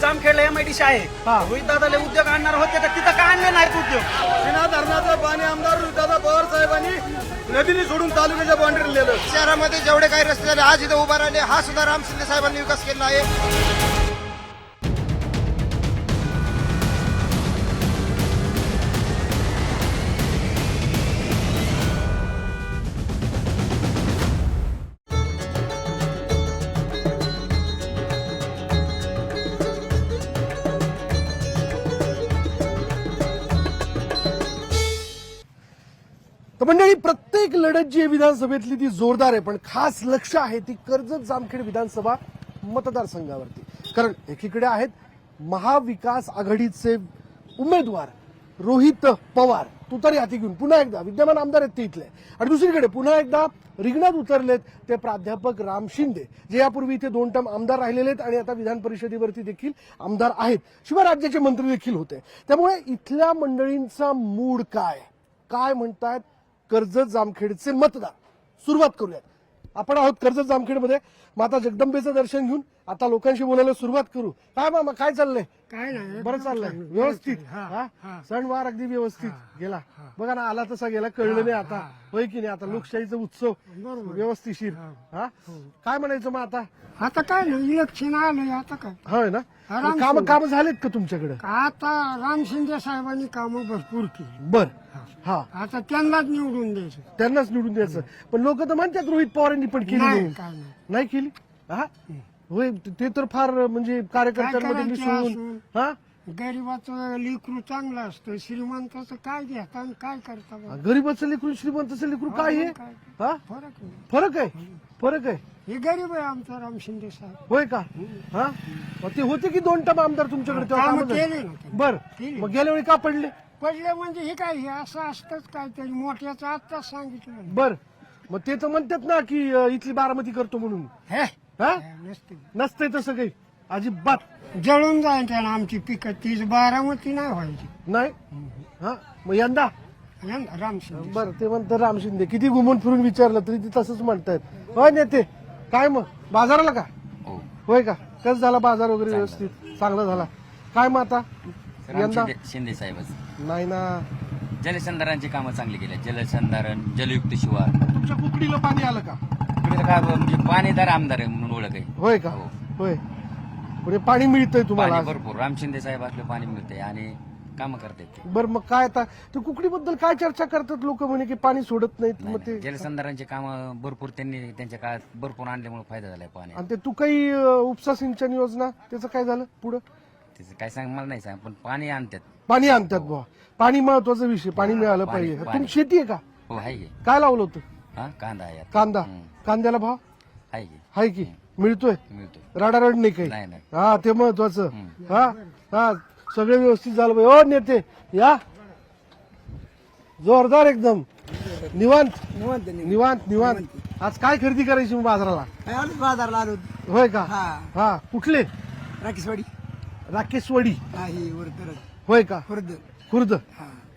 जामखेडला MIDC आहे. रोहित दादाले उद्योग आणणार होते तर तिथं का आणले नाहीत उद्योग? सीना धरणाचं पाणी आमदार रोहितदादा पवार साहेबांनी नदीने सोडून तालुक्याच्या बाउंड्रीला नेलं. शहरामध्ये जेवढे काही रस्ते झाले आज इथे उभा राहिले हा सुद्धा राम शिंदे साहेबांनी विकास केला आहे. तर मंडळी, प्रत्येक लढत जी आहे विधानसभेतली ती जोरदार आहे, पण खास लक्ष आहे ती कर्जत जामखेड विधानसभा मतदारसंघावरती. कारण एकीकडे आहेत महाविकास आघाडीचे उमेदवार रोहित पवार तुतारी हाती घेऊन पुन्हा एकदा विद्यमान आमदार आहेत ते इथले, आणि दुसरीकडे पुन्हा एकदा रिंगणात उतरलेत ते प्राध्यापक राम शिंदे, जे यापूर्वी इथे 2 टर्म आमदार राहिलेले आहेत आणि आता विधान परिषदेवरती देखील आमदार आहेत, शिवाय राज्याचे मंत्री देखील होते. त्यामुळे इथल्या मंडळींचा मूड काय म्हणतायत कर्जत जामखेडचे मतदार, सुरुवात करूयात. आपण आहोत कर्जत जामखेडमध्ये. माता जगदंबेचं दर्शन घेऊन आता लोकांशी बोलायला सुरुवात करू. काय मामा, काय चाललंय? काय नाही, बरं चाललंय, व्यवस्थित. सणवार अगदी व्यवस्थित गेला. बघा ना, आला तसा गेला, कळलं नाही आता, होय की नाही? आता लोकशाहीचा उत्सव व्यवस्थितशीर. काय म्हणायचं मग आता? आता काय नाही, इलेक्शन आलंय आता काय. होय ना, काम झालेत का तुमच्याकडे? आता राम शिंदे साहेबांनी कामं भरपूर केली. बर, हा, आता त्यांनाच निवडून द्यायचं. त्यांनाच निवडून द्यायचं. पण लोक तर म्हणतात रोहित पवारांनी पण केली नाही, नाही. काय नाही. नाही केली? हा, होय, ते तर फार म्हणजे कार्यकर्त्यांमध्ये काय मिसळून. करायचं हा, गरीबाचं लेकरू चांगलं असतं, श्रीमंताचं काय घेता आणि काय करता बरं? गरीबाचं लेकरू श्रीमंताचं लेकरू काय आहे? हा, फरक नाही. फरक आहे. हे गरीब आहे आमचा राम शिंदे साहेब. होय का? हा, मग ते होते की 2 टर्म आमदार तुमच्याकडे तेव्हा कामं कामं झाली? केली ना त्यांनी. बर, केली. मग गेल्या वेळी का पडले? पडले म्हणजे हे काय, हे असं असतंच काय, तरी मोठ्याचं आत्ताच सांगितलं. बर, मग ते तर म्हणतात ना की इथली बारामती करतो म्हणून. हे हा, नसते, नसतंय तसं काही अजिबात. जळून जाईल त्यानं आमची पिकं, तीच बारामती नाही व्हायची. नाही. हा, मग यंदा राम शिंदे. बरं, ते म्हणतात राम शिंदे. किती घुमून फिरून विचारलं तरी ते तसंच म्हणतायत. होय नेते, काय मग बाजाराला का? होय का? कसं झाला बाजार वगैरे? व्यवस्थित, चांगला झाला. काय मग आता यंदा? शिंदे साहेबच नाही ना, जलसंधारणची कामं चांगली केली. जलसंधारण, जलयुक्त शिवार. तुमच्या कुकडीला पाणी आलं का? इकडे काय म्हणजे पाणीदार आमदार आहे म्हणून ओळख आहे. होय का? हो. होय, म्हणजे पाणी मिळतंय तुम्हाला? पाणी भरपूर. राम शिंदे साहेब असले पाणी मिळते आणि कामं करतात ते. बरं, मग काय आता ते कुकडीबद्दल काय चर्चा करतात लोक, म्हणे की पाणी सोडत नाहीत. मग ते जलसंधारणची कामं भरपूर त्यांनी त्यांच्या काळात भरपूर आणल्यामुळे फायदा झालाय पाणी. आणि ते तू काही उपसा सिंचन योजना त्याचं काय झालं पुढं? त्याचं काय सांग मला नाही सांग, पण पाणी आणतात. पाणी आणतात बुवा. पाणी महत्वाचा विषय, पाणी मिळालं पाणी- पाहिजे. पाणी. तुमची शेती आहे का? हो, आहे की. काय लावलं होतं? हा, कांदा आहे आता. कांदा. हम्म. कांद्याला भाव आहे की. आहे की? मिळतोय? मिळतो. राडारड नाही काही? नाही, नाही. हा, ते महत्वाचं. हा हा, सगळे व्यवस्थित झालं पाहिजे. ओ नेते, या जोरदार एकदम निवांत निवांत निवांत. आज काय खरेदी करायची मग बाजाराला? बाजारला आलो. होय का? हा. हा, कुठले? राकेशवाडी. राकेशवाडी. ही वर होय का? खुर्द. खुर्द.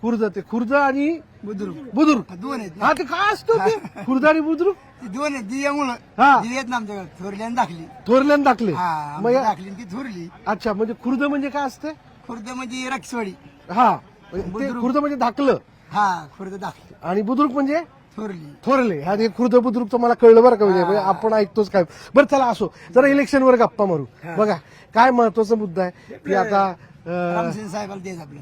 खुर्द, ते खुर्द आणि बुद्रुक. दोन आहेत. हा, ते काय असतं ते खुर्द आणि बुद्रुक? दोन आहेत दियामुळं. हा. दी आहेत ना आमच्याकडे, थोरल्यानं दाखली. थोरल्यान दाखले. हा, मग या- दाखली ती थोरली. अच्छा, म्हणजे खुर्द म्हणजे काय असते? खुर्द म्हणजे राकेशवाडी. हा, म्हणजे ते खुर्द म्हणजे धाकलं हा, खुर्द दाखली. आणि बुद्रुक म्हणजे थोरली. थोरले. हा, ते खुर्द बुद्रुकचं मला कळलं बरं का. म्हणजे आपण ऐकतोच काय. बरं, चला असो, जरा इलेक्शनवर गप्पा मारू. बघा, काय महत्वाचा मुद्दा आहे की आता रामसिंग साहेबाला द्यायचं आपलं.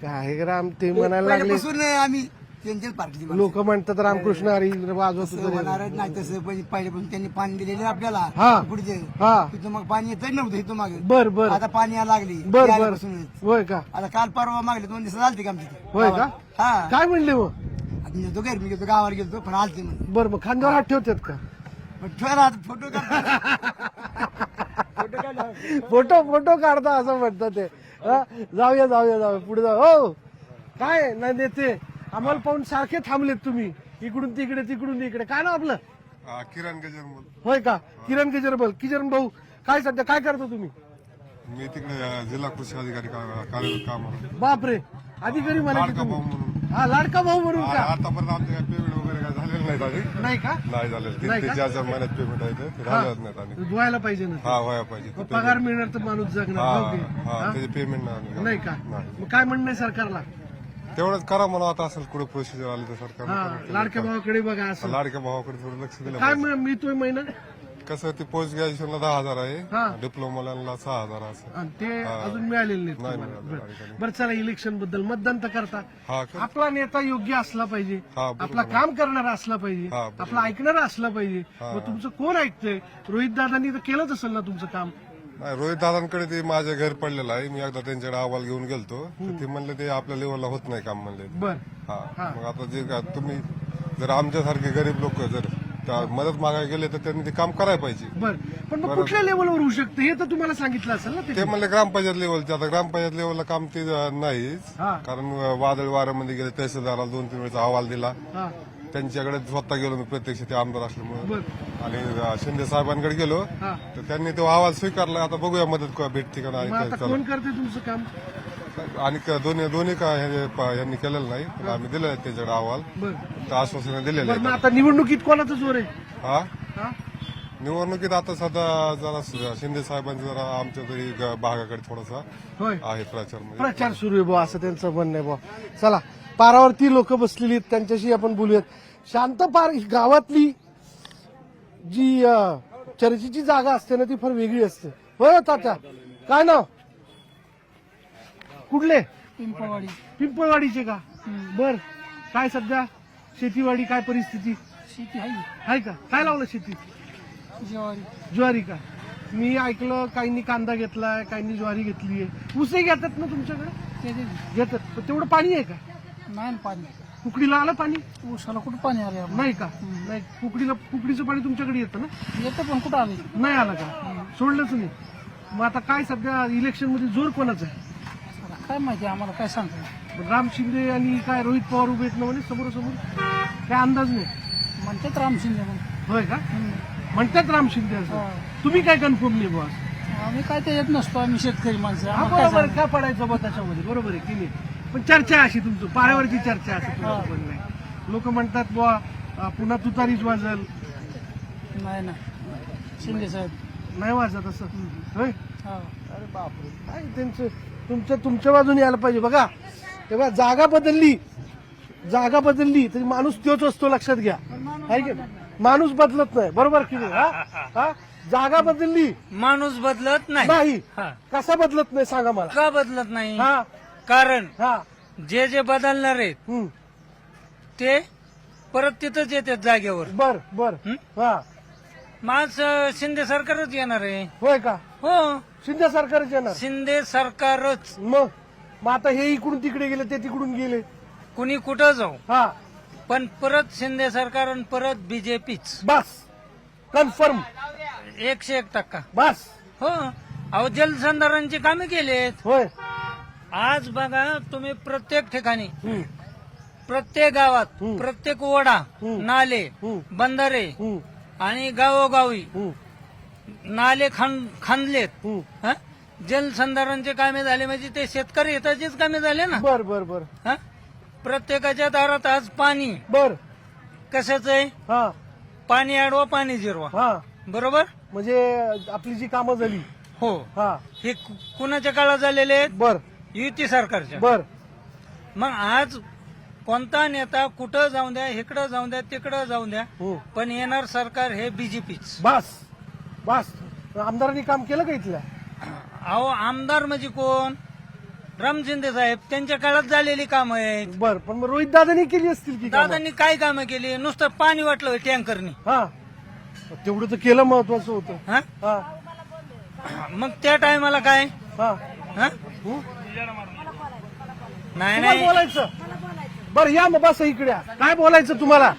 काय राम ते म्हणायला लागले. पहिल्यापासून आम्ही त्यांच्याच पार्टीची लोक म्हणतात रामकृष्ण हरी वाजवत होणारच नाही तसं. पहिल्यापासून त्यांनी पाणी दिलेलं आपल्याला. हा. पुढचे हा. तिथं मग पाणी येत नव्हतं इथं मागे. बर बर आता पाणी यायला लागली. बर बर. आल्यापासूनच. होय का? आता काल परवा मागले 2 दिवस आलते का आमच्या इथे. होय का? हा. काय म्हणले मग? आता मी घरी मी गेलो गावाला गेलो पण आलते म्हणून. बर, मग खांद्यावर हात ठेवतात का? पण ठेवा आता फोटो फोटो फोटो काढता असं म्हणतात ते. हा, जाऊया पुढे जाऊ. हो, काय नाही नेते, आम्हाला पाहून सारखे थांबलेत तुम्ही, इकडून तिकडे. काय नाव आपलं? किरण गजरमल. होय का? किरण केजरीवाल. किरण भाऊ, काय सध्या काय करता तुम्ही? मी तिकडे जिल्हा कृषी अधिकारी कार्यरत काम आहे. बापरे, अधिकारी म्हणायचे लाडका भाऊ तुम्ही. म्हणून. हा लाडका भाऊ म्हणून का आतापर्यंत आमचे काय पेमेंट वगैरे काय झालेलं नाही अजून नाही का नाही झालेलं नाही तीन का? ते 4 महिन्यात पेमेंट आहे ते झालंच नाही आणि व्हायला पाहिजे ना हा व्हायला पाहिजे मग पगार मिळणार तर माणूस जगणार हा हो की? हा हा? त्याचे पेमेंट नाही नाही का मग काय म्हणणं आहे सरकारला तेवढंच करा म्हणून आता असेल कुठे प्रोसिजर आली तर सरकार हा लाडक्या भावाकडे बघा असं लाडक्या भावाकडे थोडं लक्ष दिलं काय पाहिजे. मिळतोय महिना कसं ते पोस्ट ग्रॅज्युएशनला 10,000 हा. आहे डिप्लोमाला 6,000 असं आणि ते अजून मिळालेले नाहीत नाही तुम्हाला. मिळालेलं बरं. ठिकाणी. बरं चला इलेक्शन बद्दल मतदान तर करता हा कर. आपला नेता योग्य असला पाहिजे हा, बरोबर आपला काम करणारा असला पाहिजे हा, बरोबर. आपला ऐकणारा असला पाहिजे मग तुमचं कोण ऐकतंय रोहित दादांनी तर केलंच असेल ना तुमचं काम नाही रोहित दादांकडे ते माझ्या घर पडलेलं आहे मी एकदा त्यांच्याकडे अहवाल घेऊन गेलतो तर ते म्हणले ते आपल्या लेवलला होत नाही काम म्हणले बर हा मग आता जे का तुम्ही जर आमच्यासारखे गरीब लोक जर त्या मदत मागायला गेले तर त्यांनी ते काम करायला पाहिजे बर पण मग कुठल्या लेवलवर होऊ शकतं हे तर तुम्हाला सांगितलं असेल ना ते म्हणले ग्रामपंचायत लेवलचे आता ग्रामपंचायत लेवलला काम ते नाहीच हा. कारण वादळ वाऱ्यामध्ये गेले तहसीलदाराला 2-3 वेळेचा अहवाल दिला हा त्यांच्याकडे स्वतः गेलो मी प्रत्यक्ष ते आमदार असल्यामुळे बर आणि शिंदे साहेबांकडे गेलो हा तर त्यांनी तो अहवाल स्वीकारला आता बघूया मदत भेटते का मग आता नाही कोण करते तुमचं काम आणि दोन्ही का यांनी केलेलं नाही पण आम्ही दिलं त्याच्याकडे अहवाल बर तर आश्वासनं दिलेलं बरं मग आहे आता निवडणुकीत कोणाचा जोर आहे हा हा निवडणुकीत आता सध्या जरा शिंदे साहेबांचा जरा आमच्या तरी भागाकडे थोडासा होय आहे प्रचार म्हणजे प्रचार सुरू आहे बुवा असं त्यांचं म्हणणं आहे बुवा चला पारावरती लोक बसलेली आहेत त्यांच्याशी आपण बोलूयात शांतपार गावातली जी चर्चेची जागा असते ना ती फार वेगळी असते होय तात्या काय नाव कुठले पिंपळवाडी पिंपळवाडीचे का बर काय सध्या शेतीवाडी काय परिस्थिती शेती आहे आहे का काय लावलं शेती ज्वारी ज्वारी का मी ऐकलं काहींनी कांदा घेतलाय काहींनी ज्वारी घेतली आहे ऊसही घेतात ना तुमच्याकडे घेतात पण तेवढं पाणी आहे का नाही पाणी कुकडीला आलं पाणी ऊसाला कुठं पाणी आले नाही का नाही कुकडीचं पाणी तुमच्याकडे येतं ना येतं पण कुठं आले नाही आलं का सोडलंच नाही मग आता काय सध्या इलेक्शन मध्ये जोर कोणाचा आहे काय माहिती आम्हाला काय सांगतो राम शिंदे आणि काय रोहित पवार उभे आहेत ना म्हणे समोरासमोर काय अंदाज नाही म्हणतात राम शिंदे म्हणून होय का म्हणतात राम शिंदे असं तुम्ही काय कन्फर्म नाही बॉस आम्ही काय ते येत नसतो आम्ही शेतकरी माणसं हा आम्हाला काय बरोबर सांगू? काय पडायचं बा त्याच्यामध्ये बरोबर आहे की नाही पण चर्चा अशी तुमचं पायावरची चर्चा असं तुमचं म्हणणं आहे लोक म्हणतात बुवा पुन्हा तुतारीच वाजल नाही ना शिंदे साहेब नाही वाजत असं होय हा. अरे बापरे काय त्यांचं तुमच्या बाजूने यायला पाहिजे बघा तेव्हा जागा बदलली तरी माणूस तोच असतो लक्षात घ्या आहे की नाही? माणूस बदलत नाही बरोबर की नाही हा जागा बदलली माणूस बदलत नाही नाही हा. कसा बदलत नाही सांगा मला का बदलत नाही हा कारण हा जे बदलणार आहेत हम्म. ते परत तिथंच येतात जागेवर बर बर हा माझ शिंदे सरकारच येणार आहे होय का हो शिंदे सरकारच येणार शिंदे सरकारच मग आता हे इकडून तिकडे गेले ते तिकडून गेले कुणी कुठं जाऊ हा पण परत शिंदे सरकार आणि परत बीजेपीच बस कन्फर्म 101%. बस हो अहो जलसंधारणची कामे केलीत होय आज बघा तुम्ही प्रत्येक ठिकाणी हम्म. प्रत्येक गावात हम्म. प्रत्येक ओढा हम्म. नाले हम्म. बंधारे हम्म. आणि गावोगावी हम्म. नाले खांदलेत हम्म. हं? जलसंधारणचे कामे झाले म्हणजे ते शेतकरी हिताचेच कामे झाले ना बर बर बर हं? प्रत्येकाच्या दारात आज पाणी बर कशाच आहे हा पाणी अडवा पाणी जिरवा हा बरोबर म्हणजे आपली जी कामं झाली हो हा हे कुणाच्या काळात झालेले आहेत बर युती सरकारच्या बर मग आज कोणता नेता कुठं जाऊन द्या इकडं जाऊन द्या तिकडं जाऊन द्या हम्म. पण येणार सरकार हे बीजेपीच बस बस आमदारांनी काम केलं का इथल्या अहो आमदार म्हणजे कोण राम शिंदे साहेब त्यांच्या काळात झालेली कामं आहेत बर पण मग रोहित दादानी केली असतील की कामं? दादांनी काय कामं केली नुसतं पाणी वाटलं टँकरनी हा तेवढं तर केलं महत्वाचं होतं हा हा मग त्या टायमाला काय हा हा? हम्म? नाही तुम्हाला नाही बोलायचं बर या मग बस इकडे या. काय बोलायचं तुम्हाला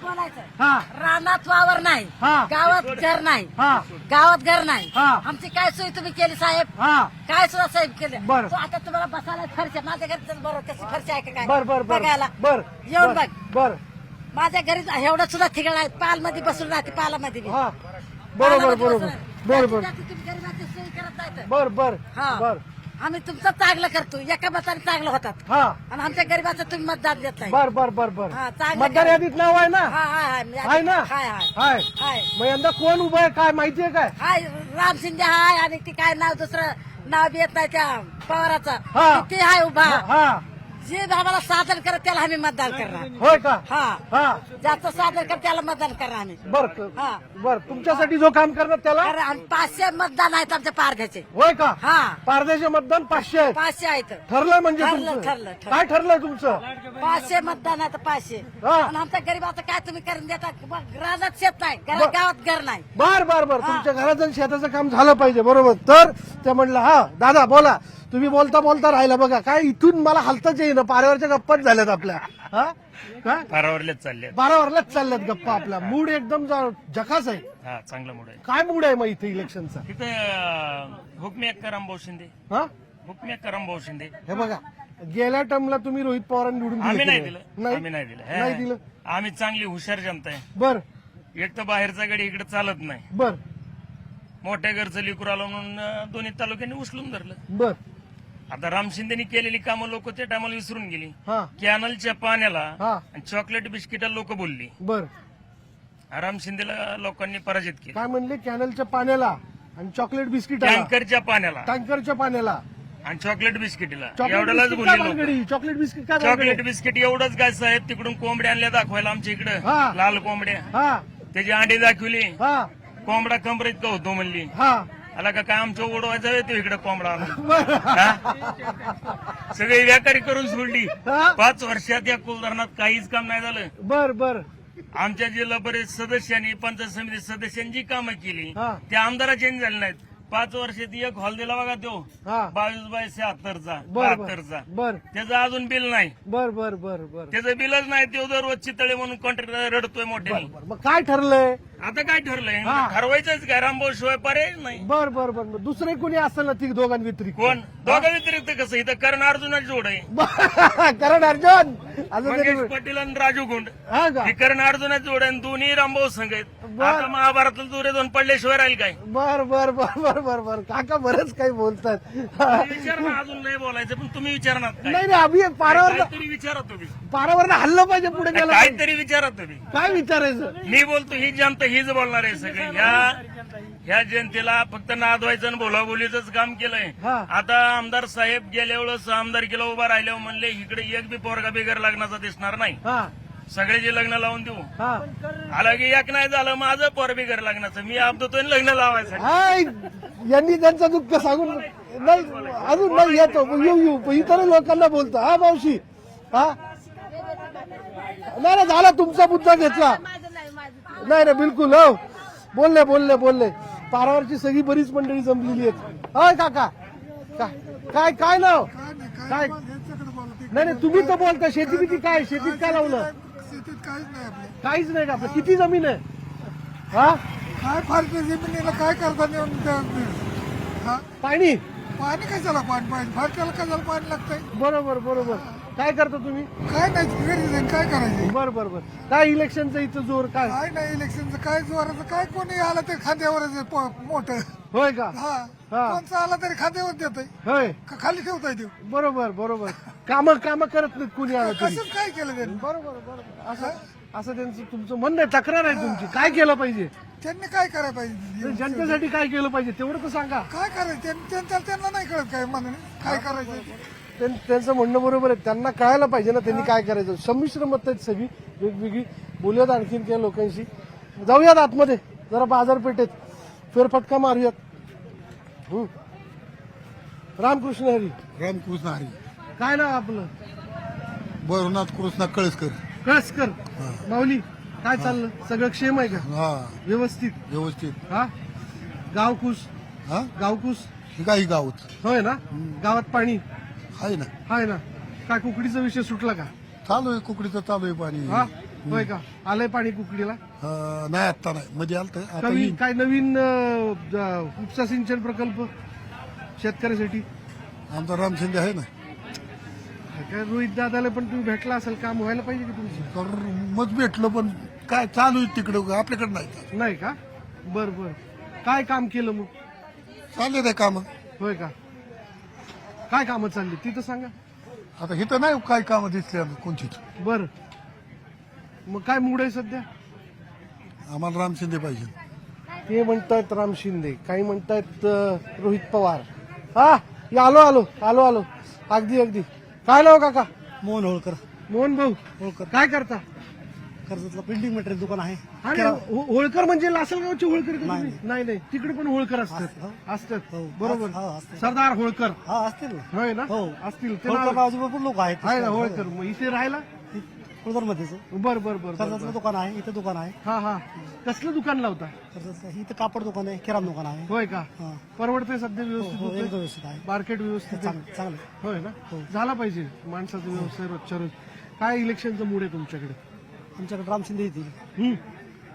हा रानात वावर नाही हा. गावात घर नाही हा गावात घर नाही हा. आमची काय सोय तुम्ही केली साहेब हा काय सुद्धा साहेब केले बरं. तो आता तुम्हाला बसायला फरशा माझ्या घरी तर बरोबर कशी फरशी आहे का काय बर बर बर बघायला बर येऊन बर, बघ बर माझ्या घरी एवढं सुद्धा ठिकाण आहे पालमध्ये बसून राहते पालामध्ये बी. हा बरोबर पालामध्ये बरोबर बसून राहते. बर बर जाती तुम्ही गरीबाची सोय करत नाही तर. बर बर हा. बर आम्ही तुमचं चांगलं करतो एका मताने चांगलं होतात हा आणि आमच्या गरीबाचं तुम्ही मतदान देत नाही बर बर बर बर हा, चांगलं मतदार करा. यादीत नाव आहे ना हाय आहे ना हाय हाय हाय हाय मग यंदा कोण उभं आहे काय माहितीये काय हाय राम शिंदे हाय आणि ती काय नाव दुसरं नाव बी येत नाही त्या पवाराचं हा. ते हाय उभा हा जे आम्हाला साधन करत त्याला आम्ही मतदान करणार होय का हा हा ज्याचं साधन करत त्याला मतदान करणार आम्ही बर हा. बर तुमच्यासाठी जो काम करणार त्याला कारण आम्ही 500 मतदान आहेत आमच्या पारध्याचे होय का हा पारदेशी मतदान 500 आहेत 500 आहेत ठरलंय म्हणजे ठरलं, तुमचं ठरलं. काय ठरलंय तुमचं 500 मतदान आहेत 500 हा. आणि आमच्या गरीबाचं काय तुम्ही करून देता रानात शेत नाही घरात गावात घर नाही बर बर बर हा. तुमच्या घराचं आणि शेताचं काम झालं पाहिजे बरोबर तर ते म्हणलं हा दादा बोला तुम्ही बोलता बोलता राहिला बघा काय इथून मला हलताच येईना पाऱ्यावरच्या गप्पाच झाल्यात आपल्या हा काय पारावरलेच चालले बारावरलाच चालल्यात गप्पा आपल्या मूड एकदम जखास आहे हा चांगला मूड आहे काय मूड आहे मग इथे इलेक्शनचा तिथे हुकमी अक्का रामभाऊ शिंदे हा हुकमी अक्का रामभाऊ शिंदे हे बघा गेल्या टर्मला तुम्ही रोहित पवारांनी निवडून दिलं आम्ही नाही की दिलं आम्ही नाही दिलं नाही हे. दिलं आम्ही चांगली हुशार जनता आहे बर एक तर बाहेरचा गाडी इकडे चालत नाही बर मोठ्या घरचं लिकूर आलं म्हणून दोन्ही तालुक्यांनी उचलून धरलं बर आता राम शिंदेनी केलेली कामं लोक त्या टायमाला विसरून गेली हा कॅनलच्या पाण्याला हा आणि चॉकलेट बिस्किटाला लोक बोलली बर राम शिंदेला लोकांनी पराजित केलं काय म्हणले कॅनलच्या पाण्याला आणि चॉकलेट बिस्किट टँकरच्या पाण्याला टँकरच्या पाण्याला आणि चॉकलेट बिस्किटीला चॉकलेट एवढ्यालाच बिस्किट काय बोलली लोक भानगडी? चॉकलेट बिस्किट काय चॉकलेट भानगडी? बिस्किट एवढंच काय साहेब तिकडून कोंबड्या आणल्या दाखवायला आमच्या इकडे हा. लाल कोंबड्या हा त्याची अंडी दाखवली हा कोंबडा कमरेत का होतो म्हणली हा आला का काय आमच्या ओढवायचा येतो इकडे कोंबडा आणून हा? सगळी व्यापारी करून सोडली हा. 5 वर्षात या कुलधरणात काहीच काम नाही झालं बर बर आमच्या जिल्हा परिषद सदस्यांनी पंचायत समिती सदस्यांनी जी कामं केली हा. त्या आमदारा चेंज झाले नाहीत 5 वर्षात एक हॉल दिला बघा तो हा 22/76चा बर 72चा बर त्याचं अजून बिल नाही बर बर बर बर त्याचं बिलच नाही तो दररोज चितळे म्हणून कॉन्ट्रॅक्टर रडतोय मोठ्याने बर. मग काय ठरलंय आता काय ठरलंय हा. ठरवायचंच काय रामभाऊ शिवाय पर्याय नाही बर बर बर बर. दुसरे कोणी असेल ना ती दोघां व्यतिरिक्त कोण दोघा व्यतिरिक्त कसं इथं कर्ण अर्जुनाची जोड आहे कारण अर्जुन असं मंगेश तरी पाटील आणि राजू गुंड हा का ही कर्ण अर्जुनाची जोड आहे आणि दोन्ही रामभाऊ संघ आहेत बर. आता महाभारताला दुरे दोन पडल्याशिवाय राहील काय बर बर बर बर बर बर काका बरंच काही बोलतात विचार ना अजून नाही बोलायचं पण तुम्ही विचारणार काय नाही नाही आम्ही पारावर काहीतरी विचारा तुम्ही पारावर हल्लं पाहिजे पुढे गेलं पाहिजे. काहीतरी विचारा तुम्ही काय विचारायचं मी बोलतो ही जनता हीच बोलणार आहे सगळे ह्या जनतेला फक्त नादवायचं आणि बोलाबोलीच काम केलंय हा. आता आमदार साहेब गेल्या वेळेस आमदारकीला उभा राहिल्यावर म्हणले इकडे एक बी पोरगा बिगर लग्नाचा दिसणार नाही हा सगळे जे लग्न लावून देऊ हा आला की एक नाही झालं माझं पोर बिगर लग्नाचं मी आपदतोय लग्न लावायचं हाय यांनी त्यांचं दुःख सांगून नाही अजून नाही येतो येऊ इतर लोकांना बोलतो हा मावशी हा नाही झाला तुमचा मुद्दा घेतला नाही रे बिलकुल हो बोलले बोलले बोलले पारावरची सगळी बरीच मंडळी जमलेली आहेत होय काका काय काय नाव काय नाही नाही तुम्ही तर बोलता शेती बिती काय शेतीत काय लावलं शेतीत काहीच नाही आपलं काहीच नाही का आपलं किती जमीन आहे हा काय फार जमिनीला काय करता नेऊन हा पाणी पाणी कशाला पाणी पाहिजे फार त्याला कशाला पाणी लागतंय बरोबर बरोबर काय करता तुम्ही काय नाही घरी जाईन काय करायचे बर बर बर काय इलेक्शनचं इथं जोर काय काय नाही इलेक्शनचं काय जोराचं काय कोणी आलं ते खांद्यावरच आहे मोठं होय का हा हा. कोणचं आलं तरी खांद्यावर देत होय खाली ठेवताय ते बरोबर बरोबर काम करत नाहीत कुणी आलं तरी कसं काय केलं त्यांनी बरोबर बरोबर असं त्यांचं तुमचं म्हणणं आहे तक्रार आहे तुमची काय केलं पाहिजे त्यांनी काय करायला पाहिजे जनतेसाठी काय केलं पाहिजे तेवढं तर सांगा काय करायचं त्यांना नाही कळत काय म्हणून काय करायचं त्यांचं म्हणणं बरोबर आहे त्यांना कळायला पाहिजे ना त्यांनी काय करायचं संमिश्र मत आहेत सगळी वेगवेगळी बोलूयात आणखीन काही लोकांशी जाऊयात आतमध्ये जरा बाजारपेठेत फेरफटका मारूयात रामकृष्ण हरी रामकृष्ण हरी काय नाव आपलं भैरवनाथ कृष्णा कळसकर कळसकर माऊली काय चाललं सगळं क्षेम आहे का हा व्यवस्थित व्यवस्थित हा गावकुस हा गावकुस ही काही गावच होय ना गावात पाणी आहे ना हाय ना काय कुकडीचा विषय सुटला का चालू आहे कुकडीचं चालू आहे पाणी हा होय का आलंय पाणी कुकडीला नाही आता नाही मध्ये आलत आता कमी येईल. काय नवीन उपसा सिंचन प्रकल्प शेतकऱ्यासाठी आमचा राम शिंदे आहे ना काय रोहित दादाला पण तुम्ही भेटला असेल काम व्हायला पाहिजे की तुमचं तर मग भेटलो पण काय चालू आहे तिकडं आपल्याकडे नाही नाही का बर बर काय काम केलं मग चालले ते काम होय का काय कामं चालली ती तर सांगा. आता इथं नाही काय कामं दिसले कोणतीच. बर मग काय मूड आहे सध्या. आम्हाला राम शिंदे पाहिजे. ते म्हणतायत राम शिंदे, काही म्हणतायत रोहित पवार. हा आलो आलो आलो आलो अगदी अगदी. काय नाव काका. मोहन होळकर. मोहन भाऊ होळकर. काय करता. कर्जतला बिल्डिंग मटेरियल दुकान आहे. हा नाही, होळकर म्हणजे लासलगावचे होळकर का तुम्ही? नाही नाही तिकडे पण होळकर असतात असतात बरोबर. सरदार होळकर हा असतील ना. होय ना. हो. असतील ते होळकर नाव- नावाचे भरपूर लोक आहेत. आहे ना होळकर. मग इथे राहायला मध्येच बर बर बर कर्जतलं दुकान आहे, इथं दुकान आहे. हा हा कसलं दुकान लावता. कर्जतलं इथं कापड दुकान आहे, किराणा दुकान आहे. होय का. हा. परवडते सध्या व्यवस्थित हो, होतंय? एकदम व्यवस्थित आहे. मार्केट व्यवस्थित आहे? चांगलं. होय ना. झाला पाहिजे माणसाचा व्यवसाय रोजच्या रोज. काय इलेक्शनचं मूड आहे तुमच्याकडे. आमच्याकडे राम शिंदे येतील, हम्म.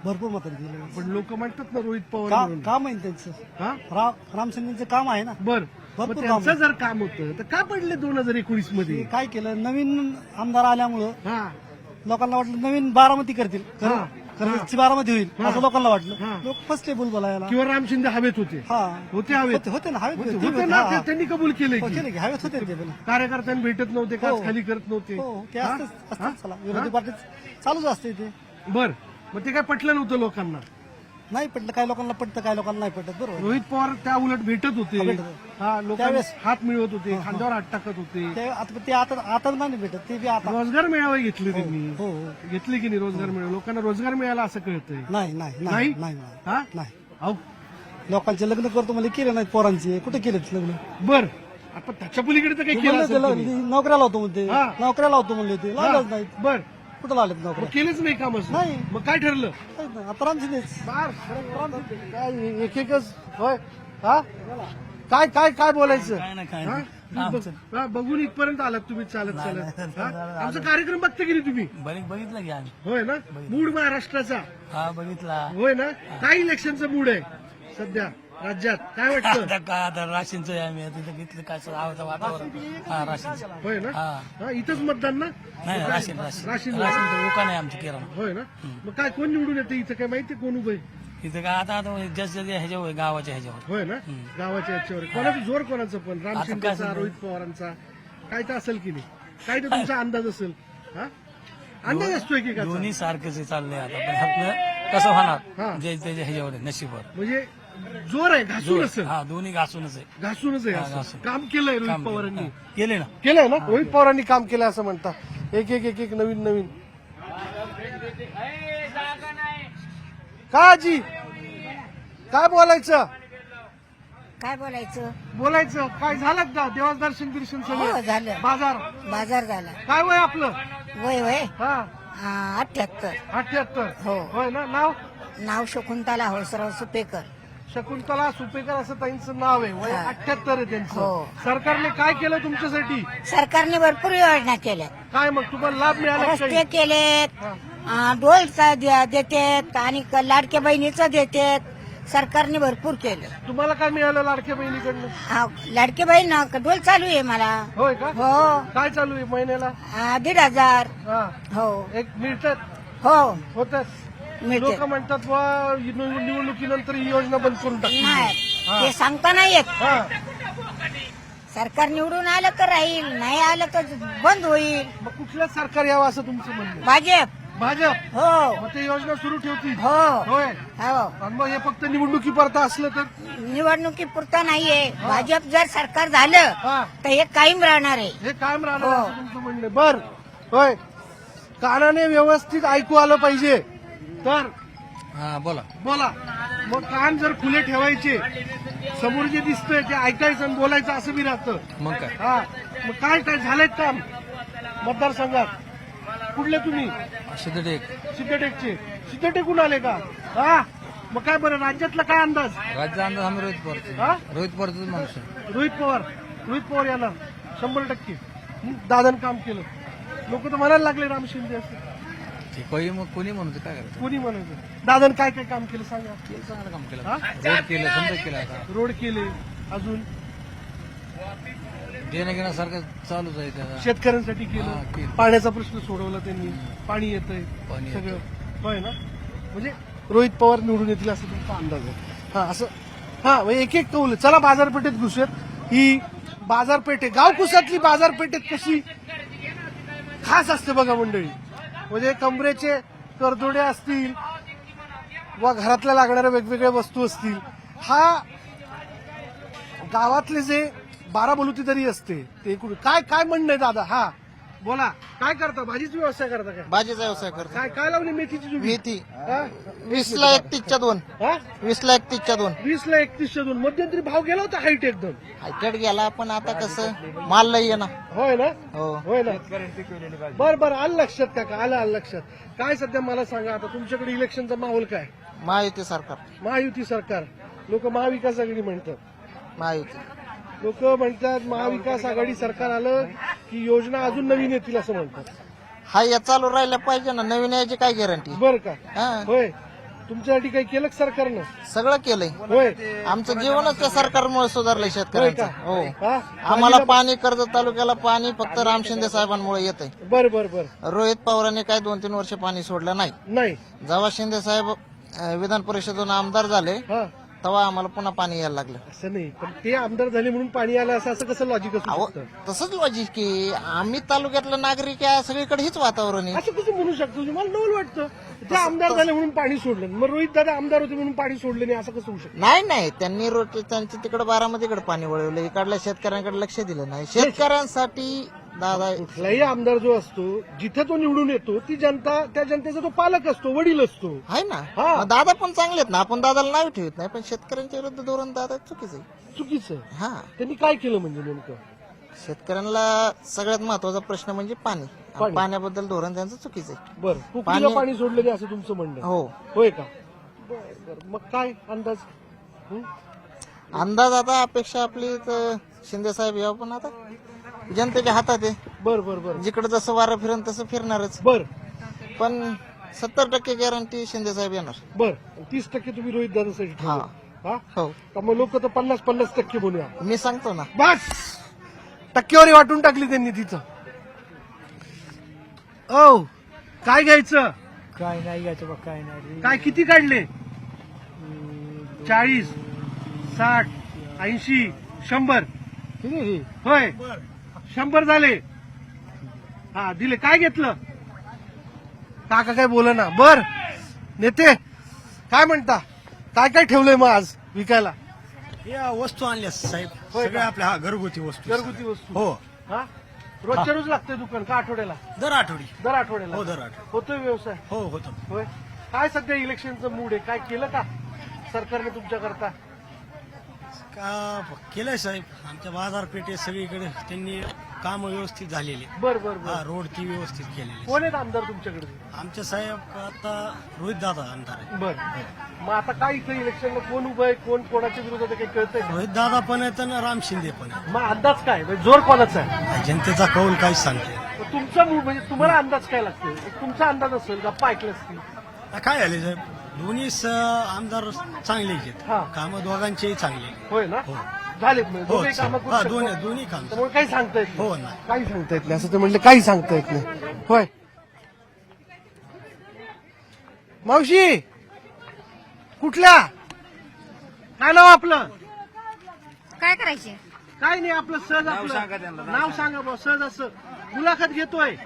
भरपूर मतं येतील. पण लोक म्हणतात ना रोहित पवार म्हणून. काम आहे ना त्यांचं. हा राम शिंदेचं काम आहे ना. बर मग भरपूर काम त्यांचं जर काम होतं तर का पडले 2019 मध्ये. काय केलं, नवीन आमदार आल्यामुळं हा लोकांना वाटलं नवीन बारामती करतील, हा. कर्जतची बारामती होईल असं लोकांना हा. वाटलं. लोक फसले बोलबोलायला. किंवा राम शिंदे हवेत होते. हा होते हवेत. होते ना, हवेत होते होते. होते ना. त्यांनी कबूल केले हो, की केलं की हवेत होते ते पण. कार्यकर्त्यांनी भेटत नव्हते काच खाली करत नव्हते. हो ते हा? असतंच चला, विरोधी पार्टी चालूच असते ते. बर मग ते काय पटलं नव्हतं लोकांना. नाही पटलं, काही लोकांना पटतं, काही लोकांना नाही पटत. बरोबर. रोहित पवार त्या उलट भेटत होते. भेटत. हा लोकांना त्यावेळेस- हात मिळवत होते, खांद्यावर हात टाकत होते. ते आता नाही भेटत, ते बी आता. रोजगार मेळावे घेतले त्यांनी. हो हो. घेतले की नाही रोजगार मेळावे. लोकांना रोजगार मिळाला असं कळतंय. नाही नाही नाही? नाही नाही हा नाही. अहो लोकांचे लग्न करतो म्हणजे केले नाहीत पोरांचे. कुठे केलेत लग्न. बर आपण त्याच्या पलीकडे तर काही केलं म्हणले असेल ते तुम्ही. नोकऱ्या लावतो म्हणते, हा. नोकऱ्या लावतो म्हणले ते, लावलंच नाहीत. बर कुठं लावलेत मग नोकऱ्या. केलेच नाही काम असं. नाही. मग काय ठरलं. आता राम शिंदेच. काय एक एकच होय. हा काय काय काय बोलायचं. हा? हा, बघून इथपर्यंत आलात तुम्ही चालत चालत. हा? आमचा कार्यक्रम बघता की नाही तुम्ही. बघितलं की आम्ही. होय ना. मूड महाराष्ट्राचा. हा बघितला. होय ना. काय इलेक्शनचं मूड आहे सध्या राज्यात काय वाटतं. काय आता राशींचं आहे आम्ही तिथं घेतलं काय वातावरण. हा राशींचं. होय ना. हा हा, इथंच मतदान ना. नाही राशीन राशीन राशीनला. राशीनचं दुकान आहे आमचं किराणा. होय ना. मग काय कोण निवडून येतं इथं काय माहिती कोण उभं आहे. इथं काय आता जस्ट ह्याच्यावर गावाच्या ह्याच्यावर. होय ना. गावाच्या याच्यावर कोणाचं जोर कोणाचं पण राम आता शिंदेचा काय रोहित पवारांचा काय तर असेल की नाही. काय तर तुमचा अंदाज असेल. हा अंदाज असतोय की का. दोन्ही सारखंच चाललंय आता पण आपलं कसं होणार हा. जे त्याच्या ह्याच्यावर आहे, नशीबवर. म्हणजे जोर आहे घासून असेल. हा दोन्ही घासूनच आहे. घासूनच आहे हा, असं. घासून. काम केलंय रोहित काम पवारांनी. केले ना. केलंय ना. रोहित पवारांनी काम केलंय असं म्हणता. एक एक एक एक नवीन नवीन. का आजी काय बोलायचं. काय बोलायचं. बोलायचं काय झालं का देवास दर्शन बिर्शन हो सगळं. झालं. बाजार बाजार झाला. काय वय आपलं. वय वय हा 78. 78. हो. होय ना. नाव नाव शकुंतला हौसराव सुपेकर. शकुंतला सुपेकर असं ताईंचं नाव आहे. वय हा. 78 आहे त्यांचं. हो. सरकारने काय केलं तुमच्यासाठी. सरकारने भरपूर योजना केल्या. काय मग तुम्हाला लाभ मिळाला का रस्ते काही? केलेत, डोलचा देतेत आणि लाडक्या बहिणीचं देतेत. सरकारने भरपूर केलं. तुम्हाला काय मिळालं लाडक्या बहिणीकडनं. लाडकी बहीण डोल चालू आहे मला. होय का. हो काय चालू आहे महिन्याला. 1,500. हा हो एक मिळतात हो होतात. मिळते. लोक म्हणतात बा निवडणुकीनंतर ही योजना बंद करून टाकली. नाही ते सांगता नाही येत. हा सरकार निवडून आलं तर राहील, नाही आलं तर बंद होईल. मग कुठलं सरकार यावं असं तुमचं म्हणणं आहे? भाजप. भाजप. हो मग ते योजना सुरू ठेवतील. हो होय. हो आणि मग हे फक्त निवडणुकीपर्यंत असलं तर. निवडणुकीपुरतं नाहीये. भाजप जर सरकार झालं हा तर हे कायम राहणार आहे. हे कायम राहणार हो. असं तुमचं म्हणणं आहे. बर होय. कानाने व्यवस्थित ऐकू आलं पाहिजे तर हा बोला. बोला. मग कान जर खुले ठेवायचे समोर जे दिसतंय ते ऐकायचं आणि बोलायचं असं बी राहतं. मग काय हा मग काय काय झालंय काम मतदारसंघात. कुठले तुम्ही. सिद्धटेकचे. सिद्धटेकून आले का. हा मग काय बरं राज्यातला काय अंदाज. राज्य अंदाज आम्ही रोहित पवार. हा रोहित पवारच माणूस आहे. रोहित पवार याला 100%. दादानं काम केलं. लोक तर म्हणायला लागले राम शिंदे असं. कोणी म्हणतो काय करायचं. कोणी म्हणायचं. दादानं काय काय काम केलं सांगा. चांगलं काम केलं. हा? रोड केलं समजा केलं आता. रोड केले अजून देणं घेण्यासारखं चालूच आहे त्याचा. शेतकऱ्यांसाठी हा, केलं. केलं. पाण्याचा प्रश्न सोडवला त्यांनी. पाणी येतंय पाणी सगळं. होय ना. म्हणजे रोहित पवार निवडून येतील असं तुमचा अंदाज आहे. हा असं. हा एक एक कौल. चला बाजारपेठेत घुसूयात. ही बाजारपेठ आहे, गावकुसातली बाजारपेठेत कशी खास असते बघा मंडळी. म्हणजे कमरेचे करदोडे असतील वा घरातल्या लागणाऱ्या वेगवेगळ्या वस्तू असतील. हा गावातले जे बाराबलुती तरी असते ते एकूण काय काय म्हणणं आहे दादा? हा बोला, काय करता? भाजीचा व्यवसाय करता काय? भाजीचा व्यवसाय करतो. काय काय लावली मेथीची जुडी? मेथी हा? 20ला 31च्या 2. हा? 20ला 31च्या 2. 20ला 31च्या 2. मध्यंतरी भाव गेला होता हाईट एकदम. हायटेड गेला, पण आता कसं माल लई आहे ना. होय ना? हो. होय ना? बरं आलं लक्षात काका, आलं लक्षात. काय सध्या मला सांगा, आता तुमच्याकडे इलेक्शनचा माहोल काय? महायुती सरकार. महायुती सरकार. लोक महाविकास आघाडी म्हणतात. महायुती. लोक म्हणतात महाविकास आघाडी सरकार आलं की योजना अजून नवीन येतील असं म्हणतात. हा या चालू राहिला पाहिजे ना, नवीन याची काय गॅरंटी? बरं का? हा. होय. तुमच्यासाठी काही केलं का सरकारनं? सगळं केलंय. होय. आमचं जीवनच त्या सरकारमुळे सुधारलंय होय शेतकऱ्यांचं. का? हो. हा? आम्हाला पाणी कर्जत तालुक्याला पाणी फक्त राम शिंदे साहेबांमुळे येत आहे. बरं. रोहित पवारांनी काय 2-3 वर्ष पाणी सोडलं नाही. नाही. जेव्हा शिंदे साहेब विधान परिषदेतून आमदार झाले हा, तेव्हा आम्हाला पुन्हा पाणी यायला लागलं. असं नाही, पण ते आमदार झाले म्हणून पाणी आलं असं कसं लॉजिक असू अहो, शकतं? तसंच लॉजिक की आम्ही तालुक्यातलं नागरिक आहे, सगळीकडे हेच वातावरण आहे. असं कसं म्हणू शकतो? मला नवल वाटतं ते आमदार झाले म्हणून पाणी सोडलं, मग रोहित दादा आमदार होते म्हणून पाणी सोडलं नाही, असं कसं होऊ शकतं? नाही त्यांनी त्यांच्या तिकडे बारामतीकडे पाणी वळवलं, इकडल्या शेतकऱ्यांकडे लक्ष दिलं नाही. शेतकऱ्यांसाठी दादा कुठलाही आमदार जो असतो, जिथे तो निवडून येतो ती जनता, त्या जनतेचा तो पालक असतो, वडील असतो. आहे ना. हा. मग दादा पण चांगलेत ना, आपण दादाला नाव ठेवत नाही, पण शेतकऱ्यांच्या विरुद्ध धोरण दादा चुकीचं आहे. चुकीचं आहे. हा. त्यांनी काय केलं म्हणजे नेमकं? शेतकऱ्यांना सगळ्यात महत्वाचा प्रश्न म्हणजे पाणी. पाणी. पाण्याबद्दल धोरण त्यांचं चुकीचं आहे. बरं, कुठलं पाणी सोडलं नाही असं तुमचं म्हणणं? हो. होय का? बरं, मग काय अंदाज? हं? अंदाज आता अपेक्षा आपली तर शिंदे साहेब यावं, पण आता जनतेच्या हातात आहे. बरं. जिकडे जसं वारं फिरण तसं फिरणारच. बरं. पण 70% गॅरंटी शिंदे साहेब येणार. बरं, 30% तुम्ही रोहित दादासाठी हा. हा? हो. तर मग लोक तर 50% म्हणूया. मी सांगतो ना. बस टक्केवारी वाटून टाकली त्यांनी तिथं. ओ, काय घ्यायचं? काय नाही घ्यायचं बघ, काय नाही. काय किती काढले? 40, 60, 80, 100. होय, 100 झाले. हा, दिले. काय घेतलं? काका काय बोल ना. बर नेते काय म्हणता? काय ठेवलंय मग आज विकायला? या वस्तू आणल्या साहेब, होय का? सगळ्या आपल्या घरगुती वस्तू. घरगुती वस्तू. हो. हा, रोजच्या रोज लागतंय दुकान का आठवड्याला? दर आठवडी. दर आठवड्याला. हो, दर आठवडी. होतोय व्यवसाय? हो, होतं. होय. काय सध्या इलेक्शनचं मूड आहे? काय केलं का सरकारने तुमच्या करता? का केलंय साहेब, आमच्या बाजारपेठेत सगळीकडे त्यांनी काम व्यवस्थित झालेली. बरं. हा, रोड ती व्यवस्थित केलेली. कोण आहेत आमदार तुमच्याकडे? आमच्या साहेब आता रोहित दादा आमदार आहे. बरं, मग आता काय इथं इलेक्शनला कोण उभं आहे, कोण कोणाच्या विरोधात आहे, काही कळतंय? रोहित दादा पण आहेत आणि राम शिंदे पण आहे. मग अंदाज काय म्हणजे जोर कोणाचा आहे? जनतेचा कौल काहीच सांगते. मग तुमचा मूड म्हणजे तुम्हाला अंदाज काय लागतो? तुमचा अंदाज असेल गप्पा ऐकलं असतील. काय झाले साहेब, दोन्ही आमदार चांगले आहेत. हा. कामं दोघांचेही चांगले. होय ना? हो. झालेत म्हणजे हो, दोघे कामं करू हा, शकतात. दोन्ही काम. त्यामुळे काही सांगता येत नाही. हो ना. काही सांगता येत नाही असं ते म्हणले. काही सांगता येत नाही. होय मावशी, कुठल्या? काय नाव आपलं? काय करायचे? काय नाही, आपलं सहज आपलं नाव सांगा बा. सहज असं मुलाखत घेतोय.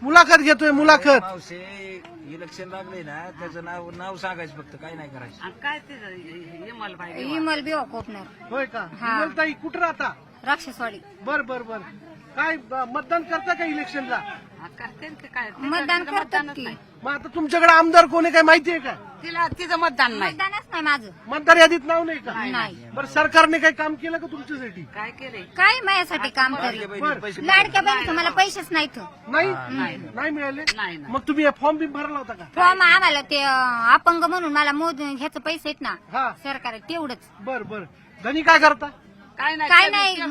मुलाखत घेतोय. मुलाखत. इलेक्शन लागले ना, त्याचं नाव सांगायचं फक्त, काय नाही करायचं. काय ते इमल बी कोकणार. होय का? हा. ताई कुठं राहता? राक्षसवाडी. बर. काय मतदान करता का इलेक्शनला? मतदान करतात की. मग आता तुमच्याकडे आमदार कोण आहे काय माहिती आहे का? तिचं मतदान नाही. मतदानच नाही माझं. मतदार यादीत नाव नाही का? नाही. बरं, सरकारने काही काम केलं का तुमच्यासाठी? काय माझ्यासाठी काम तरी? लाडक्या बहिणीचं मला पैसेच नाहीत. नाही मिळाले? मग तुम्ही फॉर्म बिम भरला होता का? फॉर्म आम्हाला ते अपंग म्हणून मला मोद ह्याचं पैसे आहेत हा. ना सरकार तेवढंच. बर. धनी काय करता? काय नाही.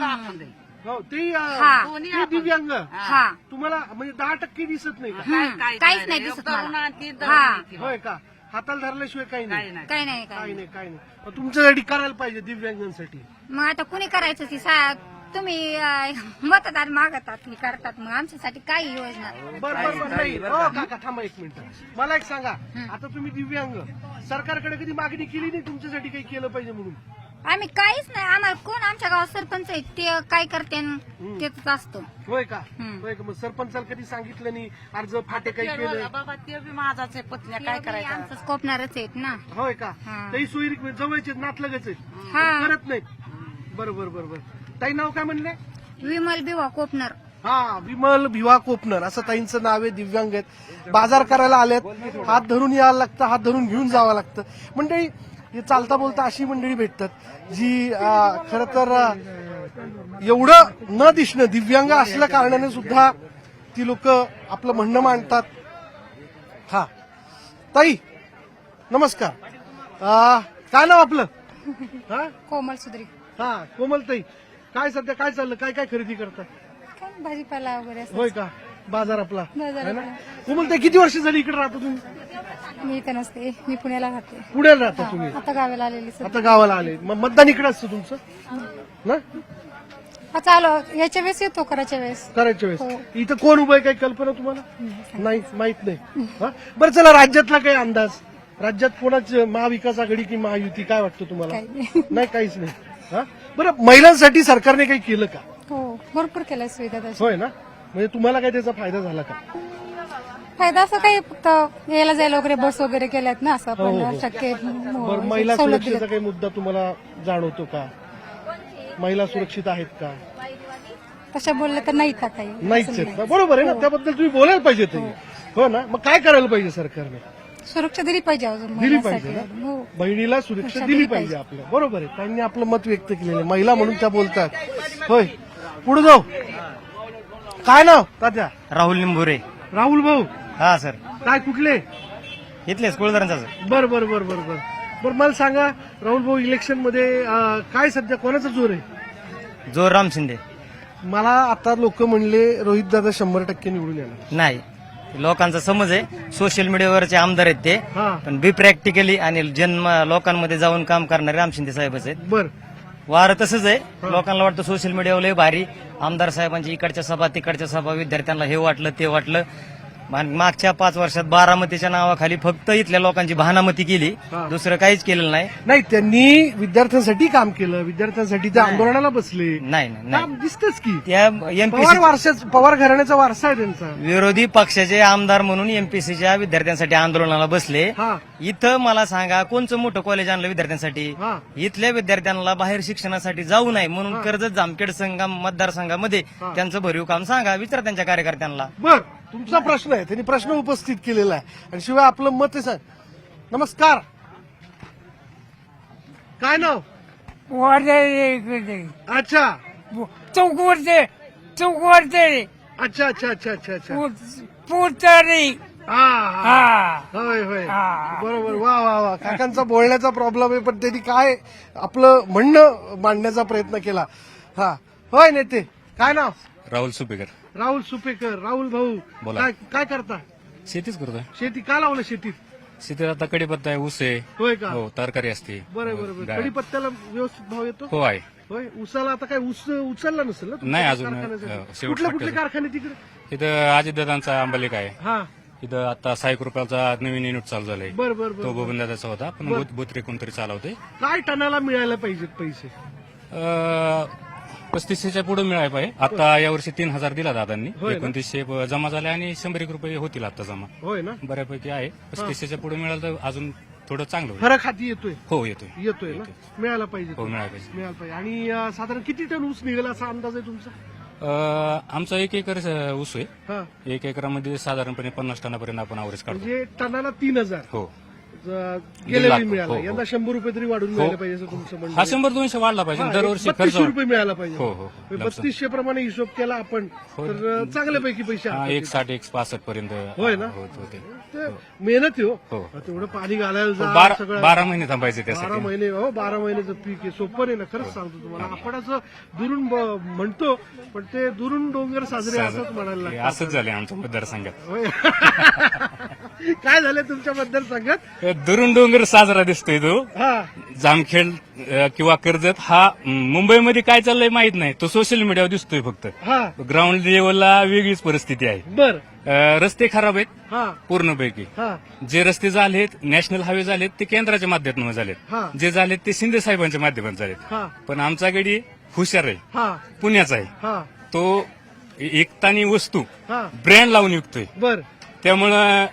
हो, ते हा. ते दिव्यांग. हा. तुम्हाला म्हणजे 10% दिसत नाही का? काहीच नाही दिसत मला. हा. होय का? हाताला धरल्याशिवाय काही नाही? काही नाही. काही नाही. मग तुमच्यासाठी करायला पाहिजे दिव्यांगांसाठी. मग आता कुणी करायचं ती तुम्ही मतदार मागतात हे करतात, मग आमच्यासाठी काही योजना. बरं नाही. हो काका, थांबा 1 मिनिट. मला एक सांगा, आता तुम्ही दिव्यांग, सरकारकडे कधी मागणी केली नाही तुमच्यासाठी काही केलं पाहिजे म्हणून? आम्ही काहीच नाही, आम्हाला कोण आमच्या गावात सरपंच आहे ते काय करते तेच असतो. होय का होय का? मग सरपंचाला कधी सांगितलं नाही अर्ज फाटे काही केलं? बाबा ते बी माझाच आहे पत्नी, काय करायचं आमचं कोपणारच आहेत ना. होय का? हा. काही सोयी जवळचे नातलगच आहेत हा. करत नाहीत. बरोबर बरोबर. ताई नाव काय म्हणले? विमल बिवा कोपणार. हा, विमल भिवा कोपनर असं ताईंचं नाव आहे. दिव्यांग आहेत, बाजार करायला आलेत, हात धरून यायला लागतं, हात धरून घेऊन जावं लागतं. मंडळी हे चालता बोलता अशी मंडळी भेटतात जी खर तर एवढं न दिसणं दिव्यांग असल्या कारणाने सुद्धा ती लोक आपलं म्हणणं मांडतात. हा ताई नमस्कार. काय नाव आपलं? हा कोमल सुधरी. हा कोमल ताई, काय सध्या काय चाललं? काय काय खरेदी करता? काय भाजीपाला वगैरे असं. होय का? बाजार आपला बाजार है ना? आपला. कोमल ताई किती वर्ष झाली इकडे राहता तुम्ही? मी इथं नसते, मी पुण्याला राहते. पुण्याला राहता तुम्ही? आता गावाला आलेली सध्या. आता गावाला आले. मग मतदान इकडे असतं तुमचं ना? आता आलो याच्या वेळेस येतो, करायच्या वेळेस. करायच्या वेळेस इथं कोण उभं आहे काही कल्पना तुम्हाला? नाही, माहित नाही. हा? बरं चला, राज्यातला काही अंदाज? राज्यात कोणाच महाविकास आघाडी की महायुती काय वाटतं तुम्हाला? नाही, काहीच नाही. हा? बरं, महिलांसाठी सरकारने काही केलं का? हो, भरपूर केलाय सुविधा त्याची. होय ना? म्हणजे तुम्हाला काय त्याचा फायदा झाला का? फायदा असं काही फक्त यायला जायला वगैरे बस वगैरे केल्यात ना, असं हो, हो. आपण शक्य बरं, महिला सवलत सुरक्षेचा दिल्यात. काही मुद्दा तुम्हाला जाणवतो का? महिला सुरक्षित आहेत का? तशा बोलले तर नाही का काही. नाहीच आहेत ना? बरोबर आहे ना, त्याबद्दल तुम्ही बोलायला पाहिजे ते. हो ना? मग काय करायला पाहिजे सरकारने? सुरक्षा दिली पाहिजे अजून दिली महिलांसाठी. पाहिजे ना? हो. बहिणीला सुरक्षा दिली पाहिजे आपल्या. बरोबर आहे, त्यांनी आपलं मत व्यक्त केलेलं आहे. महिला म्हणून त्या बोलतात. होय, पुढे जाऊ. काय नाव तात्या? राहुल निंबुरे. राहुल भाऊ. हा सर, काय कुठले? इथलेच कुळधरांचा. बर बर बर बर बर बर मला सांगा राहुल भाऊ, इलेक्शन मध्ये काय सध्या कोणाचा जोर आहे? जोर राम शिंदे. मला आता लोक म्हणले रोहित दादा 100% निवडून येणार. नाही, लोकांचा समज आहे, सोशल मीडियावरचे आमदार आहेत ते, हा पण बी प्रॅक्टिकली आणि लोकांमध्ये जाऊन काम करणारे राम शिंदे साहेबच आहेत. बर. वारं तसंच आहे. लोकांना वाटतं सोशल मीडियावर लय भारी आमदार साहेबांची इकडच्या सभा तिकडच्या सभा, विद्यार्थ्यांना हे वाटलं ते वाटलं. मागच्या 5 वर्षात बारामतीच्या नावाखाली फक्त इथल्या लोकांची बहानामती केली, दुसरं काहीच केलेलं नाही. नाही, त्यांनी विद्यार्थ्यांसाठी काम केलं, विद्यार्थ्यांसाठी त्या आंदोलनाला बसले. नाही नाही दिसतच की त्या पवार घराण्याचा वारसा आहे त्यांचा. विरोधी पक्षाचे आमदार म्हणून एमपीसीच्या विद्यार्थ्यांसाठी आंदोलनाला बसले. हा. इथं मला सांगा कोणचं मोठं कॉलेज आणलं विद्यार्थ्यांसाठी? हा. इथल्या विद्यार्थ्यांना बाहेर शिक्षणासाठी जाऊ नये म्हणून कर्जत जामखेड मतदारसंघामध्ये त्यांचं भरीव काम सांगा, विचारा त्यांच्या कार्यकर्त्यांना. बर, तुमचा प्रश्न आहे, त्यांनी प्रश्न उपस्थित केलेला आहे आणि शिवाय आपलं मत आहे. सांग. नमस्कार, काय नाव? अच्छा चौकवरचे अच्छा अच्छा अच्छा अच्छा अच्छा. पुतरी. हा होय होय, बरोबर. वा वा वा, काकांचा बोलण्याचा प्रॉब्लेम आहे, पण त्यांनी काय आपलं म्हणणं मांडण्याचा प्रयत्न केला. हा होय नेते, काय नाव? राहुल सुपेकर. राहुल सुपेकर. राहुल भाऊ, बोला. काय करता? शेतीच करतोय. शेती का लावलं शेतीत? शेतीत आता कडीपत्ता आहे, ऊस आहे. होय का? हो, तरकारी असते. बरोबर. डाळ. कडीपत्त्याला व्यवस्थित भाव येतो? हो आहे. होय. उसाला आता काय ऊस उचलला नसेल ना तुमच्या नाही अजून, कारखान्यासाठी? शेवट कुठले कुठले टाकायचं. कारखाने तिकडे? इथं अजितदादांचा आंबालिक आहे. हा इथं आता 6 रुपयाचा नवीन युनिट चालू झालाय. बर तो बबनदादाचा होता, पण बोत्रे कोणतरी चालवते. काय टनाला मिळायला पाहिजेत पैसे? 3500च्या पुढे मिळायला पाहिजे. आता यावर्षी 3000 दिला दादांनी. होय ना? 2900 जमा झाले आणि 100 रुपये होतील आता जमा. होय ना? बऱ्यापैकी आहे. 3500च्या पुढे मिळालं तर अजून थोडं चांगलं होईल. फरक हाती येतोय? हो, येतोय. येतोय ना? मिळायला पाहिजे. हो, मिळायला पाहिजे. मिळायला पाहिजे. आणि साधारण किती टन ऊस निघेल असा अंदाज आहे तुमचा? आमचा 1 एकर ऊस आहे. हा, 1 एकरामध्ये साधारणपणे 50 टनापर्यंत आपण अवरेज काढतो. म्हणजे टनाला 3000. हो, गेल्या लाख. वेळी मिळाला. हो, हो. यंदा 100 रुपये तरी वाढून मिळाले पाहिजे असं तुमचं म्हणणं हा आहे. 100-200 वाढला पाहिजे. हा, दरवर्षी खर्च 3200 रुपये मिळाला पाहिजे. हो, हो. 3200 प्रमाणे हिशोब केला आपण तर चांगल्यापैकी पैसे हातात येतील. 160 165 पर्यंत होय ना? होते. ते मेहनत आहे. हो. तेवढं पाणी घालायला जा, सगळं 12 महिने थांबायचे 12 त्यासाठी. महिने. हो, 12 महिन्याचं पीक आहे. सोपं नाही ना, खरंच सांगतो तुम्हाला. आपण असं दुरून म्हणतो, पण ते दुरून डोंगर साजरे असंच म्हणायला लागतं. असंच झालंय आमच्या मतदारसंघात. होय. काय झालं तुमच्या मतदारसंघात? दुरून डोंगर साजरा दिसतोय तो हा जामखेड किंवा कर्जत हा मुंबईमध्ये काय चाललंय माहित नाही, तो सोशल मीडियावर दिसतोय फक्त. हा ग्राउंड लेवलला वेगळीच परिस्थिती आहे. बर रस्ते खराब आहेत हा पूर्णपैकी. हा जे रस्ते झालेत, नॅशनल हायवे झालेत, ते केंद्राच्या माध्यमातून झालेत. हा. जे झालेत ते शिंदे साहेबांच्या माध्यमातून झालेत. हा पण आमचा गडी हुशार आहे, हा पुण्याचा आहे. हा तो एकतानी वस्तू हा ब्रँड लावून विकतोय. बर त्यामुळं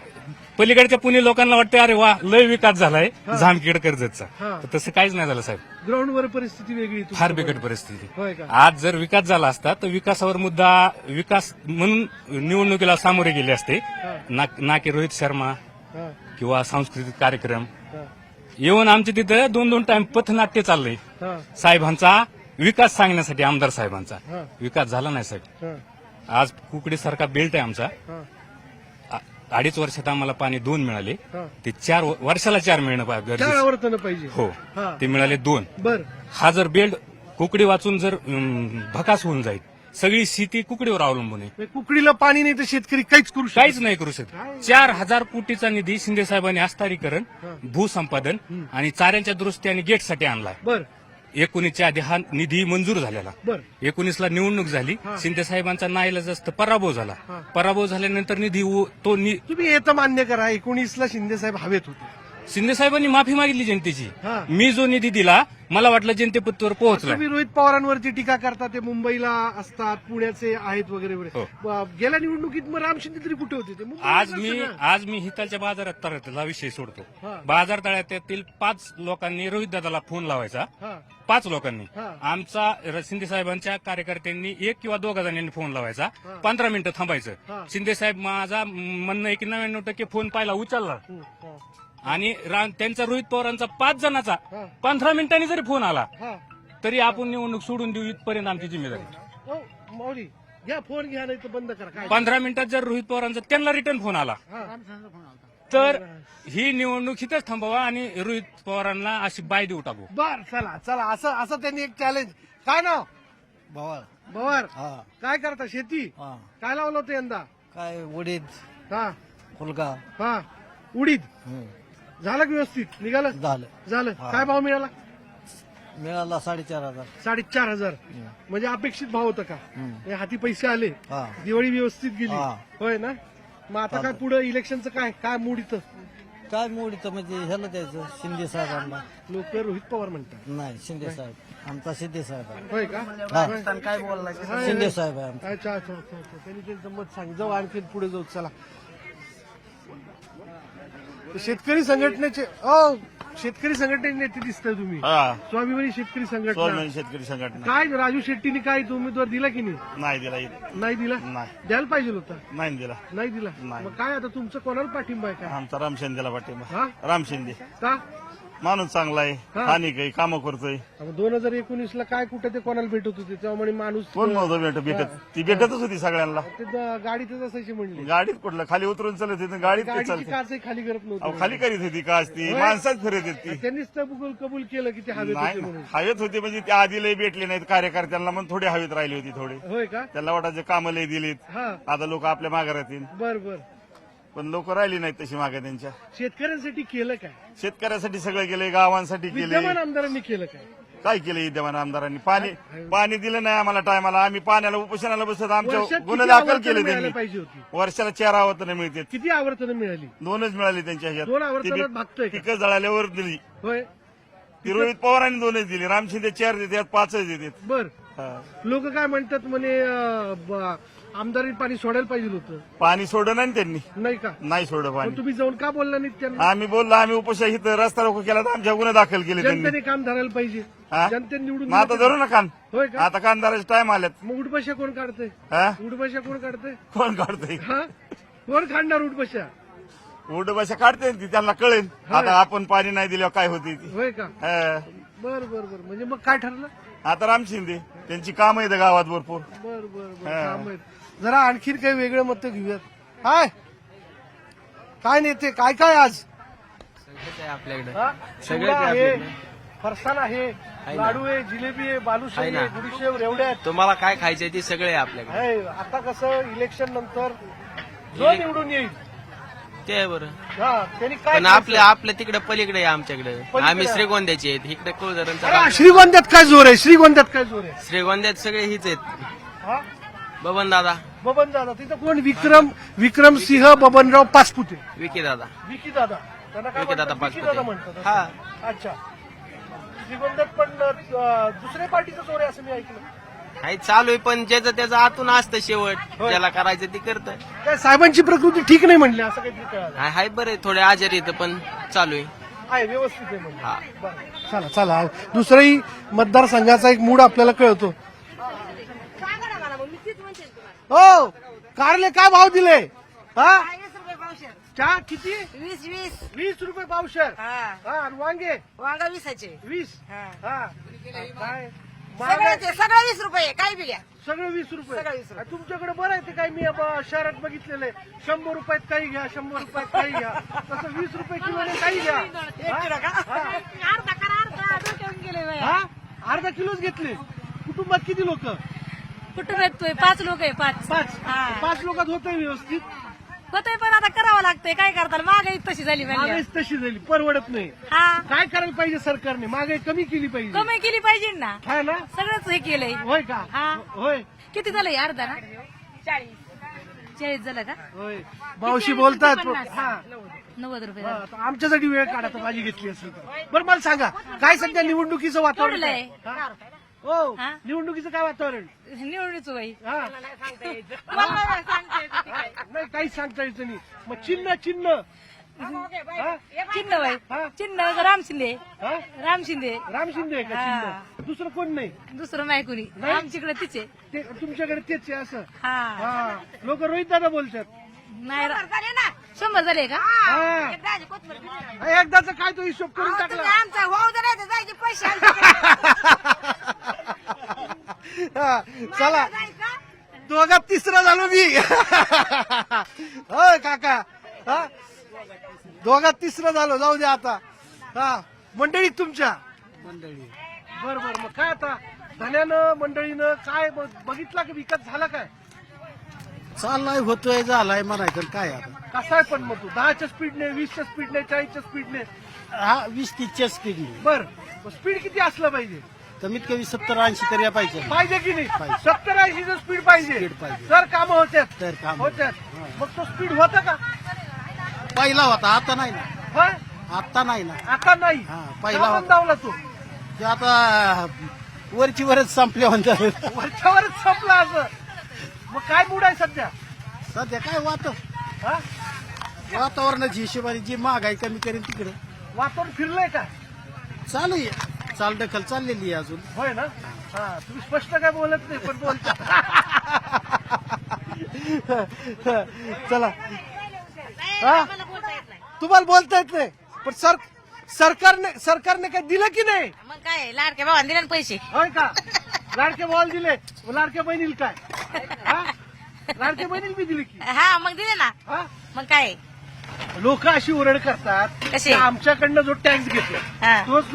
पलीकडच्या पुणे लोकांना वाटतं अरे वा लय विकास झालाय जामखेड कर्जतचा. हा. तर तसं काहीच नाही झालं साहेब. ग्राउंडवर परिस्थिती वेगळी आहे फार तुमच्याकडे. बिकट परिस्थिती. होय का? आज जर विकास झाला असता तर विकासावर मुद्दा विकास म्हणून निवडणुकीला सामोरे गेले असते. ना की रोहित शर्मा हा, किंवा सांस्कृतिक कार्यक्रम हा, येऊन आमच्या तिथं 2-2 टाइम पथनाट्य चाललंय हा, साहेबांचा विकास सांगण्यासाठी, आमदार साहेबांचा. हा, विकास झाला नाही साहेब. हा, आज कुकडीसारखा बेल्ट आहे आमचा. हा, 2.5 वर्षात आम्हाला पाणी 2 मिळाले. हा. ते 4 वर्षाला 4 मिळणं गरजेचं. 4 आवर्तन पाहिजे. हो हा. ते मिळाले 2. बर हा जर बेल्ट कुकडी वाचून जर भकास होऊन जाईल, सगळी शेती कुकडीवर अवलंबून आहे. म्हणजे कुकडीला पाणी नाही तर शेतकरी काहीच करू शकत काहीच नाही करू शकत. 4,000 कोटीचा निधी शिंदे साहेबांनी हस्तांतरीकरण, भूसंपादन आणि चाऱ्यांच्या दुरुस्ती आणि गेटसाठी आणलाय. बर 19च्या आधी हा निधी मंजूर झालेला. बर 19ला निवडणूक झाली, शिंदे साहेबांचा नाईलाजास्त पराभव झाला. पराभव झाल्यानंतर तुम्ही हे तर मान्य करा 19ला शिंदे साहेब हवेत होते. शिंदे साहेबांनी माफी मागितली जनतेची. हा. मी जो निधी दिला मला वाटलं जनतेपत्तवर पोहोचला. तुम्ही रोहित पवारांवरती टीका करता, ते मुंबईला असतात, पुण्याचे आहेत वगैरे वगैरे. गेल्या निवडणुकीत मग राम शिंदे तरी कुठे होते ते? मुंबईला आज मी हितालच्या बाजारात तळ्यातला विषय सोडतो. हा. बाजार तळ्यातील 5 लोकांनी रोहित दादाला फोन लावायचा. हा, 5 लोकांनी. हा. आमचा शिंदे साहेबांच्या कार्यकर्त्यांनी 1 किंवा 2 जणांनी फोन लावायचा. 15 मिनिटं थांबायचं. हा. शिंदे साहेब माझा म्हणणं आहे की 99% फोन पाहिला उचलला. हा, आणि त्यांचा रोहित पवारांचा 5 जणांचा हा. 15 मिनिटांनी जरी फोन आला हा. तरी आपण निवडणूक सोडून देऊ इथपर्यंत आमची जिम्मेदारी. ओ, माऊली घ्या फोन, घ्या नाही तर बंद करा. काय 15 मिनिटात जर रोहित पवारांचा त्यांना रिटर्न फोन आला हा. तर ही निवडणूक इथंच थांबवा आणि रोहित पवारांना अशी बाय देऊ टाकू. बर चला चला, असं असं त्यांनी एक चॅलेंज. काय नाव? बवार. काय करता? शेती. काय लावलं होतं यंदा? काय उडीद, हा फुलका हा उडीद झालं की व्यवस्थित निघालं? झालं. काय भाव मिळाला? मिळाला 4,500. 4,500. म्हणजे अपेक्षित भाव होता का? हे हाती पैसे आले, हा. दिवाळी व्यवस्थित गेली. हा. होय ना? मग आता काय पुढे इलेक्शनचं काय मूड इथं? काय मोडी तर म्हणजे ह्याला द्यायचं शिंदे साहेबांना. लोक रोहित पवार म्हणतात. नाही, शिंदे साहेब आमचा शिंदे साहेब आहे. होय का? काय बोलला शिंदे साहेब आहे आमचा. अच्छा अच्छा अच्छा अच्छा. त्यांनी त्यांचं मत सांग. जाऊ आणखी पुढे जाऊ. चला. शेतकरी संघटनेचे शेतकरी संघटनेचे नेते दिसताय तुम्ही. स्वाभिमानी शेतकरी संघटना. शेतकरी संघटना काय राजू शेट्टीने काय तो उमेदवार दिला की नाही? नाही दिला. नाही दिला. नाही. द्यायला पाहिजे होता. नाही दिला. नाही दिला. नाही. मग काय आता तुमचं कोणाला पाठिंबा आहे? काय आमचा राम शिंदेला पाठिंबा. हा? राम शिंदे का? माणूस चांगला आहे, हा. स्थानिक आहे, कामं करतोय. 2019ला काय कुठे ते कोणाला भेटत होते तेव्हा म्हणे माणूस कोण नव्हतं भेटत, ती भेटतच होती सगळ्यांना. ते गाडीतच असायची म्हणली. गाडीत कुठलं खाली उतरून चालत होती, गाडीत ते गाडीची चालते. काचही खाली करत अहो, नव्हती. खाली करीत होती काच ती, होय? माणसाच फिरत होती. त्यांनीच तर कबूल केलं की ते हवेत होते नाही म्हणून. हवेत होती म्हणजे त्या आधी लय भेटले नाहीत कार्यकर्त्यांना, मग थोडे हवेत राहिली होती थोडे. होय का? त्याला वाटायचे कामं लय दिलीत, हा. आता लोक आपल्या मागे राहतील. बर बर. पण लोक राहिली नाहीत तशी मागे त्यांच्या. शेतकऱ्यांसाठी केलं काय? शेतकऱ्यासाठी सगळं केलंय, गावांसाठी केले. विद्यमान आमदारांनी केलं काय? काय केलं विद्यमान आमदारांनी? पाणी दिलं नाही आम्हाला टायमाला. आम्ही पाण्याला उपोषणाला बसत आमच्या वर्षात गुन्हे किती दाखल आवर्तनं केले मिळायला त्यांनी. पाहिजे होती? वर्षाला 4 आवर्तनं मिळतात. किती आवर्तनं मिळाली? 2च मिळाली त्यांच्या 2 आवर्तनात भागतोय का? पिकं जळाल्यावर दिली. होय. ती रोहित पवारांनी 2च दिली, राम शिंदे 4 देतात, 5च देतात. बर. हा. लोक काय म्हणतात म्हणे आमदारांनी पाणी सोडायला पाहिजे होतं. पाणी सोडलं नाही त्यांनी, नाही का? नाही सोडलं मग पाणी. तुम्ही जाऊन का बोलला नाही त्यांना? आम्ही बोललो, आम्ही उपोषण इथं रस्ता रोको केला तर आमच्या गुन्हे दाखल केले त्यांनी. जनतेने काम धरायला पाहिजे. हा? जनतेने निवडून मग आता धरू ना कान. होय का? आता कांदाराचे टाइम आल्यात. मग उठबशा कोण काढतंय? हा? उठबशा कोण काढतंय? कोण काढतंय? हा? कोण काढणार उठबशा? उडबशा काढते ती, त्यांना कळेल आता आपण पाणी नाही दिल्यावर काय होते ती. होय का? हा. बर बर बर. म्हणजे मग काय ठरलं? आता राम शिंदे त्यांची कामं आहेत गावात भरपूर. बर बर बर. हा. काम आहेत. जरा आणखीन काही वेगळं मत घेऊयात. काय नेते काय काय आज? आपल्याकडे हा? चिवडा आहे, फरसाण आहे, लाडू आहे, जिलेबी आहे, बालुशाही आहे, गुडीशेव, रेवड्या आहेत. तुम्हाला काय खायचंय ते सगळे आपल्याकडे. आहे. आता कसं इलेक्शन नंतर जो निवडून येईल ते आहे बरं. हा, त्यांनी काय पण आपल्या तिकडे पलीकडे आहे आमच्याकडे. आम्ही श्रीगोंद्याचे आहेत. इकडे अरे, कुळधरणचा श्रीगोंद्यात काय जोर आहे? श्रीगोंद्यात काय जोर आहे? श्रीगोंद्यात सगळे हीच आहेत. हा? बबन दादा, बबन दादा तिथं कोण? विक्रम सिंह बबनराव पाचपुते, विकी दादा. विकी दादा, त्यांना काय विकी दादा म्हणतात? विकी पाचपुते. दादा म्हणतात. हा. अच्छा. श्रीगोंद्यात पण दुसऱ्या पार्टीचं जोर आहे असं मी ऐकलं. हाय चालू आहे, पण ज्याचं त्याचं आतून असतं शेवट. ज्याला करायचं ते करतं. काय साहेबांची प्रकृती ठीक नाही म्हणली असं काहीतरी कळालं. हाय बरे थोडे आजारी येतं, पण चालू आहे. आहे व्यवस्थित आहे म्हणजे. हा. बरं. चला चला, दुसराही मतदारसंघाचा एक मूड आपल्याला कळतो. हो, कारले काय भाव दिले? हा, चहा किती? 20 रुपये पावशेर. हा, आणि वांगे? वांगा 20चे. 20. हा, काय सगळं 20 रुपये काय बी घ्या. सगळं 20 रुपये. सगळं 20 रुपये. आणि तुमच्याकडे बरं आहे ते काय, मी शहरात बघितलेलं आहे 100 रुपयात काही घ्या, 100 रुपयात काही घ्या, तसं 20 रुपये किलोने काही घ्या. हा, अर्धा किलोच घेतले. कुटुंबात किती लोक? कुठं भेटतोय 5 लोक आहे. 5 पाच लोकात होतंय व्यवस्थित. होतंय, पण आता करावं लागतंय. काय करताल, महागाई तशी झाली महागाईच तशी झाली, परवडत नाही. हा, काय करायला पाहिजे सरकारने? महागाई कमी केली पाहिजे. कमी केली पाहिजे ना. हा ना? सगळंच हे केलंय. होय का? हा. होय किती झालंय? अर्धा ना? 40 झालं का? होय. मावशी बोलतात. 90 रुपये हा, तर आमच्यासाठी वेळ काढा तर माझी घेतली असेल तर. बरं, मला सांगा काय सध्या निवडणुकीचं वातावरण तोडलंय. आहे? हा? हो, हा? निवडणुकीचं काय वातावरण? निवडणुकीचं बाई हा, नाही काहीच सांगता यायचं नाही. मग चिन्ह चिन्ह बाई, हा? चिन्ह राम शिंदे. हा? राम शिंदे. राम शिंदे आहे का हा. चिन्ह? दुसरं कोण नाही? दुसरं नाही कुणी. नाही? आमच्याकडे तिचे. ते तुमच्याकडे तेच आहे असं? हा, हा, लोक रोहित दादा बोलतात. नाही 100 झाले का? हा, एकदाच काय तो हिशोब करून टाकला. आमचा होऊ दे, जायचे पैसे. हा, चला, दोघात तिसरा झालो मी. होय काका, हा, दोघात तिसरा झालो. जाऊ द्या आता. हा, मंडळी तुमच्या मंडळी. बरोबर. मग काय आता धन्यानं मंडळीनं काय बघितला की विकत झाला काय? चाललाय होतोय झालाय म्हणायचं काय आता. कसा आहे पण मग तू 10च्या स्पीडने, 20च्या स्पीडने, 40च्या स्पीडने? हा 20-30च्या स्पीडने. बर, स्पीड किती असलं पाहिजे? कमीत कमी 70-80 तरी पाहिजे. पाहिजे की नाही? 70-80 स्पीड पाहिजे. स्पीड पाहिजे. तर कामं होत्यात. तर काम होत्यात. मग तो स्पीड होता का? पहिला होता, आता नाही ना. होय, आता नाही ना. आता नाही. हा, पहिला का होता. मंदावला तो? ते आता वरची वरच संपल्या म्हणतात. वरच्यावरच संपला असं. मग काय मूड आहे सध्या? सध्या काय हा? वातावरणाची हिशोबाने जी महागाई कमी करेल तिकडे वातावरण फिरलंय का? चालू आहे. चालढकल चाललेली आहे अजून. होय ना? हा, तुम्ही स्पष्ट काय बोलत नाही पण बोलता. चला. हा? तुम्हाला बोलता येत नाही, पण सरकारने काय दिलं की नाही? मग काय लाडक्या भावाला दिले ना पैसे. होय का? लाडके बॉल दिले, लाडक्या बहिणीला काय? हा? लाडक्या बहिणीला बी दिली की? हा, मग दिले ना. हा? मग काय लोक अशी ओरड करतात कशी? की आमच्याकडनं जो टॅक्स घेतला हा. तोच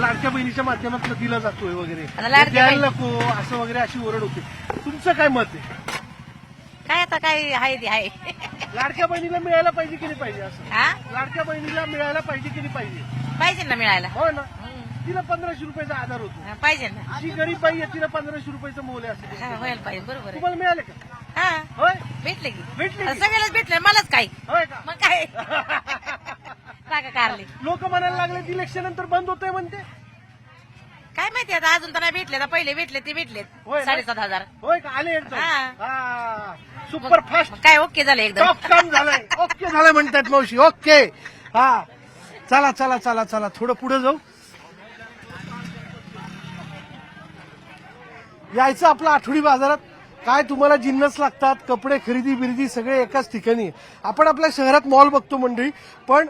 लाडक्या बहिणीच्या माध्यमातून दिला जातोय वगैरे, आता लाडक्या द्यायला नको असं वगैरे अशी ओरड होते. तुमचं काय मत आहे? काय आता काय आहे ते आहे. लाडक्या बहिणीला मिळायला पाहिजे की नाही पाहिजे? असं हा, लाडक्या बहिणीला मिळायला पाहिजे की नाही पाहिजे? पाहिजे ना मिळायला. हो ना? तिला 1500 रुपयाचा आधार होतो. हा, पाहिजे ना. जी गरीब बाई आहे तिला 1500 रुपयाचं मोल आहे असं. हा, व्हायला पाहिजे. बरोबर आहे. तुम्हाला मिळाले का? हा, होय, भेटले की. भेटले की? सगळ्यालाच भेटले, मलाच काय. होय का? मग काय टाका कारले. लोक म्हणायला लागले इलेक्शन नंतर बंद होतंय म्हणते. काय माहिती आता, अजून तर नाही भेटले. आता पहिले भेटले ते भेटलेत होय ना? 7,500. होय का? आले एकदम. हा. हा, सुपर फास्ट मग काय ओके झालं एकदम. टॉप काम झालंय. ओके झालंय म्हणतात मावशी. ओके. हा, चला चला चला चला, थोडं पुढे जाऊ. यायचं आपलं आठवडी बाजारात. काय तुम्हाला जिन्नस लागतात, कपडे खरेदी बिरेदी सगळे एकाच ठिकाणी. आपण आपल्या शहरात मॉल बघतो मंडळी, पण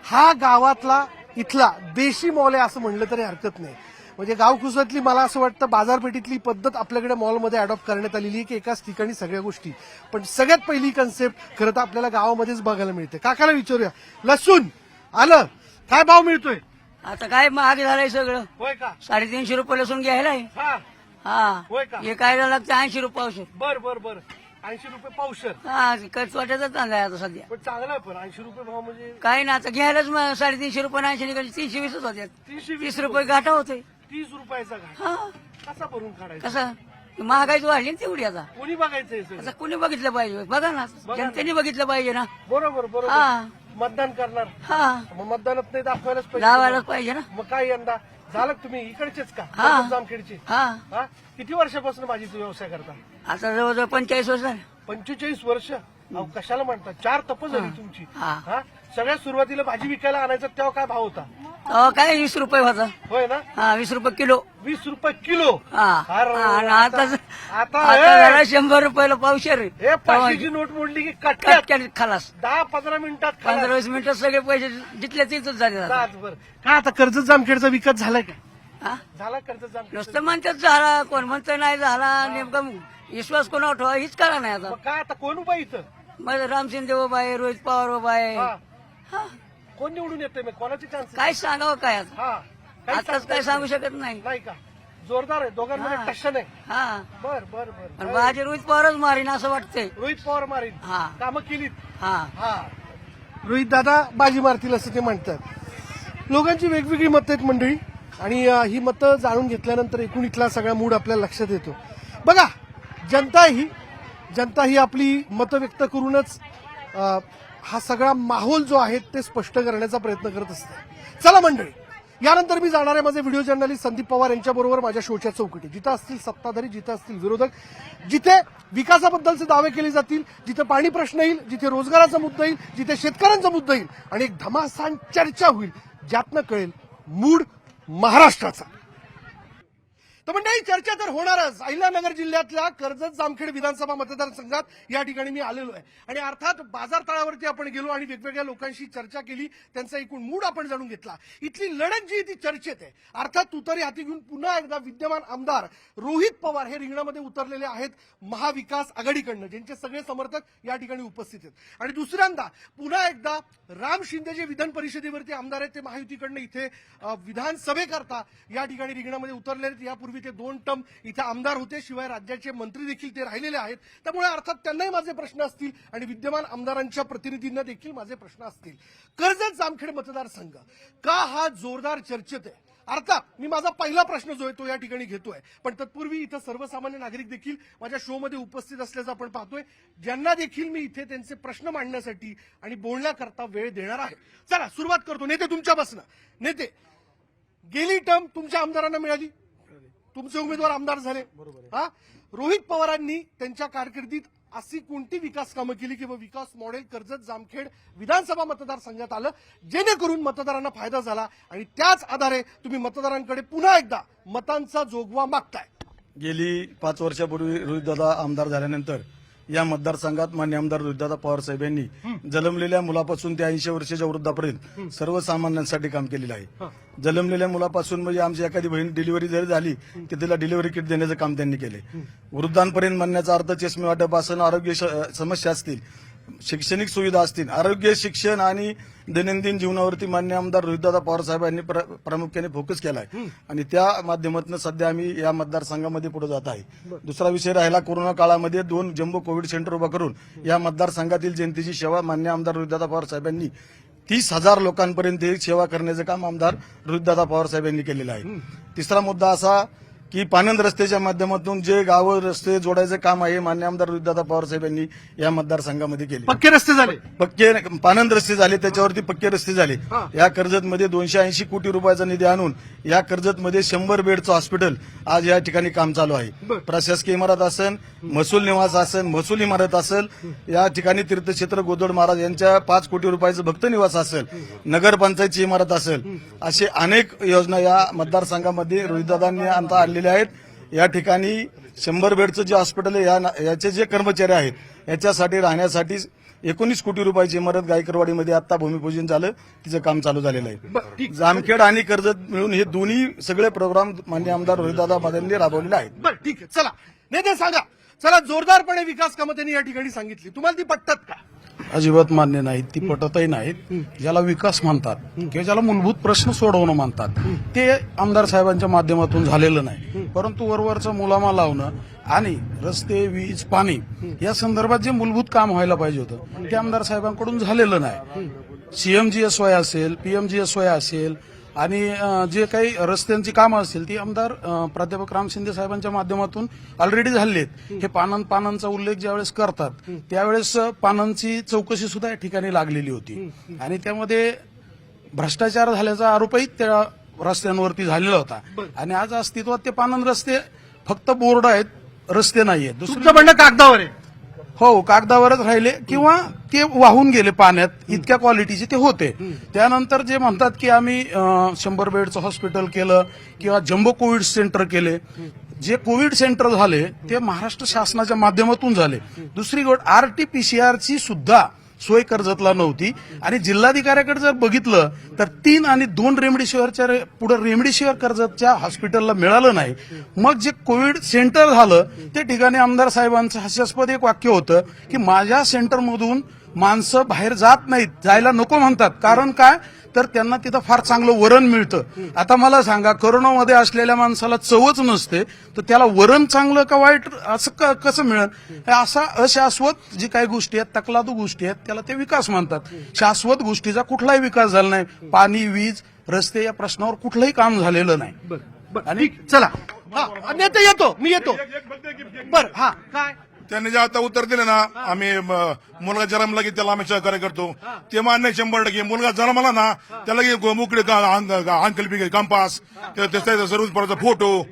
हा गावातला इथला देशी मॉल आहे असं म्हणलं तरी हरकत नाही. म्हणजे गावकुसातली मला असं वाटतं बाजारपेठेतली पद्धत आपल्याकडे मॉलमध्ये अडॉप्ट करण्यात आलेली आहे की एकाच ठिकाणी सगळ्या गोष्टी. पण सगळ्यात पहिली कन्सेप्ट खरं तर आपल्याला गावामध्येच बघायला मिळते. काकाला विचारूया, लसूण आलं काय भाव मिळतोय? आता काय महाग झालंय सगळं. होय का? 350 रुपये लसूण घ्यायला. हा, हा, होय का? हे काय लागतं 80 रुपये औषध. बर बर बर. 80 रुपये पावशर. हा वाटायचा चांगला आहे आता सध्या. पण चांगला आहे, पण 80 रुपये भाव म्हणजे काही ना आता घ्यायलाच 350 रुपये 80 निघाले 320 होत्या. 320 30 रुपये घाटा होतोय. 30 रुपयाचा घाट हा कसा भरून काढायचा? कसं महागाईच वाढली ना तेवढी आता. कोणी बघायचंय सगळं? आता कुणी बघितलं पाहिजे बघा ना, जनतेने बघितलं पाहिजे ना. बरोबर बरोबर. हा मतदान करणार, हा मग मतदानात नाही दाखवायलाच पाहिजे. लावायलाच पाहिजे ना. मग काय यंदा झालं तुम्ही इकडचेच का? हा. जामखेडचे. हा हा किती वर्षापासून भाजीचा व्यवसाय करता? आता जवळजवळ 45 वर्ष झाले. 45 वर्ष. अहो कशाला म्हणता, 4 तप झाली तुमची. हा. हा सगळ्यात सुरुवातीला भाजी विकायला आणायचं तेव्हा काय भाव होता? काय 20 रुपये होता. होय ना? हा 20 रुपये किलो. 20 रुपये किलो. हा अरे, आणि आता आता जरा 100 रुपयाला पावशेर आहे. हे 500ची नोट मोडली की कटक्यात कटक्यात खालास. 10-15 मिनिटात खाला. 15-20 मिनिटात सगळे पैसे जिथल्या तिथंच झाले आता. बरं काय आता कर्जत जामखेडचा विकास झालाय का? हा? झाला कर्जत जामखेड? नुसतं म्हणतात झाला, कोण म्हणतं नाही झाला. नेमकं विश्वास कोणावर ठेवा हीच करा नाही आता. मग काय आता कोण उभा इथं? मग राम शिंदे उभा आहे, रोहित पवार उभा आहे. हा. हा. कोण निवडून येतंय मग? कोणाची चान्स? काय सांगावं काय आता? हा काही आताच सांगता काय येत सांगू शकत नाही. नाही का? जोरदार आहे दोघांमध्ये, हा. टशन आहे. हा बर बर पण बर. माझे रोहित पवारच मारीन असं वाटतंय. रोहित पवार मारीन. हा. कामं केलीत. हा हा रोहित दादा बाजी मारतील असं ते म्हणतात. लोकांची वेगवेगळी मतं आहेत मंडळी, आणि ही मतं जाणून घेतल्यानंतर एकूण इथला सगळा मूड आपल्याला लक्षात येतो. बघा, जनता ही आपली मतं व्यक्त करूनच हा सगळा माहोल जो आहे ते स्पष्ट करण्याचा प्रयत्न करत असते. चला मंडळी, यानंतर मी जाणार आहे माझे व्हिडिओ जर्नलिस्ट संदीप पवार यांच्याबरोबर माझ्या शोच्या चौकटी. जिथं असतील सत्ताधारी, जिथं असतील विरोधक, जिथे विकासाबद्दलचे दावे केले जातील, जिथे पाणी प्रश्न येईल, जिथे रोजगाराचा मुद्दा येईल, जिथे शेतकऱ्यांचा मुद्दा येईल, आणि एक घमासान चर्चा होईल, ज्यातनं कळेल मूड महाराष्ट्राचा. तर मंडळी, चर्चा तर होणारच. अहिल्यानगर जिल्ह्यातल्या कर्जत जामखेड विधानसभा मतदारसंघात या ठिकाणी मी आलेलो आहे, आणि अर्थात बाजार तळावरती आपण गेलो आणि वेगवेगळ्या लोकांशी चर्चा केली, त्यांचा एकूण मूड आपण जाणून घेतला. इथली लढत जी ती चर्चेत आहे. अर्थात तुतारी हाती घेऊन पुन्हा एकदा विद्यमान आमदार रोहित पवार हे रिंगणामध्ये उतरलेले आहेत महाविकास आघाडीकडनं, ज्यांचे सगळे समर्थक या ठिकाणी उपस्थित आहेत. आणि दुसऱ्यांदा पुन्हा एकदा राम शिंदे जे विधान परिषदेवरती आमदार आहेत ते महायुतीकडनं इथे विधानसभेकरता या ठिकाणी रिंगणामध्ये उतरले आहेत. यापूर्वी ते 2 टर्म इथे आमदार होते, शिवाय राज्याचे मंत्री देखील ते राहिलेले आहेत. त्यामुळे अर्थात त्यांनाही माझे प्रश्न असतील आणि विद्यमान आमदारांच्या प्रतिनिधींना देखील माझे प्रश्न असतील. कर्जत जामखेड मतदारसंघ का हा जोरदार चर्चेत आहे? अर्थात मी माझा पहिला प्रश्न जो आहे तो या ठिकाणी घेतोय, पण तत्पूर्वी इथं सर्वसामान्य नागरिक देखील माझ्या शोमध्ये उपस्थित असल्याचं आपण पाहतोय, ज्यांना देखील मी इथे त्यांचे प्रश्न मांडण्यासाठी आणि बोलण्याकरता वेळ देणार आहे. चला सुरुवात करतो. नेते तुमच्यापासून. नेते, गेली टर्म तुमच्या आमदारांना मिळाली, तुमचे उमेदवार आमदार झाले. हा, रोहित पवारांनी त्यांच्या कारकिर्दीत अशी कोणती विकास कामं केली किंवा विकास मॉडेल कर्जत जामखेड विधानसभा मतदारसंघात आलं जेणेकरून मतदारांना फायदा झाला, आणि त्याच आधारे तुम्ही मतदारांकडे पुन्हा एकदा मतांचा जोगवा मागताय? गेली 5 वर्षापूर्वी रोहितदादा आमदार झाल्यानंतर या मतदारसंघात मान्य आमदार रोहितदादा पवार साहेब यांनी जन्मलेल्या मुलापासून ते 80 वर्षाच्या वृद्धापर्यंत सर्वसामान्यांसाठी काम केलेलं आहे. जन्मलेल्या मुलापासून म्हणजे आमची एखादी बहीण डिलिव्हरी जरी झाली की तिला डिलिव्हरी किट देण्याचं काम त्यांनी केले. वृद्धांपर्यंत म्हणण्याचा अर्थ चष्मे वाटप असेल, आरोग्य समस्या असतील, शैक्षणिक सुविधा असतील, आरोग्य, शिक्षण आणि दैनंदिन जीवनावरती मान्य आमदार रोहितदादा पवार साहेब यांनी प्रामुख्याने फोकस केला आहे, आणि त्या माध्यमातून सध्या आम्ही या मतदारसंघामध्ये पुढे जात आहे. दुसरा विषय राहिला, कोरोना काळामध्ये 2 जम्बो कोविड सेंटर उभा करून या मतदारसंघातील जनतेची सेवा मान्य आमदार रोहितदादा पवार साहेबांनी 30,000 लोकांपर्यंत सेवा करण्याचं काम आमदार रोहितदादा पवार साहेब यांनी केलेलं आहे. तिसरा मुद्दा असा की पानंद रस्त्याच्या माध्यमातून जे गावं रस्ते जोडायचं काम आहे मान्य आमदार रोहितदादा पवार साहेब यांनी या मतदारसंघामध्ये केले. पक्के रस्ते झाले, पक्के पानंद रस्ते झाले, त्याच्यावरती पक्के रस्ते झाले. या कर्जतमध्ये 280 कोटी रुपयाचा निधी आणून या कर्जतमध्ये 100 बेडचं हॉस्पिटल आज या ठिकाणी काम चालू आहे. प्रशासकीय इमारत असेल, महसूल निवास असेल, महसूल इमारत असेल, या ठिकाणी तीर्थक्षेत्र गोदड महाराज यांच्या 5 कोटी रुपयाचं भक्त निवास असेल, नगरपंचायतची इमारत असेल, असे अनेक योजना या मतदारसंघामध्ये रोहितदादांनी आणता आणलेल्या आहेत. या ठिकाणी 100 बेडचं जे हॉस्पिटल आहे, याचे जे कर्मचारी आहेत याच्यासाठी राहण्यासाठी 19 कोटी रुपयाची इमारत गायकरवाडीमध्ये आता भूमिपूजन झालं, तिचं काम चालू झालेलं आहे. जामखेड आणि कर्जत मिळून हे दोन्ही सगळे प्रोग्राम माननीय आमदार रोहितदादा यांनी राबवलेले आहेत. बरं, ठीक आहे. चला नेते सांगा, चला जोरदारपणे विकास कामं त्यांनी या ठिकाणी सांगितली, तुम्हाला ती पटतात का? अजिबात मान्य नाहीत, ती पटतही नाहीत. ज्याला विकास म्हणतात किंवा ज्याला मूलभूत प्रश्न सोडवणं म्हणतात ते आमदार साहेबांच्या माध्यमातून झालेलं नाही. परंतु वरवरचा मुलामा लावणं आणि रस्ते, वीज, पाणी या संदर्भात जे मूलभूत काम व्हायला पाहिजे होतं ते आमदार साहेबांकडून झालेलं नाही. CMGSY असेल, PMGSY असेल आणि जे काही रस्त्यांची कामं असतील ती आमदार प्राध्यापक राम शिंदे साहेबांच्या माध्यमातून ऑलरेडी झाली आहेत. हे पानांचा उल्लेख ज्यावेळेस करतात त्यावेळेस पानांची चौकशी सुद्धा या ठिकाणी लागलेली होती आणि त्यामध्ये भ्रष्टाचार झाल्याचा आरोपही त्या रस्त्यांवरती झालेला होता. आणि आज अस्तित्वात ते पानन रस्ते फक्त बोर्ड आहेत, रस्ते नाहीयेत. तुमचं म्हणणं कागदावर आहे. हो, कागदावरच राहिले किंवा ते वाहून गेले पाण्यात, इतक्या क्वालिटीचे ते होते. त्यानंतर जे म्हणतात की आम्ही 100 बेडचं हॉस्पिटल केलं किंवा जम्बो कोविड सेंटर केले, जे कोविड सेंटर झाले ते महाराष्ट्र शासनाच्या माध्यमातून झाले. दुसरी गोष्ट RT-PCR ची सुद्धा सोय कर्जतला नव्हती आणि जिल्हाधिकाऱ्याकडे जर बघितलं तर 3 आणि 2 रेमडेसिवीरच्या पुढे रेमडेसिवीर कर्जतच्या हॉस्पिटलला मिळालं नाही. मग जे कोविड सेंटर झालं त्या ठिकाणी आमदार साहेबांचं हास्यास्पद एक वाक्य होतं की माझ्या सेंटरमधून माणसं बाहेर जात नाहीत, जायला नको म्हणतात. कारण काय तर त्यांना तिथं फार चांगलं वरण मिळतं. आता मला सांगा, कोरोनामध्ये असलेल्या माणसाला चवच नसते तर त्याला वरण चांगलं का वाईट असं कसं मिळेल? असा अशाश्वत जी काही गोष्टी आहेत, तकलादू गोष्टी आहेत, त्याला ते विकास म्हणतात. शाश्वत गोष्टीचा कुठलाही विकास झाला नाही. पाणी, वीज, रस्ते या प्रश्नावर कुठलंही काम झालेलं नाही. आणि चला नेते येतो, मी येतो. बर हा काय त्यांनी जे आता उत्तर दिले ना, आम्ही मुलगा जन्मला की त्याला आम्ही सहकार्य करतो, ते मान्य 100%. मुलगा जन्मला ना त्याला मोकळे अंकल्पी कंपास, सर्व परचा फोटो,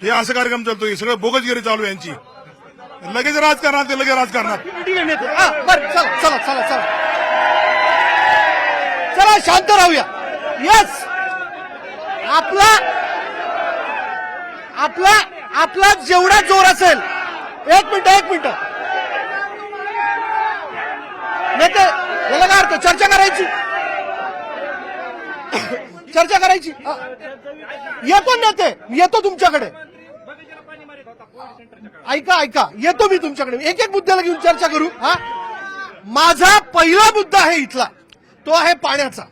हे असं कार्यक्रम चालतो. हे सगळं बोगसगिरी चालू आहे यांची. लगेच राजकारणात ते लगेच राजकारणात. चला चला चला चला चला शांत राहूया. येस, आपला जेवढा जोर असेल. एक मिनिट नेते, याला काय अर्थ? चर्चा करायची. येतो नेते, येतो तुमच्याकडे. ऐका, येतो मी तुमच्याकडे. एक मुद्द्याला घेऊन चर्चा करू. हा, माझा पहिला मुद्दा आहे इथला, तो आहे पाण्याचा.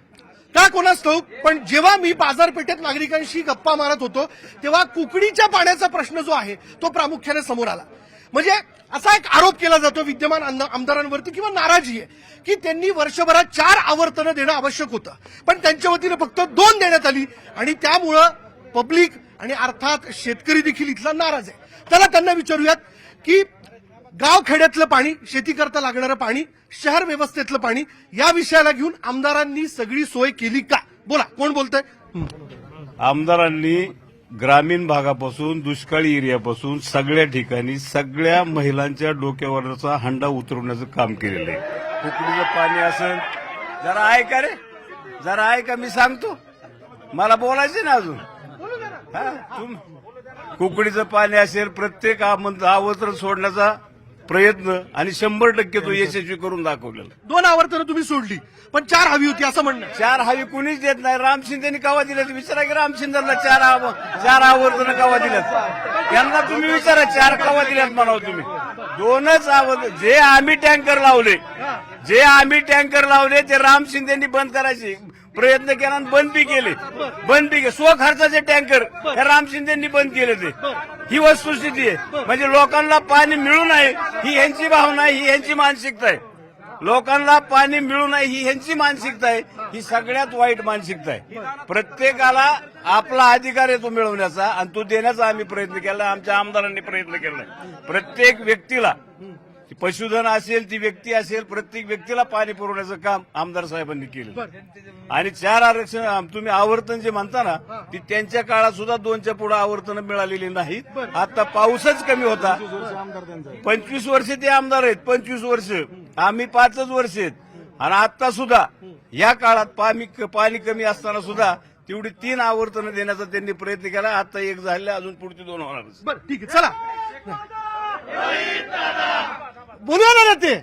का कोणास ठाऊक, पण जेव्हा मी बाजारपेठेत नागरिकांशी गप्पा मारत होतो तेव्हा कुकडीच्या पाण्याचा प्रश्न जो आहे तो प्रामुख्याने समोर आला. म्हणजे असा एक आरोप केला जातो विद्यमान आमदारांवरती किंवा नाराजी आहे की त्यांनी वर्षभरात 4 आवर्तनं देणं आवश्यक होतं, पण त्यांच्या वतीनं फक्त 2 देण्यात आली आणि त्यामुळं पब्लिक आणि अर्थात शेतकरी देखील इथला नाराज आहे. त्याला त्यांना विचारूयात की गाव खेड्यातलं पाणी, शेती करता लागणारं पाणी, शहर व्यवस्थेतलं पाणी या विषयाला घेऊन आमदारांनी सगळी सोय केली का? बोला, कोण बोलतंय? आमदारांनी ग्रामीण भागापासून दुष्काळी एरियापासून सगळ्या ठिकाणी सगळ्या महिलांच्या डोक्यावरचा हंडा उतरवण्याचं काम केलेलं आहे. कुकडीचं पाणी असेल, जरा ऐका मी सांगतो, मला बोलायचं ना अजून. कुकडीचं पाणी असेल, प्रत्येक आवर्तन सोडण्याचा प्रयत्न आणि 100% तो यशस्वी करून दाखवलेला. 2 आवर्तनं तुम्ही सोडली, पण 4 हवी होती असं म्हणणं. 4 हवी कुणीच देत नाही. राम शिंदेनी कवा दिल्यात विचारा की राम शिंदेला 4 आवर्तनं कवा दिल्यात? यांना तुम्ही विचारा 4 कवा दिल्यात म्हणावं तुम्ही. 2च आवर्तन. जे आम्ही टँकर लावले ते राम शिंदेनी बंद करायचे प्रयत्न केला आणि बंद बी केले. स्वखर्चाचे टँकर हे राम शिंदेनी बंद केले. ते ही वस्तुस्थिती आहे. म्हणजे लोकांना पाणी मिळू नये ही ह्यांची भावना आहे, ही ह्यांची मानसिकता आहे. लोकांना पाणी मिळू नये ही ह्यांची मानसिकता आहे. ही सगळ्यात वाईट मानसिकता आहे. प्रत्येकाला आपला अधिकार आहे तो मिळवण्याचा आणि तो देण्याचा आम्ही प्रयत्न केला, आमच्या आमदारांनी प्रयत्न केलाय. प्रत्येक व्यक्तीला, पशुधन असेल, ती व्यक्ती असेल, प्रत्येक व्यक्तीला पाणी पुरवण्याचं काम आमदार साहेबांनी केलं. आणि 4 आरक्षण तुम्ही आवर्तन जे म्हणता ना, ती त्यांच्या काळात सुद्धा 2च्या पुढे आवर्तन मिळालेली नाहीत. आता पाऊसच कमी होता. 25 वर्ष ते आमदार आहेत, 25 वर्ष. आम्ही 5च वर्ष आहेत. आणि आता सुद्धा या काळात पाणी कमी असताना सुद्धा तेवढी 3 आवर्तनं देण्याचा त्यांनी प्रयत्न केला. आता 1 झाले, अजून पुढची 2 होणार. बरं, ठीक आहे, चला बोलूया ना ते.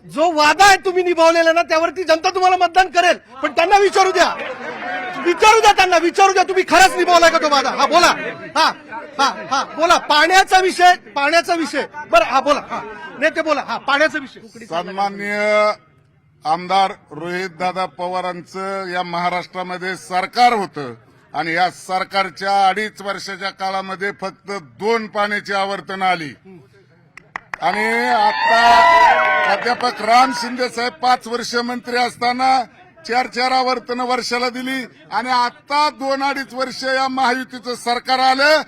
जो वादा आहे तुम्ही निभावलेला ना, त्यावरती जनता तुम्हाला मतदान करेल, पण त्यांना विचारू द्या तुम्ही खरंच निभावलाय का तो वादा? हा बोला. हा बोला. पाण्याचा विषय. बरं, हा बोला. नेते बोला. हा पाण्याचा विषय. सन्माननीय आमदार रोहितदादा पवारांचं या महाराष्ट्रामध्ये सरकार होतं आणि या सरकारच्या 2.5 वर्षाच्या काळामध्ये फक्त 2 पाण्याची आवर्तनं आली आणि आता प्राध्यापक राम शिंदे साहेब 5 वर्ष मंत्री असताना 4 आवर्तनं वर्षाला दिली आणि आता 2-2.5 वर्ष या महायुतीचं सरकार आलं,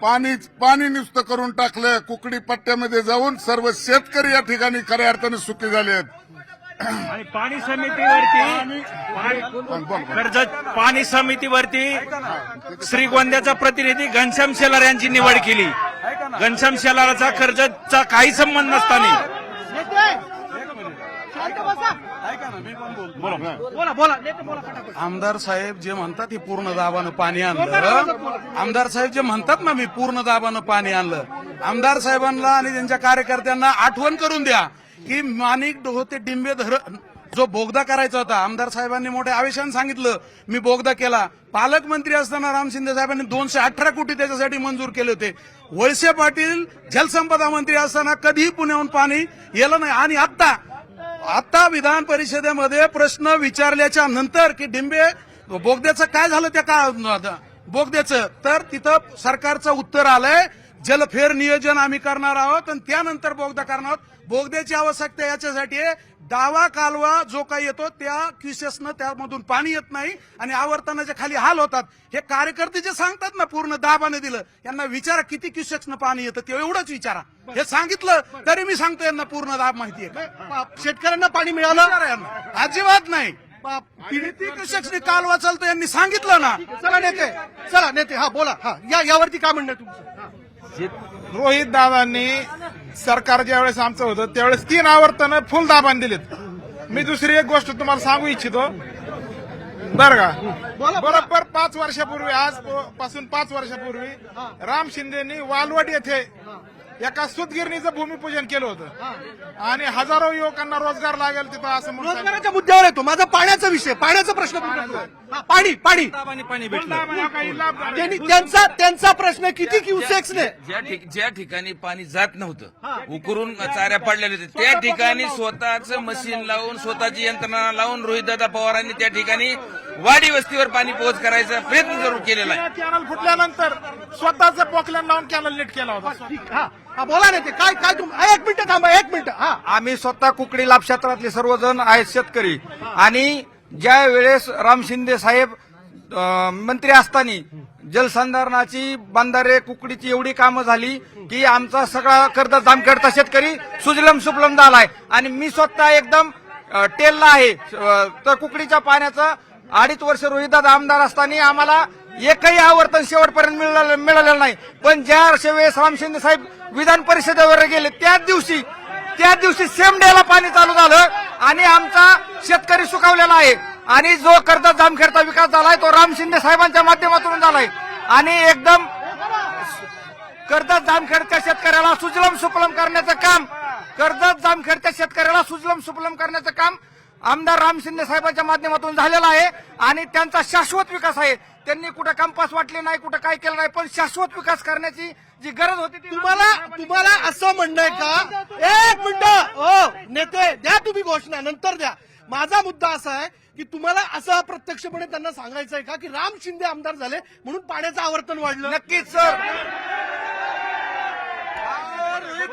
पाणी नुसतं करून टाकलं. कुकडी पट्ट्यामध्ये जाऊन सर्व शेतकरी या ठिकाणी खऱ्या अर्थाने सुखी झाले आहेत. आणि पाणी समितीवरती कर्जत पाणी समितीवरती श्रीगोंद्याचा प्रतिनिधी घनश्याम शेलार यांची निवड केली. घनश्याम शेलाराचा कर्जतचा काही संबंध नसताना आमदार साहेब जे म्हणतात हे पूर्ण दाबानं पाणी आणलं. आमदार साहेब जे म्हणतात ना मी पूर्ण दाबानं पाणी आणलं. आमदार साहेबांना आणि त्यांच्या कार्यकर्त्यांना आठवण करून द्या की माणिक होते डिंबे धरण जो बोगदा करायचा होता. आमदार साहेबांनी मोठ्या आवेशाने सांगितलं मी बोगदा केला. पालकमंत्री असताना राम शिंदे साहेबांनी 218 कोटी त्याच्यासाठी मंजूर केले होते. वळसे पाटील जलसंपदा मंत्री असताना कधीही पुण्याहून पाणी गेलं नाही. आणि आता विधान परिषदेमध्ये प्रश्न विचारल्याच्या नंतर की डिंबे बोगद्याचं काय झालं त्या बोगद्याचं, तर तिथं सरकारचं उत्तर आलंय जलफेर नियोजन आम्ही करणार आहोत आणि त्यानंतर बोगदा करणार आहोत. बोगद्याची आवश्यकता याच्यासाठी आहे डावा कालवा जो काही येतो त्या क्युसेसनं त्यामधून पाणी येत नाही आणि आवर्तनाच्या खाली हाल होतात. हे कार्यकर्ते जे सांगतात ना पूर्ण दाबाने दिलं, यांना विचारा किती क्युसेक्सनं पाणी येतं ते एवढंच विचारा. हे सांगितलं तरी मी सांगतो यांना पूर्ण दाब माहिती आहे का? शेतकऱ्यांना पाणी मिळालं अजिबात नाही. किती क्युसेक्सने कालवा चालतो यांनी सांगितलं ना. चला नेते हा बोला हा यावरती काय म्हणणं तुमचं? रोहित दादांनी सरकार ज्यावेळेस आमचं होतं त्यावेळेस 3 आवर्तनं फुल दाबाने दिलेत. मी दुसरी एक गोष्ट तुम्हाला सांगू इच्छितो बरं का. बरोबर 5 वर्षापूर्वी आजपासून 5 वर्षापूर्वी राम शिंदेनी वालवड येथे एका सूतगिरणीचं भूमिपूजन केलं होतं आणि हजारो युवकांना रोजगार लागेल तिथं असं म्हणून रोजगाराच्या मुद्द्यावर येतो माझा पाण्याचा विषय. पाण्याचा प्रश्न पाणी पाणी पाणी भेटलं. त्यांचा प्रश्न किती क्युसेक्सने ज्या ठिकाणी पाणी जात नव्हतं उकरून चाऱ्या पडलेले होते त्या ठिकाणी स्वतःच मशीन लावून स्वतःची यंत्रणा लावून रोहितदादा पवारांनी त्या ठिकाणी वाडी वस्तीवर पाणी पोहोच करायचा प्रयत्न जरूर केलेला आहे. कॅनल फुटल्यानंतर स्वतःच पोकल्यान लावून कॅनल नीट केला होता. बोला नाही ते काय काय एक मिनिट थांबा 1 मिनिट. आम्ही स्वतः कुकडी लाभ क्षेत्रातले सर्वजण आहेत शेतकरी आणि ज्या वेळेस राम शिंदे साहेब मंत्री असताना जलसंधारणाची बंधारे कुकडीची एवढी कामं झाली की आमचा सगळा कर्जत जामखेडचा शेतकरी सुजलम सुफलम झालाय. आणि मी स्वतः एकदम टेलला आहे. तर कुकडीच्या पाण्याचं 2.5 वर्ष रोहितदादा आमदार असताना आम्हाला एकही आवर्तन शेवटपर्यंत मिळालेलं नाही. पण ज्या वेळेस राम शिंदे साहेब विधान परिषदेवर गेले त्याच दिवशी सेम डेला पाणी चालू झालं आणि आमचा शेतकरी सुखावलेला आहे. आणि जो कर्जत जामखेडचा विकास झालाय तो राम शिंदे साहेबांच्या माध्यमातून झालाय. आणि एकदम कर्जत जामखेडच्या शेतकऱ्याला सुजलम सुफलम करण्याचं काम करण्याचं काम आमदार राम शिंदे साहेबांच्या माध्यमातून झालेलं आहे. आणि त्यांचा शाश्वत विकास आहे. त्यांनी कुठं कंपास वाटले नाही, कुठं काय केलं नाही, पण शाश्वत विकास करण्याची जी गरज होती तुम्हाला असं म्हणणं आहे का? 1 मिनिट हो नेते द्या तुम्ही घोषणा नंतर द्या. माझा मुद्दा असा आहे की तुम्हाला असं प्रत्यक्षपणे त्यांना सांगायचं आहे का की राम शिंदे आमदार झाले म्हणून पाण्याचं आवर्तन वाढलं? नक्कीच सर.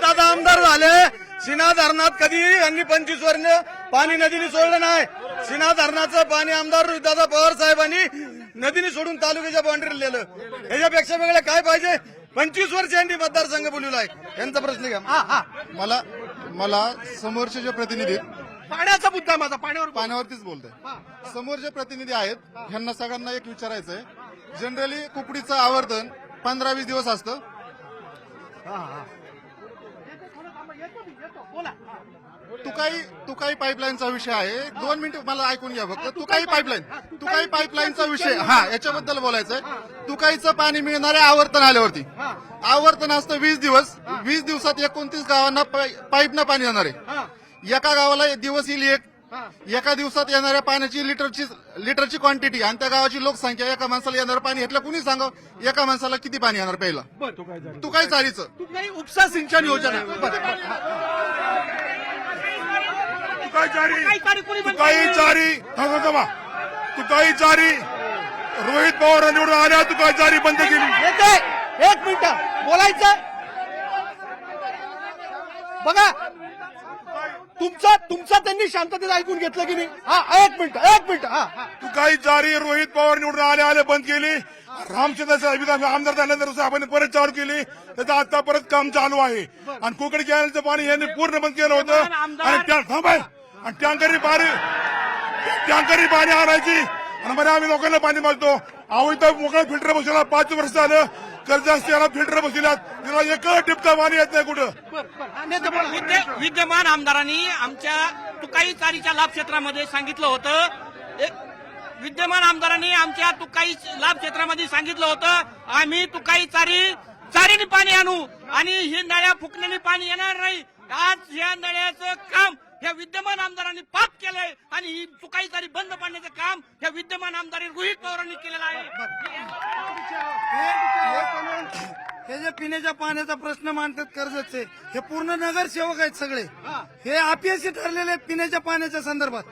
दादा आमदार झाले. सिना धरणात कधी यांनी 25 वर्ष पाणी नदीने सोडलं नाही. सिना धरणाचं पाणी आमदार रोहितदादा पवार साहेबांनी नदीने सोडून तालुक्याच्या बाउंड्रीला नेलं. याच्यापेक्षा वेगळं काय पाहिजे? 25 वर्ष यांनी मतदारसंघ बोलवलाय. यांचा प्रश्न घ्या. मला समोरचे जे प्रतिनिधी पाण्याचा मुद्दा माझा पाण्यावरतीच बोलतोय. समोरचे प्रतिनिधी आहेत ह्यांना सगळ्यांना एक विचारायचं आहे. जनरली कुकडीचं आवर्तन 15-20 दिवस असतं. तुकाई पाईपलाईनचा विषय आहे. 2 मिनिट मला ऐकून घ्या फक्त. तुकाई पाईपलाईनचा विषय याच्याबद्दल बोलायचंय. तुकाईचं पाणी मिळणारे आवर्तन आल्यावरती आवर्तन असतं 20 दिवस. 20 दिवसात 29 गावांना पाईपनं पाणी येणार आहे. एका गावाला दिवस येईल एका दिवसात येणाऱ्या पाण्याची लिटरची क्वांटिटी आणि त्या गावाची लोकसंख्या एका माणसाला येणारं पाणी घेतलं कुणी सांगा एका माणसाला किती पाणी येणार प्यायला? तुकाई चालीचं उपसा सिंचन योजना तुकाई चारी तुकाई चारी रोहित पवार निवडून आल्या तुकाई चारी बंद केली. एक मिनिट बोलायचं बघा. तुमचा त्यांनी शांततेत ऐकून घेतलं की नाही? हा एक मिनिट हा. तुकाई चारी रोहित पवार निवडून आले बंद केली. रामचंद्र आमदार झाल्यानंतर आपण परत चालू केली. त्याचं आता परत काम चालू आहे. आणि कोकण कॅनलचं पाणी यांनी पूर्ण बंद केलं होतं. आणि टँकरी पाणी आणायची आणि म्हणजे आम्ही लोकांना पाणी मागतो. अहो इथं मोकळा फिल्टर बसवला 5 वर्ष झालं. कर्ज असल्याला फिल्टर बसविल्यात. तिला एक टिपचा पाणी येत नाही कुठं. विद्यमान आमदारांनी आमच्या तुकाई चारीच्या लाभ क्षेत्रामध्ये सांगितलं होतं. विद्यमान आमदारांनी आमच्या तुकाई लाभ क्षेत्रामध्ये सांगितलं होतं आम्ही तुकाई चारीने पाणी आणू आणि ही नळ्या फुकलेली पाणी येणार नाही. आज या नळ्याचं काम या विद्यमान आमदारांनी पाप केलंय आणि ही तुकाई चारी बंद पाडण्याचं काम या विद्यमान आमदारांनी रोहित पवारांनी केलेलं आहे. हे जे पिण्याच्या पाण्याचा प्रश्न मांडतात कर्जतचे, हे पूर्ण नगरसेवक आहेत सगळे. हे अपयशी ठरलेले आहेत पिण्याच्या पाण्याच्या संदर्भात.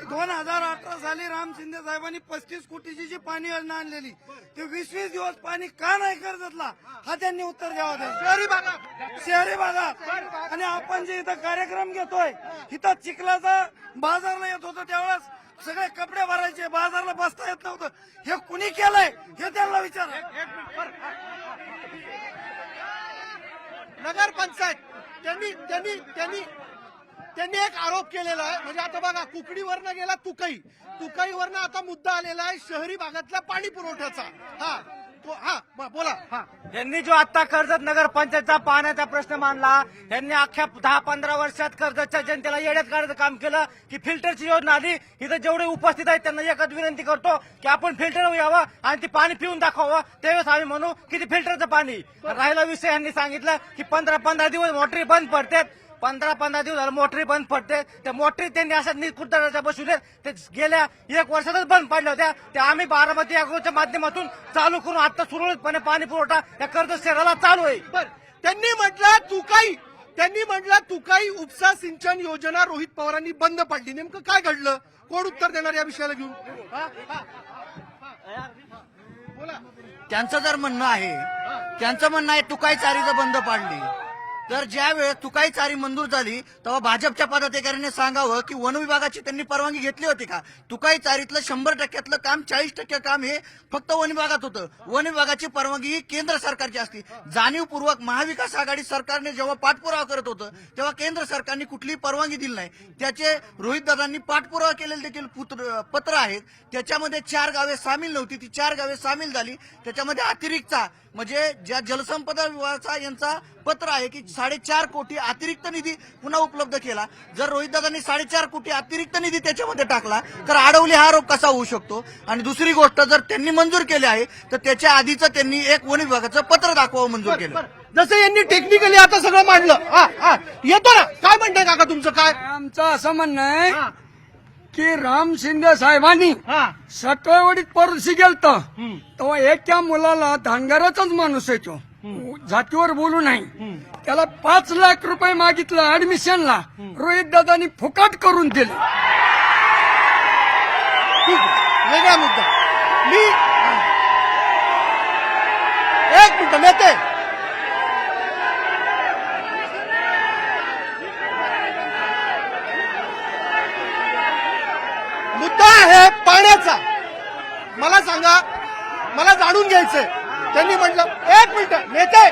2018 साली राम शिंदे साहेबांनी 35 कोटीची जी पाणी योजना आणलेली, ते 20-20 दिवस पाणी का नाही कर्जतला, हा त्यांनी उत्तर द्यावं. शहरी भागात आणि आपण जे इथं कार्यक्रम घेतोय, इथं चिखलाचा बाजारला येत होतं त्यावेळेस सगळे कपडे भरायचे, बाजारला बसता येत नव्हतं. हे कुणी केलंय हे त्यांना विचारा. नगरपंचायत त्यांनी एक आरोप केलेला आहे. म्हणजे आता बघा, कुकडीवरनं गेला तुकाईवरनं आता मुद्दा आलेला आहे शहरी भागातल्या पाणी पुरवठ्याचा. बोला. यांनी जो आता कर्जत नगरपंचायतचा पाण्याचा प्रश्न मांडला, यांनी अख्ख्या 10-15 वर्षात कर्जतच्या जनतेला येड्यात काढायचं काम केलं की फिल्टरची योजना आली. इथं जेवढे उपस्थित आहेत त्यांना एकच विनंती करतो की आपण फिल्टर यावं आणि ते पाणी पिऊन दाखवावं. त्यावेळेस आम्ही म्हणू की ते फिल्टरचं पाणी. राहिला विषय यांनी सांगितलं की 15-15 दिवस मोटरी बंद पडतात. 15-15 दिवस झालं मोटरी बंद पडते. त्या मोटरी त्यांनी अशा निकुटराच्या बसवल्या, ते गेल्या 1 वर्षातच बंद पडल्या होत्या. त्या आम्ही बारामती अॅग्रोच्या माध्यमातून चालू करून आता सुरळीतपणे पाणी पुरवठा या कर्जत शहराला चालू आहे. त्यांनी म्हटलं तुकाई उपसा सिंचन योजना रोहित पवारांनी बंद पाडली. नेमकं काय घडलं? कोण उत्तर देणार या विषयाला घेऊन? बोला. त्यांचं जर म्हणणं आहे तुकाई चारीचं बंद पाडली, तर ज्या वेळेस तुकाई चारी मंजूर झाली तेव्हा भाजपच्या पदाधिकाऱ्यांनी सांगावं की वन विभागाची त्यांनी परवानगी घेतली होती का? तुकाई चारीतलं 100% काम 40% काम हे फक्त वन विभागात होतं. वन विभागाची परवानगी ही केंद्र सरकारची असते. जाणीवपूर्वक महाविकास आघाडी सरकारने जेव्हा पाठपुरावा करत होतं तेव्हा केंद्र सरकारने कुठलीही परवानगी दिली नाही. त्याचे रोहितदादांनी पाठपुरावा केलेले देखील पत्र आहेत. त्याच्यामध्ये 4 गावे सामील नव्हती, ती 4 गावे सामील झाली. त्याच्यामध्ये अतिरिक्तचा म्हणजे ज्या जलसंपदा विभागाचा यांचा पत्र आहे की 4.5 कोटी अतिरिक्त निधी पुन्हा उपलब्ध केला. जर रोहितदादांनी 4.5 कोटी अतिरिक्त निधी त्याच्यामध्ये टाकला तर अडवली हा आरोप कसा होऊ शकतो? आणि दुसरी गोष्ट, जर त्यांनी मंजूर केली आहे तर त्याच्या आधीचं त्यांनी एक वन विभागाचं पत्र दाखवावं मंजूर केलं. जसं यांनी टेक्निकली आता सगळं मांडलं. येतो ना, काय म्हणताय काका तुमचं? काय आमचं असं म्हणणं आहे की राम शिंदे साहेबांनी सटवाडीत परशी गेलत तेव्हा एका मुलाला धांगाराचाच माणूस आहे तो, जातीवर बोलू नाही, त्याला 5 लाख रुपये मागितलं ऍडमिशनला. रोहित दादांनी फुकट करून दिले. वेगळा मुद्दा. एक मिनिट नेते, मुद्दा आहे पाण्याचा. मला सांगा, मला जाणून घ्यायचंय. त्यांनी म्हटलं, एक मिनिट नेते,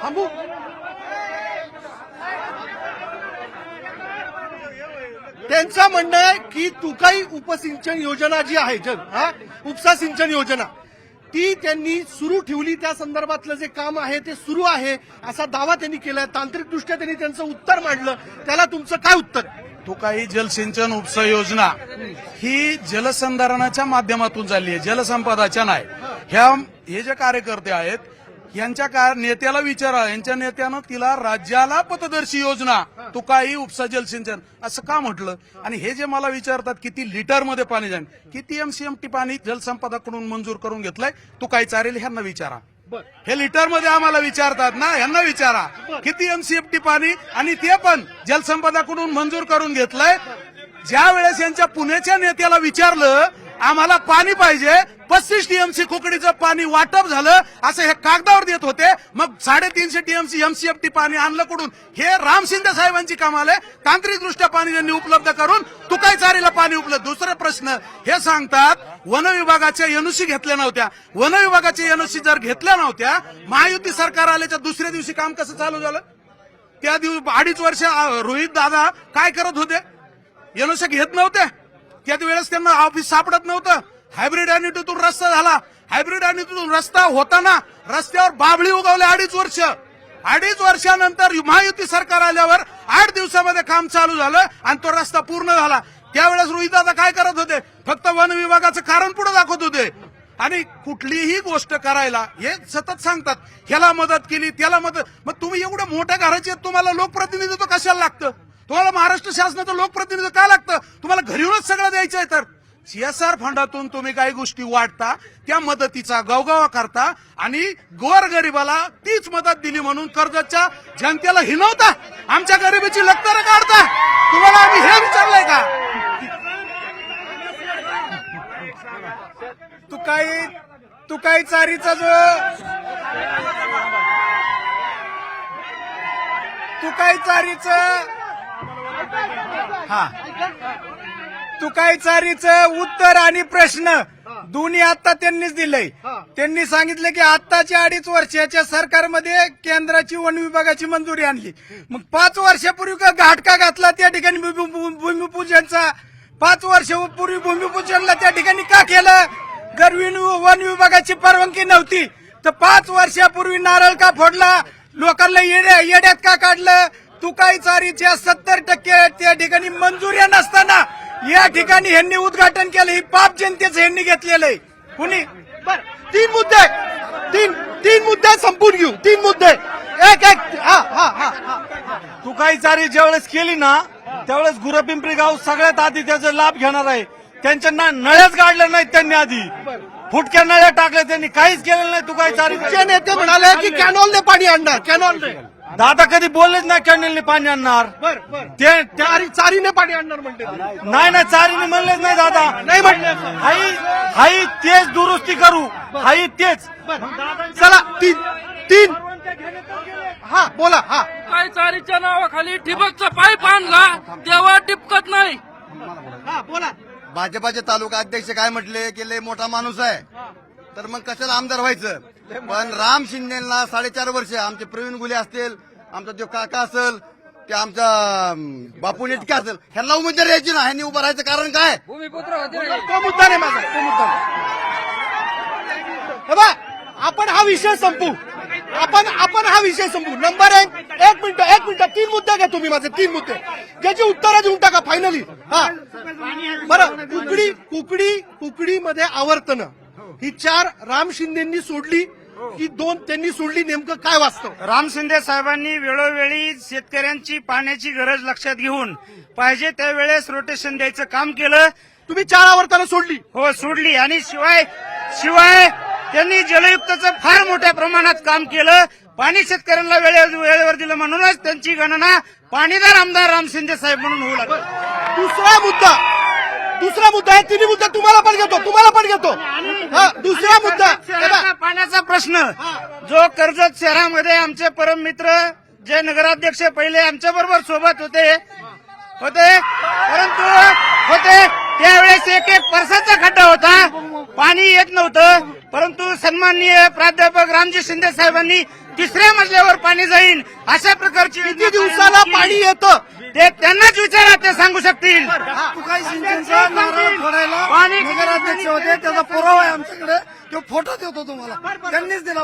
थांबू. त्यांचं म्हणणं आहे की तुकाई उपसिंचन योजना जी आहे, उपसा सिंचन योजना, ती त्यांनी सुरू ठेवली. त्या संदर्भातलं जे काम आहे ते सुरू आहे असा दावा त्यांनी केलाय. तांत्रिकदृष्ट्या त्यांनी त्यांचं उत्तर मांडलं. त्याला तुमचं काय उत्तर? तुकाई जलसिंचन उपसा योजना ही जलसंधारणाच्या माध्यमातून झाली आहे, जलसंपदाच्या नाही. हे जे कार्यकर्ते आहेत यांच्या नेत्याला विचारा, यांच्या नेत्यानं तिला राज्याला पथदर्शी योजना तुकाई उपसा जलसिंचन असं का म्हटलं? आणि हे जे मला विचारतात किती लिटरमध्ये पाणी जाईल, किती MCMT पाणी जलसंपदाकडून मंजूर करून घेतलंय तुकाई चारेल, ह्यांना विचारा. हे लिटरमध्ये आम्हाला विचारतात ना, यांना विचारा किती एमसीएफटी पाणी, आणि ते पण जलसंपदाकडून मंजूर करून घेतलंय. ज्या वेळेस यांच्या पुण्याच्या नेत्याला विचारलं आम्हाला पाणी पाहिजे, 35 टीएमसी कुकडीचं पाणी वाटप झालं असं हे कागदावर देत होते, मग 350 टीएमसी एमसीएफटी पाणी आणलं कुठून? हे राम शिंदे साहेबांची कमाल आहे. तांत्रिकदृष्ट्या पाणी त्यांनी उपलब्ध करून तुकाई चारीला पाणी उपलब्ध. दुसरा प्रश्न, हे सांगतात वन विभागाच्या एनओसी घेतल्या नव्हत्या. वन विभागाच्या एनओसी जर घेतल्या नव्हत्या, महायुती सरकार आल्याच्या दुसऱ्या दिवशी काम कसं चालू झालं? त्या दिवशी 2.5 वर्ष रोहित दादा काय करत होते? एनओसी घेत नव्हते. त्या वेळेस त्यांना ऑफिस सापडत नव्हतं. हायब्रिड अॅन्युटीतून रस्ता झाला. हायब्रिड अॅन्युटीतून रस्ता होताना रस्त्यावर बाबळी उगवले 2.5 वर्ष. 2.5 वर्षानंतर महायुती सरकार आल्यावर 8 दिवसामध्ये काम चालू झालं आणि तो रस्ता पूर्ण झाला. त्यावेळेस रोहितदादा काय करत होते? फक्त वन विभागाचं कारण पुढे दाखवत होते. आणि कुठलीही गोष्ट करायला हे सतत सांगतात ह्याला मदत केली, त्याला मदत. मग तुम्ही एवढ्या मोठ्या घराचे तुम्हाला लोकप्रतिनिधित्व कशाला लागतं? तुम्हाला महाराष्ट्र शासनाचं लोकप्रतिनिधित्व का लागतं? तुम्हाला घरी येऊनच सगळं द्यायचं आहे. तर सीएसआर फंडातून तुम्ही काही गोष्टी वाटता, त्या मदतीचा गवगवा करता आणि गोरगरिबाला तीच मदत दिली म्हणून कर्जतच्या जनतेला हिनवता, आमच्या गरिबीची लक्तरं काढता. तुम्हाला आम्ही हे विचारलंय का? तुकाई चारीचा जो तुकाई चारीचं उत्तर आणि प्रश्न दोन्ही आता त्यांनीच दिलंय. त्यांनी सांगितलं की आत्ताच्या 2.5 वर्षाच्या सरकारमध्ये केंद्राची वन विभागाची मंजुरी आणली. मग 5 वर्षापूर्वी का घाटका घातला त्या ठिकाणी भूमिपूजनचा? 5 वर्षापूर्वी भूमिपूजनला त्या ठिकाणी का केलं? जर वन विभागाची परवानगी नव्हती तर 5 वर्षापूर्वी नारळ का फोडला? लोकांना येड्यात का काढलं? तुकाई चारीच्या 70% त्या ठिकाणी मंजुऱ्या नसताना या ठिकाणी ह्यांनी उद्घाटन केलं. ही पाप जनतेचं ह्यांनी घेतलेलं आहे. कुणी? 3 मुद्दे संपून घेऊ. 3 मुद्दे एक. तुकाई चारी ज्यावेळेस केली ना त्यावेळेस गुरपिंपरी गाव सगळ्यात आधी त्याचा लाभ घेणार आहे. त्यांच्या नळ्याच काढल्या नाहीत त्यांनी, आधी फुटक्या नळ्या टाकल्या त्यांनी, काहीच केलेलं नाही. तुकाई चारी नेते म्हणाले की कॅनॉलने पाणी आणणार. कॅनॉलने दादा कधी बोललेच नाही कॅनलने पाणी आणणार. चारीने पाणी आणणार म्हणते. नाही चारीने म्हणलेच नाही दादा. नाही म्हणले. हाई तेच दुरुस्ती करू. हाई तेच. चला 3 हा बोला. हा काही चारीच्या नावाखाली ठिबकचा पाईप आणला तेव्हा टिपकत नाही. बोला. भाजपाचे तालुका अध्यक्ष काय म्हटले की लय मोठा माणूस आहे, तर मग कशाला आमदार व्हायचं? पण राम शिंदेना 4.5 वर्ष, आमचे प्रवीण गुले असतील, आमचा जो काका असेल, ते आमचा बापू नेटके असेल, ह्यांना उमेदवारी द्यायची ना. ह्यांनी उभं राहायचं कारण काय? भूमिपुत्र तो मुद्दा नाही माझा. तो मुद्दा नाही. आपण हा विषय संपू. आपण हा विषय संपू. नंबर 1 मिनिट 3 मुद्दे घ्या तुम्ही माझे. 3 मुद्दे ज्याची उत्तरं देऊन टाका फायनली. हा बरं. कुकडीमध्ये आवर्तनं ही 4 राम शिंदेंनी सोडली की 2 त्यांनी सोडली? नेमकं काय वास्तव? राम शिंदे साहेबांनी वेळोवेळी शेतकऱ्यांची पाण्याची गरज लक्षात घेऊन पाहिजे त्यावेळेस रोटेशन द्यायचं काम केलं. तुम्ही 4 आवर्तनं सोडली? हो सोडली. आणि शिवाय त्यांनी जलयुक्तचं फार मोठ्या प्रमाणात काम केलं. पाणी शेतकऱ्यांना वेळेवर दिलं म्हणूनच त्यांची गणना पाणीदार आमदार राम शिंदे साहेब म्हणून होऊ लागली. दुसरा मुद्दा आहे. 3 मुद्दा तुम्हाला पण घेतो. दुसरा मुद्दा पाण्याचा प्रश्न जो कर्जत शहरामध्ये आमचे परम मित्र जे नगराध्यक्ष पहिले आमच्या बरोबर सोबत होते त्यावेळेस एक परसाचा खड्डा होता, पाणी येत नव्हतं. परंतु सन्माननीय प्राध्यापक रामजी शिंदे साहेबांनी 3ऱ्या मजल्यावर पाणी जाईल अशा प्रकारची किती दिवसाला पाणी येतं ते त्यांनाच विचारा, ते सांगू शकतील. तुकाई शिंदेचा नारळ फोडायला नगराध्यक्ष होते, त्याचा पुरावा आहे आमच्याकडे. तो फोटो देतो तुम्हाला, त्यांनीच दिला.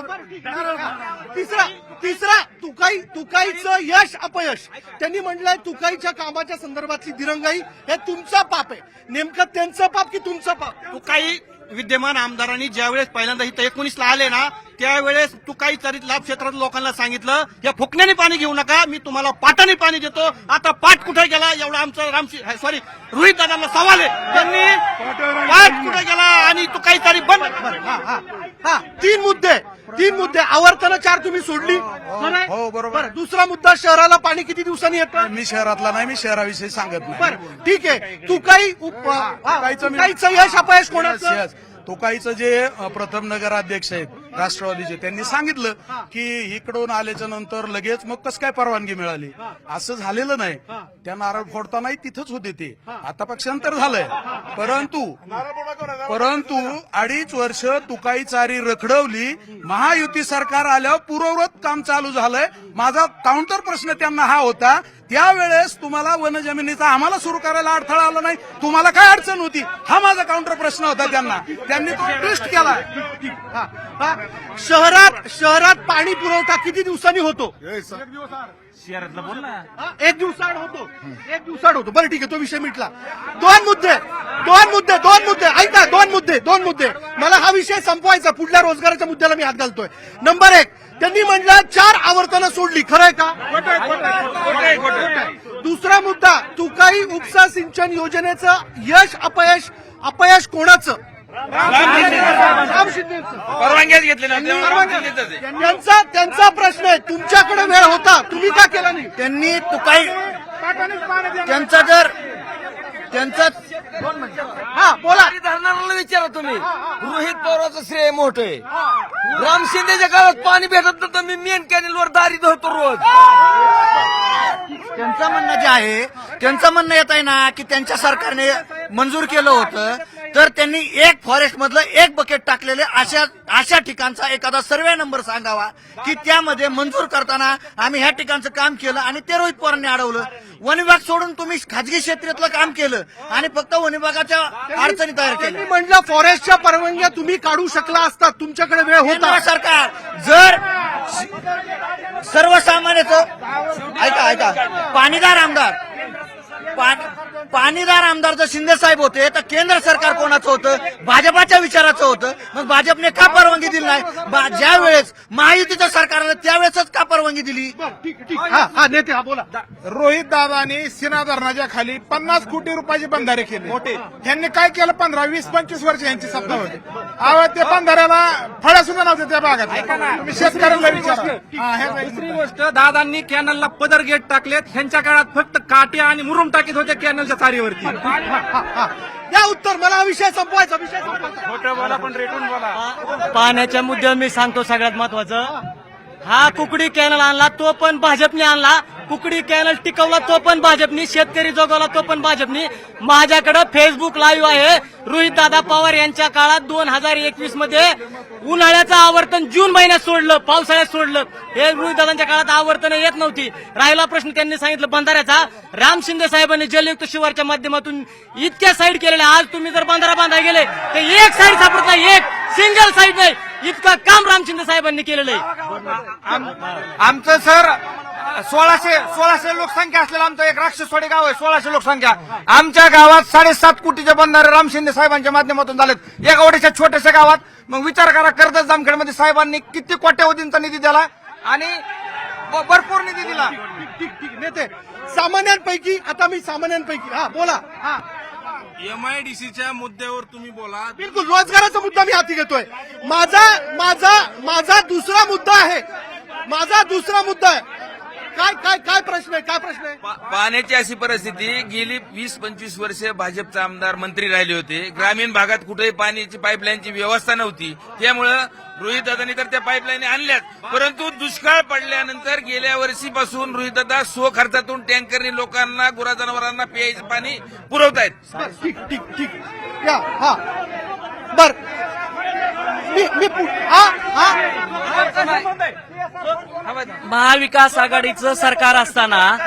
तिसरा तुकाईचं यश अपयश. त्यांनी म्हटलंय तुकाईच्या कामाच्या संदर्भातली दिरंगाई हे तुमचा पाप आहे. नेमकं त्यांचं पाप की तुमचं पाप? तुकाई विद्यमान आमदारांनी ज्यावेळेस पहिल्यांदा इथं 19ला आले ना, त्यावेळेस तुकाई चारीत लाभ क्षेत्रात लोकांना सांगितलं या फुकण्याने पाणी घेऊ नका, मी तुम्हाला पाटाने पाणी देतो. आता पाट कुठे गेला एवढा आमचा रोहित दादांना सवाल आहे. त्यांनी पाट कुठे गेला आणि तुकाई चारी बंद. 3 मुद्दे 3 मुद्दे आवर्तानं 4 तुम्ही सोडली. खरंय? हो, बरोबर. बरं, दुसरा मुद्दा, शहराला पाणी किती दिवसांनी येतं? मी शहरातला नाही, मी शहराविषयी सांगत नाही. बरं, ठीक आहे. तुकाईचं यश अपयश कोणाचं? तुकाईचं जे प्रथम नगराध्यक्ष आहेत राष्ट्रवादीचे, त्यांनी सांगितलं की इकडून आल्याच्या नंतर लगेच मग कसं काय परवानगी मिळाली. असं झालेलं नाही. त्या नारळ फोडतानाही तिथंच होते ते. आता पक्षांतर झालंय, परंतु 2.5 वर्ष तुकाई चारी रखडवली. महायुती सरकार आल्यावर पूर्ववत काम चालू झालंय. माझा काउंटर प्रश्न त्यांना हा होता, त्यावेळेस तुम्हाला वनजमिनीचा आम्हाला सुरू करायला अडथळा आला नाही, तुम्हाला काय अडचण होती, हा माझा काउंटर प्रश्न होता त्यांना. त्यांनी तो ट्विस्ट केला. शहरात पाणी पुरवठा किती दिवसांनी होतो? शहरातलं बोल ना. 1 दिवसाआड होतो. 1 दिवसाआड होतो. बरं, ठीक आहे, तो विषय मिटला. दोन मुद्दे ऐका. 2 मुद्दे मला हा विषय संपवायचा. पुढल्या रोजगाराच्या मुद्द्याला मी हात घालतोय. नंबर 1, त्यांनी म्हणलं 4 आवर्तनं सोडली. खरंय का? दुसरा मुद्दा, तुकाई उपसा सिंचन योजनेचं यश अपयश कोणाचं? राम शिंदे. परवानग्याच घेतली ना. त्यांचा प्रश्न आहे. तुमच्याकडे वेळ होता, तुम्ही का केला नाही? त्यांनी तुकाई त्यांचा जर त्यांचा हा, बोला. धरणाऱ्याला विचारा तुम्ही. रोहित पवाराचं श्रेय मोठं आहे. राम शिंदेच्या काळात पाणी भेटत नव्हतं, मी मेन कॅनेलवर दारी धरतो रोज. त्यांचं म्हणणं जे आहे, त्यांचं म्हणणं येत आहे ना की त्यांच्या सरकारने मंजूर केलं होतं, तर त्यांनी एक फॉरेस्ट मधलं 1 बकेट टाकलेले अशा ठिकाणचा एखादा सर्वे नंबर सांगावा की त्यामध्ये मंजूर करताना आम्ही ह्या ठिकाणचं काम केलं आणि ते रोहित पवारांनी अडवलं. वन विभाग सोडून तुम्ही खाजगी क्षेत्रातलं काम केलं आणि फक्त वन विभागाच्या अडचणी तयार केल्या. त्यांनी म्हणलं फॉरेस्टच्या परवानग्या तुम्ही काढू शकला असता, तुमच्याकडे वेळ होता. केंद्र सरकार जर सर्वसामान्याचं ऐका पाणीदार आमदार जर शिंदे साहेब होते तर केंद्र सरकार कोणाचं होतं? भाजपाच्या विचाराचं होतं. मग भाजपने का परवानगी दिली नाही? ज्या वेळेस महायुतीचं सरकार आलं त्यावेळेसच का परवानगी दिली? ठीक. हा नेते, हा बोला. रोहित दादानी सीना धरणाच्या खाली 50 कोटी रुपयाचे बंधारे केले. त्यांनी काय केलं? 15, 20, 25 वर्ष यांची सत्ता होती. ते बंधाऱ्याला फळ्या सुद्धा नव्हत्या त्या भागात. तुम्ही शेतकऱ्यांना विचारा. दुसरी गोष्ट, दादांनी कॅनलला पदर गेट टाकलेत. ह्यांच्या काळात फक्त काट्या आणि मुरुम टाकीत होते कॅनलच्या चारीवरती. या उत्तर, मला हा विषय संपवायचा. खोटं बोला पण रेटून बोला. पाण्याच्या मुद्द्यावर मी सांगतो सगळ्यात महत्वाचं, हा कुकडी कॅनल आणला तो पण भाजपने आणला. कुकडी कॅनल टिकवला तो पण भाजपनी. शेतकरी जगवला तो पण भाजपनी. माझ्याकडे फेसबुक लाईव्ह आहे. रोहितदादा पवार यांच्या काळात 2021 मध्ये उन्हाळ्याचं आवर्तन जून महिन्यात सोडलं, पावसाळ्यात सोडलं. हे रोहितदादांच्या काळात आवर्तन येत नव्हती. राहिला प्रश्न त्यांनी सांगितलं बंधाऱ्याचा. राम शिंदे साहेबांनी जलयुक्त शिवारच्या माध्यमातून इतक्या साईड केलेल्या. आज तुम्ही जर बंधारा बांधाय गेले तर एक साईड सापडत नाही, एक सिंगल साईड नाही. इतकं काम राम शिंदे साहेबांनी केलेलं आहे. आमचं सर 1600 लोकसंख्या असलेलं आमचं एक राक्षसवाडी गाव आहे. 1600 लोकसंख्या. आमच्या गावात 7.5 कोटीचे बंधारे राम शिंदे साहेबांच्या माध्यमातून झालेत. एका ओढीच्या छोट्याशा गावात. मग विचार करा, कर्जत जामखेडमध्ये साहेबांनी किती कोट्यवधींचा निधी दिला आणि भरपूर निधी दिला. ठीक नेते, सामान्यांपैकी हा बोला. हा, MIDCच्या मुद्द्यावर तुम्ही बोला. बिलकुल, रोजगाराचा मुद्दा मी हाती घेतोय. माझा दुसरा मुद्दा आहे. काय प्रश्न आहे? पाण्याची अशी परिस्थिती, गेली 20-25 वर्ष भाजपचा आमदार मंत्री राहिले होते. ग्रामीण भागात कुठेही पाण्याची पाईपलाईनची व्यवस्था नव्हती. त्यामुळं रोहितदादांनी तर त्या पाईपलाईन आणल्यात, परंतु दुष्काळ पडल्यानंतर गेल्या वर्षीपासून रोहितदादा स्वखर्चातून टँकरनी लोकांना, गुराजनावरांना प्यायचं पाणी पुरवतायत. ठीक. हा बर, महाविकास आघाडीचं सरकार असताना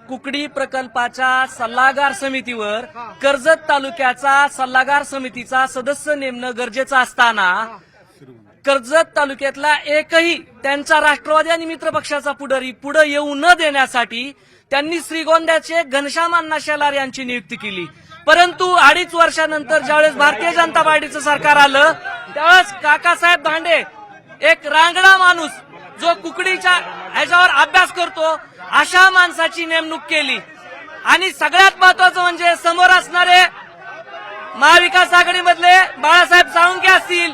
कुकडी प्रकल्पाच्या सल्लागार समितीवर कर्जत तालुक्याचा सल्लागार समितीचा सदस्य नेमणं गरजेचं असताना कर्जत तालुक्यातला एकही त्यांचा राष्ट्रवादी आणि मित्र पक्षाचा पुढारी पुढे येऊ न देण्यासाठी त्यांनी श्रीगोंद्याचे घनश्याम अण्णा शेलार यांची नियुक्ती केली. परंतु 2.5 वर्षानंतर ज्यावेळेस भारतीय जनता पार्टीचं सरकार आलं त्यावेळेस काकासाहेब धांडे, एक रांगडा माणूस जो कुकडीच्या ह्याच्यावर अभ्यास करतो, अशा माणसाची नेमणूक केली. आणि सगळ्यात महत्वाचं म्हणजे समोर असणारे महाविकास आघाडीमधले बाळासाहेब साळुंखे असतील,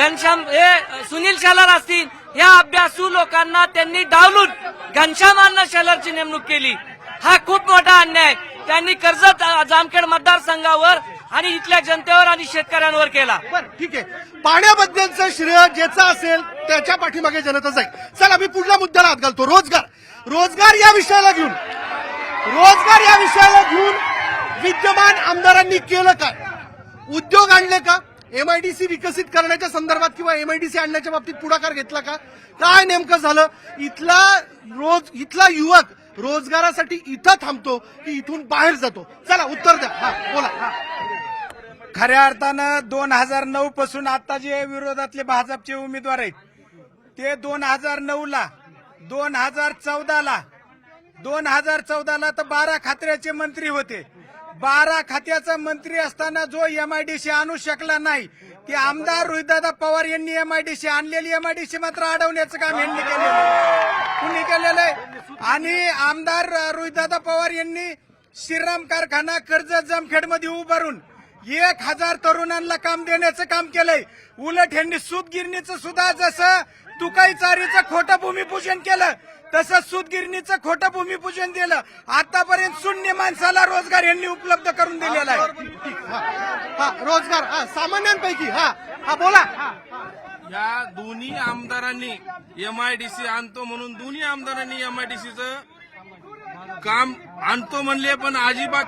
घनश्याम हे सुनील शेलार असतील, या अभ्यासू लोकांना त्यांनी डावलून घनश्यामांना शेलारची नेमणूक केली. हा खूप मोठा अन्याय त्यांनी कर्जत जामखेड मतदारसंघावर आणि इथल्या जनतेवर आणि शेतकऱ्यांवर केला. बरं ठीक आहे, पाण्याबद्दलचं श्रेय ज्याचं असेल त्याच्या पाठीमागे जनता जाईल. चला मी पुढल्या मुद्द्याला हात घालतो. रोजगार या विषयाला घेऊन विद्यमान आमदारांनी केलं काय? उद्योग आणले का? एमआयडीसी विकसित करण्याच्या संदर्भात किंवा एमआयडीसी आणण्याच्या बाबतीत पुढाकार घेतला का? काय नेमकं झालं? इथला युवक रोजगारासाठी इथं थांबतो की इथून बाहेर जातो? चला उत्तर द्या. हा बोला. खऱ्या अर्थानं 2009 पासून आता जे विरोधातले भाजपचे उमेदवार आहेत ते 2009ला 2014ला तर 12 खात्याचे मंत्री होते. 12 खात्याचा मंत्री असताना जो एमआयडीसी आणू शकला नाही, ते आमदार रोहितदादा पवार यांनी एमआयडीसी आणलेली एमआयडीसी मात्र अडवण्याचं काम यांनी कुणी केलेलं आहे. आणि आमदार रोहितदादा पवार यांनी श्रीराम कारखाना कर्जत जामखेडमध्ये उभारून 1000 तरुणांना काम देण्याचं काम केलंय. उलट यांनी सूतगिरणीचं सुद्धा जसं तुकाई चारीचं खोटं भूमिपूजन केलं तसं सूतगिरणीचं खोटं भूमिपूजन दिलं. आतापर्यंत शून्य माणसाला रोजगार यांनी उपलब्ध करून दिलेला आहे. रोजगार सामान्यांपैकी हा बोला. या दोन्ही आमदारांनी एमआयडीसी आणतो म्हणून दोन्ही आमदारांनी एमआयडीसीचं काम आणतो म्हणले, पण अजिबात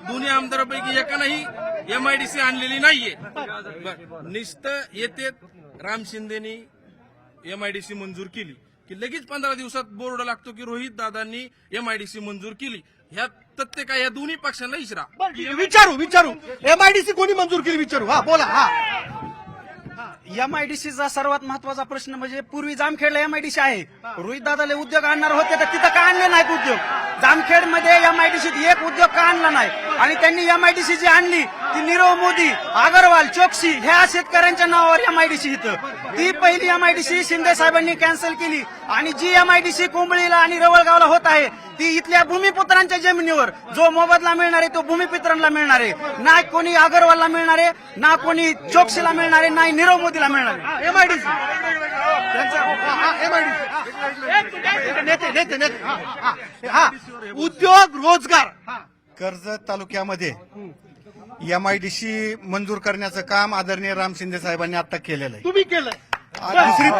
दोन्ही आमदारांपैकी एकानंही एमआयडीसी आणलेली नाहीये. नुसतं येते राम शिंदेनी एमआयडीसी मंजूर केली की लगेच 15 दिवसात बोर्ड लागतो की रोहित दादांनी एमआयडीसी मंजूर केली. ह्या तथ्य काय या दोन्ही पक्षांना विचारा. विचारू एमआयडीसी कोणी मंजूर केली विचारू. हा बोला. एमआयडीसीचा सर्वात महत्वाचा प्रश्न म्हणजे पूर्वी जामखेडला एमआयडीसी आहे. रोहित दादाले उद्योग आणणार होते तर तिथं का आणले नाहीत उद्योग? जामखेडमध्ये एमआयडीसीत एक उद्योग का आणला नाही? आणि त्यांनी एमआयडीसी जी आणली ती नीरव मोदी, अगरवाल, चोक्सी ह्या शेतकऱ्यांच्या नावावर एमआयडीसी इथं. ती पहिली एमआयडीसी शिंदे साहेबांनी कॅन्सल केली. आणि जी एमआयडीसी कुंबळीला आणि रवळगावला होत आहे ती इथल्या भूमिपुत्रांच्या जमिनीवर जो मोबदला मिळणार आहे तो भूमिपुत्रांना मिळणार आहे. ना कोणी अगरवालला मिळणार आहे, ना कोणी चोक्सीला मिळणार आहे, नाही नीरव मोदीला मिळणार आहे. एमआयडीसी उद्योग रोजगार कर्जत तालुक्यामध्ये एमआयडीसी मंजूर करण्याचं काम आदरणीय राम शिंदे साहेबांनी आता केलेलं आहे. तुम्ही केलंय. दुसरी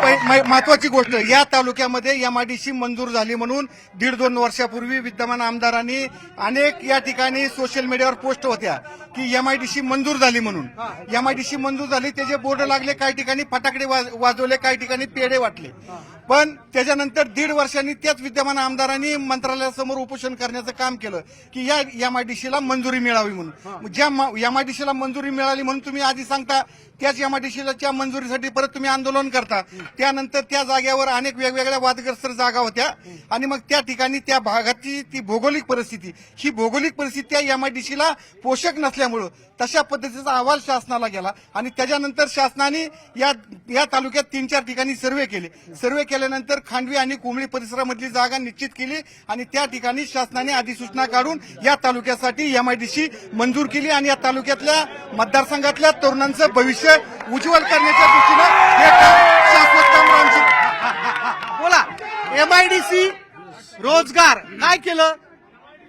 महत्वाची गोष्ट, या तालुक्यामध्ये एमआयडीसी मंजूर झाली म्हणून 1.5-2 वर्षापूर्वी विद्यमान आमदारांनी अनेक या ठिकाणी सोशल मीडियावर पोस्ट होत्या की एमआयडीसी मंजूर झाली म्हणून. एमआयडीसी मंजूर झाली, त्याचे बोर्ड लागले, काही ठिकाणी फटाकडे वाजवले, काही ठिकाणी पेढे वाटले. पण त्याच्यानंतर 1.5 वर्षांनी त्याच विद्यमान आमदारांनी मंत्रालयासमोर उपोषण करण्याचं काम केलं की या एमआयडीसीला मंजुरी मिळावी म्हणून. ज्या एमआयडीसीला मंजुरी मिळाली म्हणून तुम्ही आधी सांगता, त्याच एमआयडीसीच्या मंजुरीसाठी परत तुम्ही आंदोलन करता. त्यानंतर त्या जागेवर अनेक वेगवेगळ्या वादग्रस्त जागा होत्या आणि मग त्या ठिकाणी त्या भागाची ती भौगोलिक परिस्थिती त्या एमआयडीसीला पोषक नसल्यामुळं तशा पद्धतीचा अहवाल शासनाला गेला. आणि त्याच्यानंतर शासनाने या तालुक्यात 3-4 ठिकाणी सर्वे केल्यानंतर खांडवी आणि कुंबळी परिसरामधली जागा निश्चित केली आणि त्या ठिकाणी शासनाने अधिसूचना काढून या तालुक्यासाठी एमआयडीसी मंजूर केली. आणि या तालुक्यातल्या मतदारसंघातल्या तरुणांचं भविष्य उज्ज्वल करण्याच्या दृष्टीनं हे काम शाश्वत काम राम बोला. एमआयडीसी रोजगार काय केलं?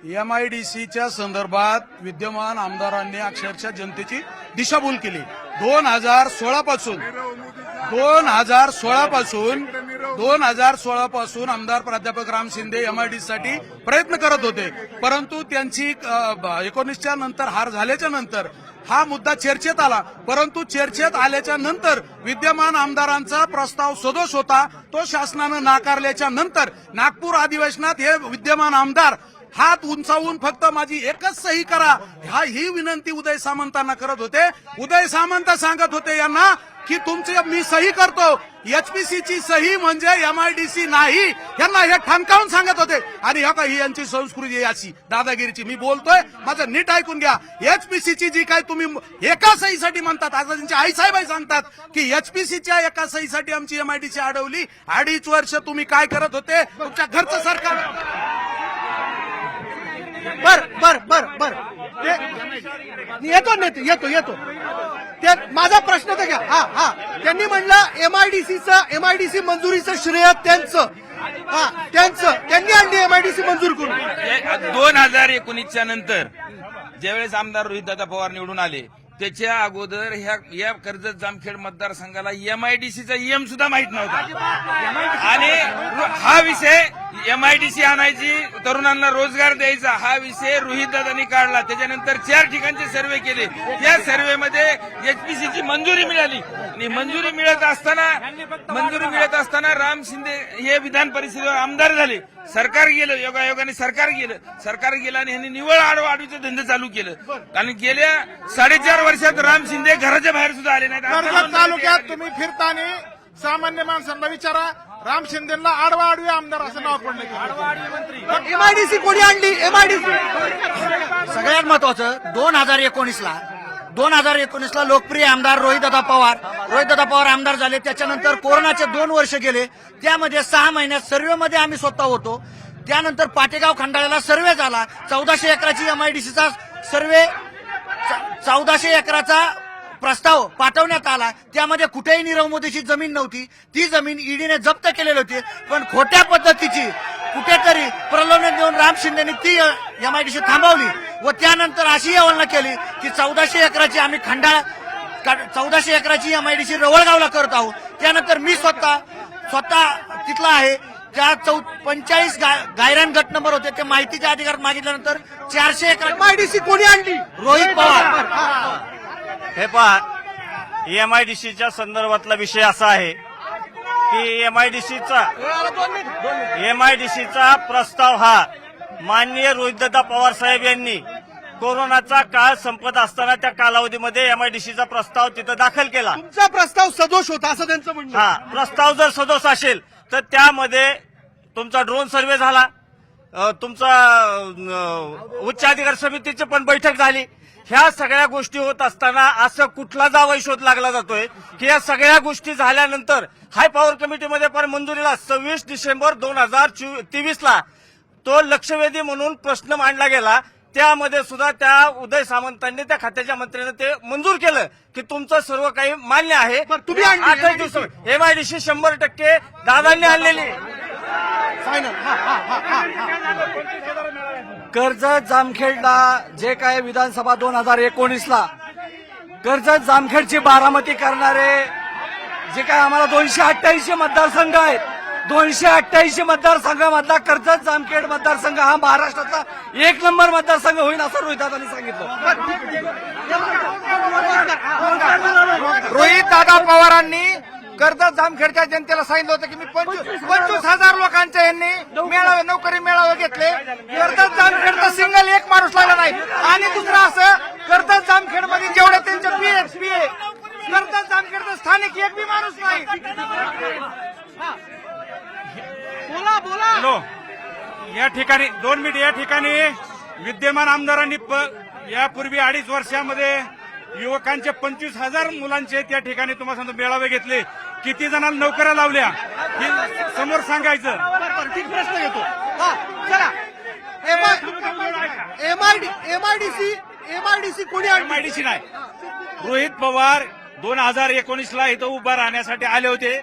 एमआयडीसीच्या संदर्भात विद्यमान आमदारांनी अक्षरशः जनतेची दिशाभूल केली. 2016 पासून आमदार प्राध्यापक राम शिंदे एमआयडीसीसाठी प्रयत्न करत होते, परंतु त्यांची 19च्या नंतर हार झाल्याच्या नंतर हा मुद्दा चर्चेत आला. परंतु चर्चेत आल्याच्या नंतर विद्यमान आमदारांचा प्रस्ताव सदोष होता, तो शासनानं नाकारल्याच्या नंतर नागपूर अधिवेशनात हे विद्यमान आमदार हात उंचावून फक्त माझी एकच सही करा ही विनंती उदय सामंतांना करत होते. उदय सामंत सांगत होते यांना की तुमची मी सही करतो, एचपीसीची सही म्हणजे एमआयडीसी नाही, यांना हे ठणकावून सांगत होते. आणि ही यांची संस्कृती अशी दादागिरीची. मी बोलतोय, माझं नीट ऐकून घ्या. एचपीसीची जी काय तुम्ही एका सहीसाठी म्हणतात, आता त्यांचे आईसाहेब सांगतात की एचपीसीच्या एका सहीसाठी आमची एमआयडीसी अडवली. 2.5 वर्ष तुम्ही काय करत होते? तुमच्या घरचं सरकार बर येतो ते माझा प्रश्न तर घ्या. हा त्यांनी म्हणलं एमआयडीसी मंजुरीचं श्रेय त्यांचं. त्यांनी आणली एमआयडीसी मंजूर करून. 2019च्या नंतर ज्यावेळेस आमदार रोहितदादा पवार निवडून आले त्याच्या अगोदर या कर्जत जामखेड मतदारसंघाला एमआयडीसीचा ईएम सुद्धा माहित नव्हता. आणि हा विषय एमआयडीसी आणायची, तरुणांना रोजगार द्यायचा हा विषय रोहितदादांनी काढला. त्याच्यानंतर 4 ठिकाणचे सर्वे केले. त्या सर्वेमध्ये एचपीसीची मंजुरी मिळाली. आणि मंजुरी मिळत असताना राम शिंदे हे विधान परिषदेवर आमदार झाले. सरकार गेलं, योगायोगाने सरकार गेलं आणि ह्यांनी निव्वळ आडवाडीचं धंदे चालू केलं. आणि गेल्या 4.5 वर्षात राम शिंदे घराच्या बाहेर सुद्धा आले नाहीत. कर्जत तालुक्यात तुम्ही फिरताना सामान्य माणसांना विचारा, राम शिंदेला आडवा आमदार असं नाव पडलं. एमआयडीसी कोणी आणली? एमआयडीसी सगळ्यात महत्वाचं 2019ला लोकप्रिय आमदार रोहितदादा पवार आमदार झाले. त्याच्यानंतर कोरोनाचे 2 वर्ष गेले. त्यामध्ये 6 महिन्यात सर्वेमध्ये आम्ही स्वतः होतो. त्यानंतर पाटेगाव खंडाळ्याला सर्वे झाला. 1400 एकराची एमआयडीसीचा सर्वे, 1400 एकराचा प्रस्ताव पाठवण्यात आला. त्यामध्ये कुठेही नीरव मोदीची जमीन नव्हती. ती जमीन ईडीने जप्त केलेली होती. पण खोट्या पद्धतीची कुठेतरी प्रलोभन देऊन राम शिंदेनी ती एमआयडीसी थांबवली व त्यानंतर अशी अवलना केली की 1400 एकराची आम्ही 1400 एकराची एमआयडीसी रवळगावला करत आहोत. त्यानंतर मी स्वतः तिथला आहे. त्या 45 गायरान गट नंबर होते ते माहितीच्या अधिकार मागितल्यानंतर 400 एकर एमआयडीसी कोणी आणली? रोहित पवार. हे पहा, एमआयडीसीच्या संदर्भातला विषय असा आहे की एमआयडीसीचा प्रस्ताव हा माननीय रोहितदादा पवार साहेब यांनी कोरोनाचा काळ संपत असताना त्या कालावधीमध्ये एमआयडीसीचा प्रस्ताव तिथं दाखल केला. तुमचा प्रस्ताव सदोष होता असं त्यांचं म्हणणं. हा प्रस्ताव जर सदोष असेल तर त्यामध्ये तुमचा ड्रोन सर्वे झाला, तुमचा उच्च अधिकार समितीची पण बैठक झाली. ह्या सगळ्या गोष्टी होत असताना असं कुठला दावा शोध लागला जातोय की या सगळ्या गोष्टी झाल्यानंतर हाय पॉवर कमिटीमध्ये पण मंजुरीला 26 डिसेंबर 2023ला तो लक्षवेधी म्हणून प्रश्न मांडला गेला. त्यामध्ये सुद्धा त्या उदय सामंतांनी त्या खात्याच्या मंत्र्यांनी ते मंजूर केलं की तुमचं सर्व काही मान्य आहे. तुम्ही आणली 28 दिवस एमआयडीसी 100% दादांनी आणलेली. कर्जत जामखेडला जे काय विधानसभा 2019ला कर्जत जामखेडची बारामती करणारे जे काय आम्हाला 288 मतदारसंघ आहेत, 288 मतदारसंघामधला कर्जत जामखेड मतदारसंघ हा महाराष्ट्राचा 1 नंबर मतदारसंघ होईल असं रोहितदादांनी सांगितलं. रोहितदादा पवारांनी कर्जत जामखेडच्या जनतेला सांगितलं होतं की मी 25,000 लोकांच्या यांनी नोकरी मेळावे घेतले. कर्जत जामखेडचा सिंगल एक माणूस लागला नाही. आणि दुसरं असं, कर्जत जामखेडमध्ये जेवढे त्यांचे पीए कर्जत जामखेडचा स्थानिक एक बी माणूस नाही. हॅलो, या ठिकाणी 2 मिनिट. या ठिकाणी विद्यमान आमदारांनी यापूर्वी 2.5 वर्षामध्ये युवकांचे 25,000 मुलांचे त्या ठिकाणी तुम्हाला सांगतो मेळावे घेतले. किती जणांना नोकऱ्या लावल्या हे समोर सांगायचं. ठीक प्रश्न घेतो. चला, एमआयडीसी कोणी आणली? एमआयडीसी नाही. रोहित पवार 2019ला इथं उभा राहण्यासाठी आले होते.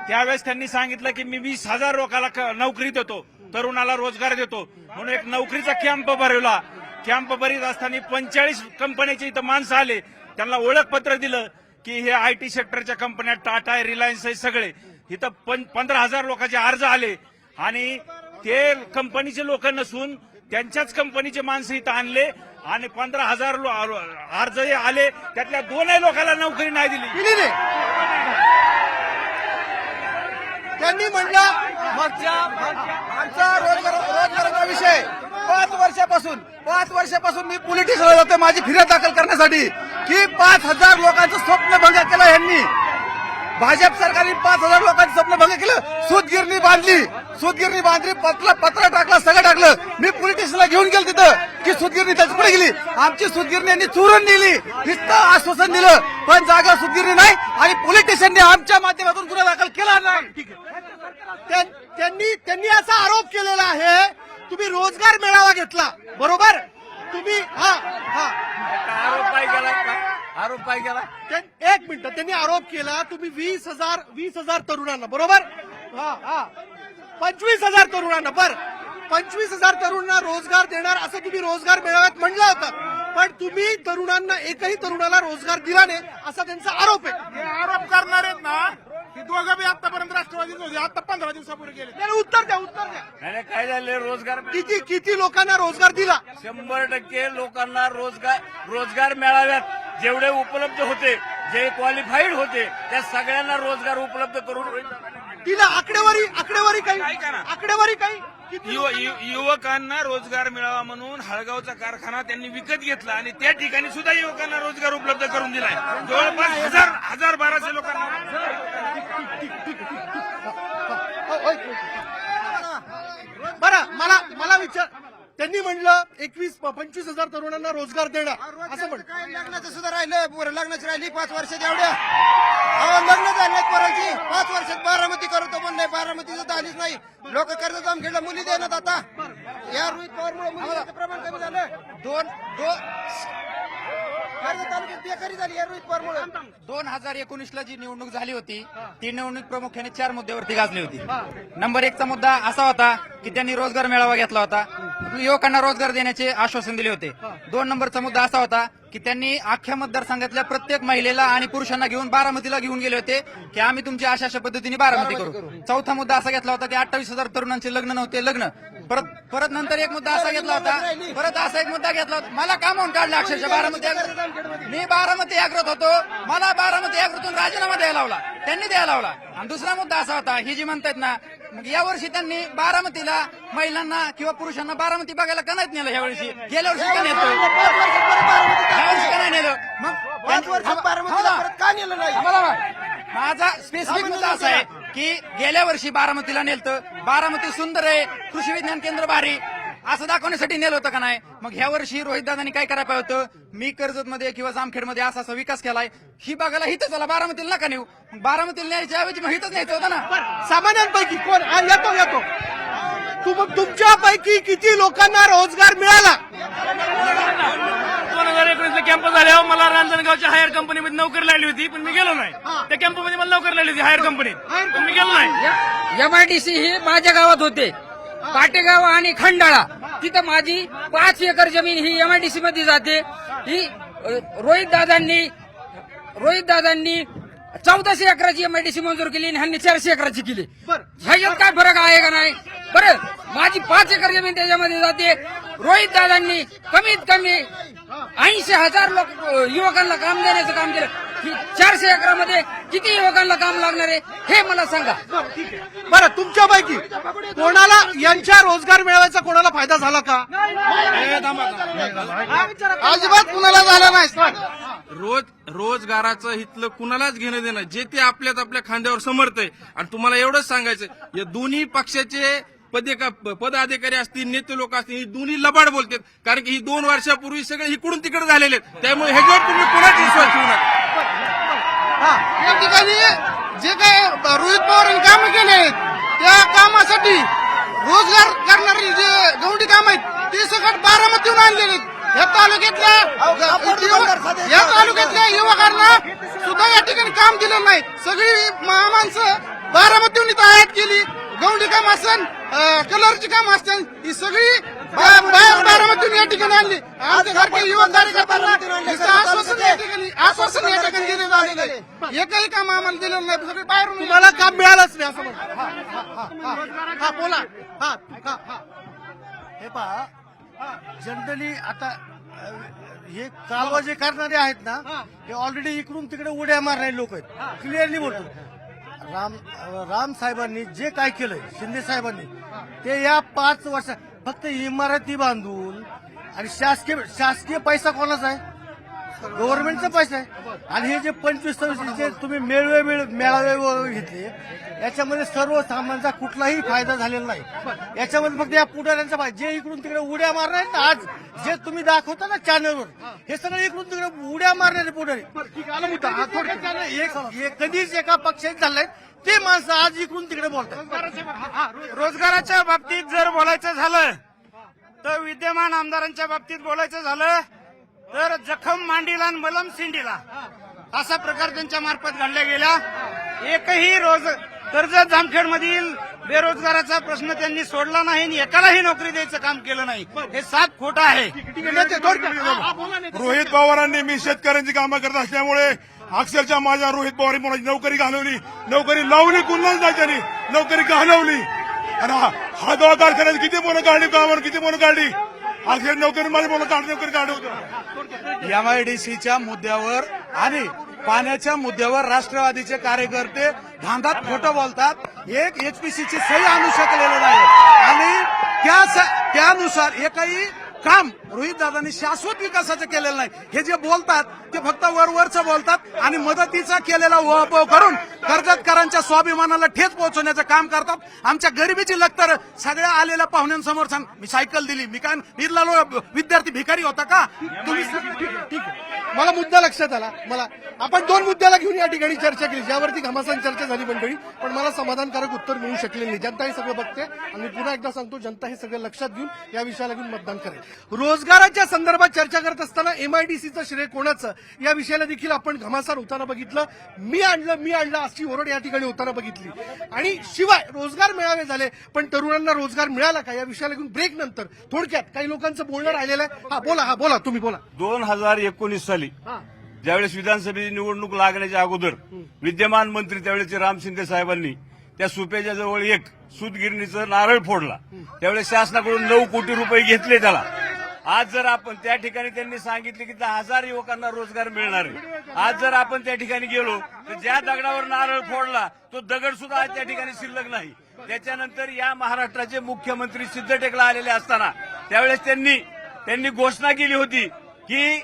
त्यावेळेस त्यांनी सांगितलं की मी 20,000 लोकांना नोकरी देतो, तरुणाला रोजगार देतो म्हणून एक नोकरीचा कॅम्प भरवला. कॅम्प भरीत असताना 45 कंपन्याचे इथं माणसं आले. त्यांना ओळखपत्र दिलं की हे आयटी सेक्टरच्या कंपन्या टाटा, रिलायन्स हे सगळे. इथं 15,000 लोकांचे अर्ज आले आणि ते कंपनीचे लोक नसून त्यांच्याच कंपनीचे माणसं इथं आणले आणि 15,000 अर्ज आले. त्यातल्या 2 लोकांना नोकरी नाही दिली. त्यांनी म्हणलं आमचा रोजगाराचा विषय 5 वर्षापासून मी पोलीस स्टेशनला जाते माझी फिर्याद दाखल करण्यासाठी की 5,000 लोकांचं स्वप्न भंग केलं यांनी. भाजप सरकारने 5,000 लोकांचं स्वप्न भंग केलं. सूतगिरणी बांधली, पत्र टाकलं, सगळं टाकलं. मी पोलीस स्टेशनला घेऊन गेलो तिथं की सूतगिरणी त्याची पुढे गेली. आमची सूतगिरणी यांनी चोरून नेली. नुसतं आश्वासन दिलं पण जागा सूतगिरणी नाही आणि पोलीस स्टेशनने आमच्या माध्यमातून गुन्हा दाखल केला नाही. त्यांनी असा आरोप केलेला आहे तुम्ही रोजगार मेळावा घेतला, बरोबर? तुम्ही आरोप काय केला? आरोप काय केला? एक मिनिट, त्यांनी आरोप केला तुम्ही 20,000 तरुणांना, बरोबर? 25,000 तरुणांना, 25,000 तरुणांना रोजगार देणार असं तुम्ही रोजगार मेळाव्यात म्हणलं होतं, पण तुम्ही तरुणांना, एकही तरुणाला रोजगार दिला नाही असा त्यांचा आरोप आहे. हे आरोप करणार आहेत ना, की दोघं बी आतापर्यंत राष्ट्रवादीत होते, आता 15 दिवसापूर्वी गेले. त्याला उत्तर द्या. नाही, काय झाले? रोजगार किती लोकांना रोजगार दिला? 100% लोकांना रोजगार मेळाव्यात जेवढे उपलब्ध होते, जे क्वालिफाईड होते, त्या सगळ्यांना रोजगार उपलब्ध करून तिला आकडेवारी काही किती युवकांना रोजगार मिळावा म्हणून हळगावचा कारखाना त्यांनी विकत घेतला आणि त्या ठिकाणी सुद्धा युवकांना रोजगार उपलब्ध करून दिलाय. जवळपास 1200 लोकांना. बरं, मला विचार, त्यांनी म्हणलं 25,000 तरुणांना रोजगार देणार असं म्हणलं. लग्नाचं सुद्धा राहिलं, लग्नाची राहिली 5 वर्षात एवढ्या लग्न झाले पोरांची 5 वर्षात बारामती करतो पण नाही, बारामती सुद्धा आलीच नाही. लोक कर्ज जाऊन घेतलं, मुली देण्यात आता या रोहित पवारमुळे मुलीचं प्रमाण कमी झालं. कर्ज तालुक्यात बेकारी झाली या रोहित पवारमुळे. 2019ला जी निवडणूक झाली होती ती निवडणूक प्रामुख्याने 4 मुद्द्यावरती गाजली होती. नंबर 1चा मुद्दा असा होता की त्यांनी रोजगार मेळावा घेतला होता, युवकांना रोजगार देण्याचे आश्वासन दिले होते. 2 नंबरचा मुद्दा असा होता की त्यांनी अख्ख्या मतदारसंघातल्या प्रत्येक महिलेला आणि पुरुषांना घेऊन बारामतीला घेऊन गेले होते की आम्ही तुमची अशा पद्धतीने बारामती करू. 4था मुद्दा असा घेतला होता की 28,000 तरुणांचे लग्न नव्हते, लग्न. परत नंतर एक मुद्दा असा घेतला होता, परत असा एक मुद्दा घेतला होता, मला का म्हणून काढलं अक्षरशः बारामती. मी बारामती अग्रत होतो, मला बारामती अग्रतून राजीनामा द्यायला लावला, त्यांनी द्यायला लावला. आणि दुसरा मुद्दा असा होता, ही जी म्हणतात ना, मग यावर्षी त्यांनी बारामतीला महिलांना किंवा पुरुषांना बारामती बघायला का नाही नेलं? यावर्षी गेल्या वर्षी का नेलं, यावर्षी का नाही नेलं? मग 5 वर्षात बारामतीला परत का नेलं नाही? माझा स्पेसिफिक मुद्दा असा आहे की गेल्या वर्षी बारामतीला नेलतं, बारामती सुंदर आहे, कृषी विज्ञान केंद्र भारी असं दाखवण्यासाठी नेलं होतं का नाही? मग ह्या वर्षी रोहित दादांनी काय करायला पाहिजे होतं? मी कर्जतमध्ये किंवा जामखेडमध्ये असा विकास केलाय, ही बघायला हिथं चला, बारामतीला नका नेऊ. बारामतीला न्यायच्या ऐवजी मग हिथंच न्यायचं होतं ना. सामान्यांपैकी कोण येतो तुमच्यापैकी किती लोकांना रोजगार मिळाला? 2019ला कॅम्प झाल्यावर मला रांजणगावच्या हायर कंपनीमध्ये नोकरी लागली होती, पण मी गेलो नाही. त्या कॅम्पमध्ये मला नोकरी लागली होती हायर कंपनीत, पण मी गेलो नाही. MIDC ही माझ्या गावात होते, पाटेगाव आणि खंडाळा. तिथं माझी 5 एकर जमीन ही MIDC मध्ये जाते. ही रोहित दादांनी 1400 एकराची MIDC मंजूर केली आणि ह्यांनी 400 एकराची केली. ह्याच्यात काय फरक आहे का नाही? बरं, माझी 5 एकर जमीन त्याच्यामध्ये जाते. रोहित दादांनी कमीत कमी 80,000 युवकांना काम देण्याचं काम केलं. 400 एकरामध्ये किती युवकांना काम लागणार आहे हे मला सांगा. बरं, तुमच्यापैकी कोणाला यांच्या रोजगार मेळाव्याचा कोणाला फायदा झाला का? अजिबात कुणाला झाला नाही. रोजगाराचं इथलं कुणालाच घेणं देणं, जे ते आपल्या खांद्यावर समर्थ आहे. आणि तुम्हाला एवढंच सांगायचं, या दोन्ही पक्षाचे पदाधिकारी असतील, नेते लोक असतील, ही दोन्ही लबाड बोलतात. कारण की ही 2 वर्षापूर्वी सगळे इकडून तिकडे झालेले आहेत. त्यामुळे ह्याच्यावर तुम्ही कोणाच विश्वास ठेवू नका. या ठिकाणी जे काही रोहित पवारांनी कामं केले आहेत त्या कामासाठी रोजगार करणारी जे गवंडी काम आहेत ते सगळं बारामतीहून आणलेले आहेत. या तालुक्यातल्या युवकांना सुद्धा या ठिकाणी काम दिलं नाही. सगळी माणसं बारामतीहून इथं आयात केली. गवंडी काम असेल, कलरची काम असेल, ही सगळी बारामतीहून या ठिकाणी आणली. आमच्यासारखे युवक कार्यकर्त्यांना आश्वासन या ठिकाणी दिले झालेलं आहे. एकही काम आम्हाला दिलेलं नाही, सगळे बाहेरून. तुम्हाला काम मिळालंच नाही असं म्हणतो. हा बोला. हे पहा, जनरली आता हे कालवा जे करणारे आहेत ना, हे ऑलरेडी इकडून तिकडे उड्या मारणारे लोक आहेत. क्लिअरली बोलतो, राम साहेबांनी जे काय केलंय, शिंदे साहेबांनी, ते या 5 वर्षात फक्त इमारती बांधून, आणि शासकीय पैसा कोणाचा आहे? गव्हर्नमेंटचा पैसा आहे. आणि हे जे 25-26 जे तुम्ही मेळावे घेतले, याच्यामध्ये सर्वसामान्यांचा कुठलाही फायदा झालेला नाही. याच्यामध्ये फक्त या पुढाऱ्यांचा फायदा. जे इकडून तिकडे उड्या मारणार आहेत ना, आज जे तुम्ही दाखवता ना चॅनलवर, हे सगळे इकडून तिकडे उड्या मारणारे पुढारी. कधीच एका पक्षात झालंय ते माणसं आज इकडून तिकडे बोलतात. रोजगाराच्या बाबतीत जर बोलायचं झालं तर विद्यमान आमदारांच्या बाबतीत बोलायचं झालं तर जखम मांडीला आणि मलम सिंडीला असा प्रकार त्यांच्या मार्फत घडल्या गेला. एकही रोज कर्जत जामखेडमधील बेरोजगाराचा प्रश्न त्यांनी सोडला नाही आणि एकालाही नोकरी द्यायचं काम केलं नाही. हे साफ खोटं आहे. रोहित पवारांनी मी शेतकऱ्यांची कामं करत असल्यामुळे अक्षरशः माझ्या रोहित पवार मुलाची नोकरी घालवली, नोकरी लावली, कुणाला नाही त्यांनी नोकरी घालवली. आणि हा दवा कारखान्यात किती मुलं काढली, कामावर किती मुलं काढली, अक्षर नोकरी माझी मुलं काढली, नोकरी काढवतो. एमआयडीसीच्या मुद्द्यावर आणि पाण्याच्या मुद्द्यावर राष्ट्रवादीचे कार्यकर्ते धांदात खोटं बोलतात. एक एचपीसीची सही आणू शकलेलं नाही आणि त्यानुसार एकही काम रोहितदादांनी शाश्वत विकासाचं केलेलं नाही. हे जे बोलतात ते फक्त वरवरचं बोलतात आणि मदतीचा केलेला उहापोह करून कर्जतकरांच्या स्वाभिमानाला ठेच पोहोचवण्याचं काम करतात. आमच्या गरिबीची लक्तर सगळ्या आलेल्या पाहुण्यांसमोर सांग. मी सायकल दिली, मी काय बिरला विद्यार्थी भिकारी होता का तुम्ही? ठीक आहे, मला मुद्दा लक्षात आला. आपण दोन मुद्द्याला घेऊन या ठिकाणी चर्चा केली, ज्यावरती घमासान चर्चा झाली मंडळी, पण मला समाधानकारक उत्तर मिळू शकले नाही. जनता हे सगळं बघते आणि मी पुन्हा एकदा सांगतो, जनता हे सगळं लक्षात घेऊन या विषयाला घेऊन मतदान करेल. रोजगाराच्या संदर्भात चर्चा करत असताना एमआयडीसीचं श्रेय कोणाचं या विषयाला देखील आपण घमासान होताना बघितलं. मी आणलं अशी ओरड या ठिकाणी होताना बघितली. आणि शिवाय रोजगार मेळावे झाले, पण तरुणांना रोजगार मिळाला का या विषयाला घेऊन ब्रेक नंतर थोडक्यात काही लोकांचं बोलणं राहिलेलं आहे. हा बोला तुम्ही बोला. 2019 साली ज्यावेळेस विधानसभेची निवडणूक लागण्याच्या अगोदर विद्यमान मंत्री त्यावेळेचे राम शिंदे साहेबांनी त्या सुप्याच्या जवळ एक सूतगिरणीचं नारळ फोडला. त्यावेळेस शासनाकडून 9 कोटी रुपये घेतले त्याला. आज जर आपण त्या ठिकाणी त्यांनी सांगितले की 10,000 युवकांना रोजगार मिळणार आहे. आज जर आपण त्या ठिकाणी गेलो तर ज्या दगडावर नारळ फोडला तो दगड सुद्धा आज त्या ठिकाणी शिल्लक नाही. त्याच्यानंतर या महाराष्ट्राचे मुख्यमंत्री सिद्धटेकला आलेले असताना त्यावेळेस त्यांनी घोषणा केली होती की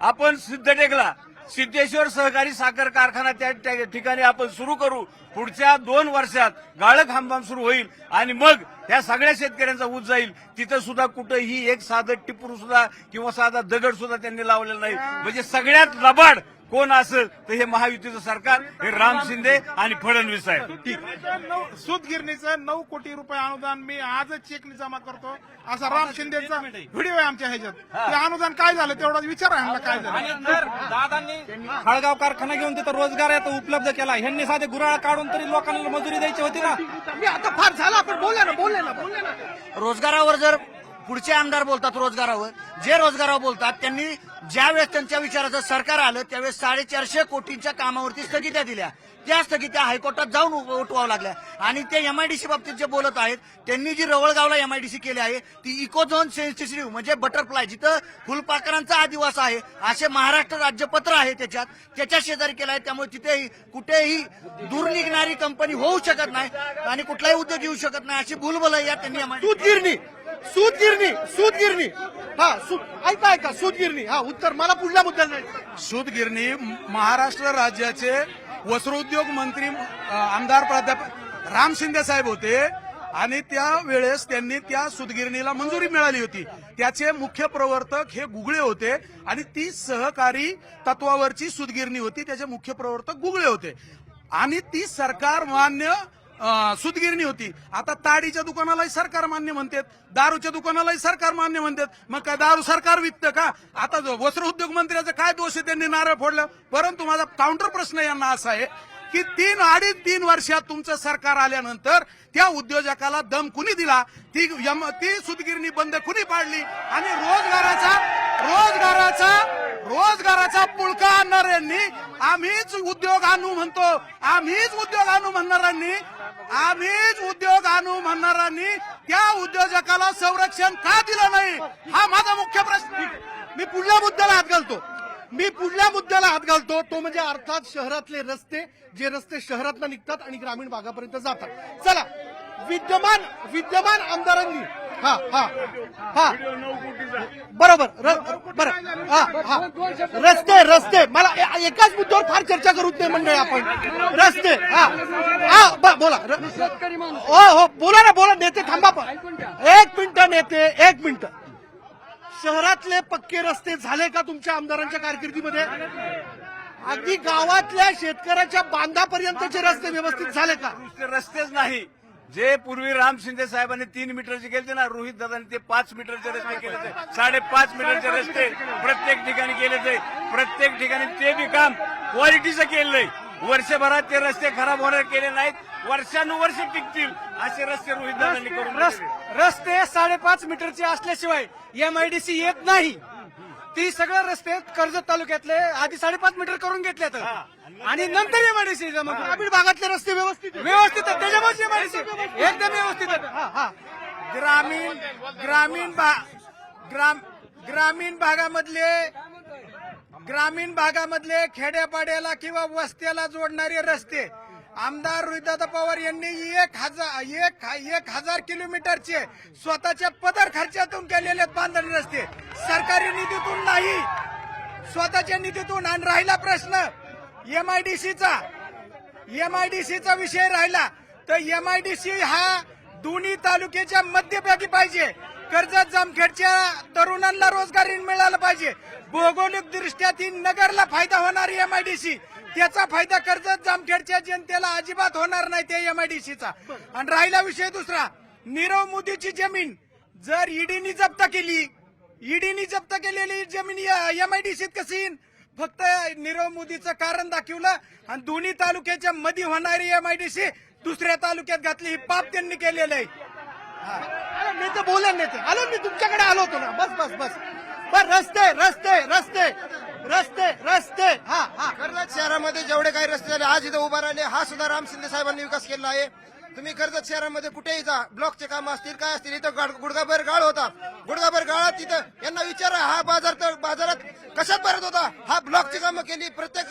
आपण सिद्धटेकला सिद्धेश्वर सहकारी साखर कारखाना त्या ठिकाणी आपण सुरू करू. पुढच्या 2 वर्षात गाळक हंगाम सुरू होईल आणि मग ह्या सगळ्या शेतकऱ्यांचा ऊस जाईल. तिथं सुद्धा कुठंही एक साधं टिपूर सुद्धा किंवा साधा दगड सुद्धा त्यांनी लावलेला नाही. म्हणजे सगळ्यात लबाड कोण असेल तर हे महायुतीचं सरकार, हे राम शिंदे आणि फडणवीस आहेत. सूतगिरणीचं 9 कोटी रुपये अनुदान मी आजच चेकनी जमा करतो असा राम शिंदेचा व्हिडिओ आहे आमच्या ह्याच्यात. ते अनुदान काय झालं तेवढा विचार आहे काय झालं. तर दादांनी खळगाव कारखाना घेऊन तिथं रोजगार उपलब्ध केला. ह्यांनी साधे गुराळ काढून तरी लोकांना मजुरी द्यायची होती ना. मी आता फार झालं, आपण बोलले ना. रोजगारावर जर पुढचे आमदार बोलतात जे रोजगारावर बोलतात त्यांनी ज्यावेळेस त्यांच्या विचाराचं सरकार आलं त्यावेळेस 450 कोटींच्या कामावरती स्थगित्या दिल्या. त्या स्थगित्या हायकोर्टात जाऊन उठवावं लागल्या. आणि ते एमआयडीसी बाबतीत जे बोलत आहेत त्यांनी जी रवळगावला एमआयडीसी केली आहे ती इकोझोन सेन्सिटिव्ह म्हणजे बटरफ्लाय, जिथं फुलपाखरांचा आदिवास आहे असे महाराष्ट्र राज्यपत्र आहे त्याच्या शेजारी केलं आहे. त्यामुळे तिथेही कुठेही दूर निघणारी कंपनी होऊ शकत नाही आणि कुठलाही उद्योग येऊ शकत नाही अशी भूलभुल या त्यांनी सूतगिरणी ऐका सूतगिरणी. उत्तर मला पुढल्या मुद्द्याला सूतगिरणी महाराष्ट्र राज्याचे वस्त्रोद्योग मंत्री आमदार प्राध्यापक राम शिंदे साहेब होते आणि त्यावेळेस त्यांनी त्या सूतगिरणीला मंजुरी मिळाली होती. त्याचे मुख्य प्रवर्तक हे गुगळे होते आणि ती सहकारी तत्वावरची सूतगिरणी होती. त्याचे मुख्य प्रवर्तक गुगळे होते आणि ती सरकार मान्य सूतगिरणी होती. आता ताडीच्या दुकानालाही सरकार मान्य म्हणतात, दारूच्या दुकानालाही सरकार मान्य म्हणतात. मग काय दारू सरकार विकतं का? आता वस्त्र उद्योग मंत्र्याचा काय दोष आहे, त्यांनी नारळ फोडलं. परंतु माझा काउंटर प्रश्न यांना असा आहे की 3-3.5 वर्षात तुमचं सरकार आल्यानंतर त्या उद्योजकाला दम कुणी दिला, ती सूतगिरणी बंद कुणी पाडली आणि रोजगाराचा पुळका आणणाऱ्यांनी आम्हीच उद्योग आणू म्हणणाऱ्यांनी त्या उद्योजकाला संरक्षण का दिलं नाही, हा माझा मुख्य प्रश्न. मी पुढल्या मुद्द्याला हात घालतो तो म्हणजे अर्थात शहरातले रस्ते, जे रस्ते शहरातनं निघतात आणि ग्रामीण भागापर्यंत जातात. चला, विद्यमान आमदारांनी बरोबर रस्ते मला एकाच मुद्द्यावर फार चर्चा करूच नाही मंडळी. आपण रस्ते बोला. हो बोला नेते थांबा. एक मिनिट. शहरातले पक्के रस्ते झाले का तुमच्या आमदारांच्या कारकिर्दीमध्ये? अगदी गावातल्या शेतकऱ्याच्या बांधापर्यंतचे रस्ते व्यवस्थित झाले का? रस्तेच नाही, जे पूर्वी राम शिंदे साहेबांनी 3 मीटरचे केले ना, रोहित दादांनी ते 5 मीटरचे रस्ते केले, 5.5 मीटरचे रस्ते प्रत्येक ठिकाणी केले. प्रत्येक ठिकाणी ते बी काम क्वालिटीचं केलंय. वर्षभरात ते रस्ते खराब होणार केले नाहीत, वर्षानुवर्ष टिकतील असे रस्ते रोहित दादांनी करून दिले. रस्ते 5.5 मीटरचे असल्याशिवाय MIDC येत नाही. ती सगळे रस्ते कर्जत तालुक्यातले आधी 5.5 मीटर करून घेतले आणि नंतर MIDC ग्रामीण भागातले रस्ते व्यवस्थित आहेत. त्याच्यामुळे MIDC एकदम व्यवस्थित आहेत. ग्रामीण भागामधले खेड्यापाड्याला किंवा वस्त्याला जोडणारे रस्ते आमदार रोहितदादा पवार यांनी 1,000 किलोमीटरचे स्वतःच्या पदर खर्चातून केलेले बांधणी रस्ते, सरकारी निधीतून नाही, स्वतःच्या निधीतून. आणि राहिला प्रश्न MIDCचा विषय राहिला तर MIDC हा दोन्ही तालुक्याच्या मध्यभागी पाहिजे. कर्जत जामखेडच्या तरुणांना रोजगार मिळाला पाहिजे. भौगोलिक दृष्ट्या ती नगरला फायदा होणारी MIDC, त्याचा फायदा कर्जत जामखेडच्या जनतेला अजिबात होणार नाही त्या MIDCचा. आणि राहिला विषय दुसरा, नीरव मोदीची जमीन जर ईडीनी जप्त केलेली जमीन MIDCत कशी येईल? फक्त नीरव मोदीचं कारण दाखवलं आणि दोन्ही तालुक्याच्या मध्ये होणारी MIDC दुसऱ्या तालुक्यात घातली. ही पाप त्यांनी केलेलं आहे. नेते बोला, नेते आलो, मी तुमच्याकडे आलो होतो ना. बस रस्ते कर्जत शहरामध्ये जेवढे काही रस्ते झाले आज इथं उभा राहिले, हा सुद्धा राम शिंदे साहेबांनी विकास केला आहे. तुम्ही कर्जत शहरामध्ये कुठेही जा, ब्लॉकचे काम असतील काय असतील, इथं गुडघाभर गाळ होता. गुडघाभर गाळात तिथं यांना विचारा हा बाजारात कशात भरत होता. हा ब्लॉकची कामं केली, प्रत्येक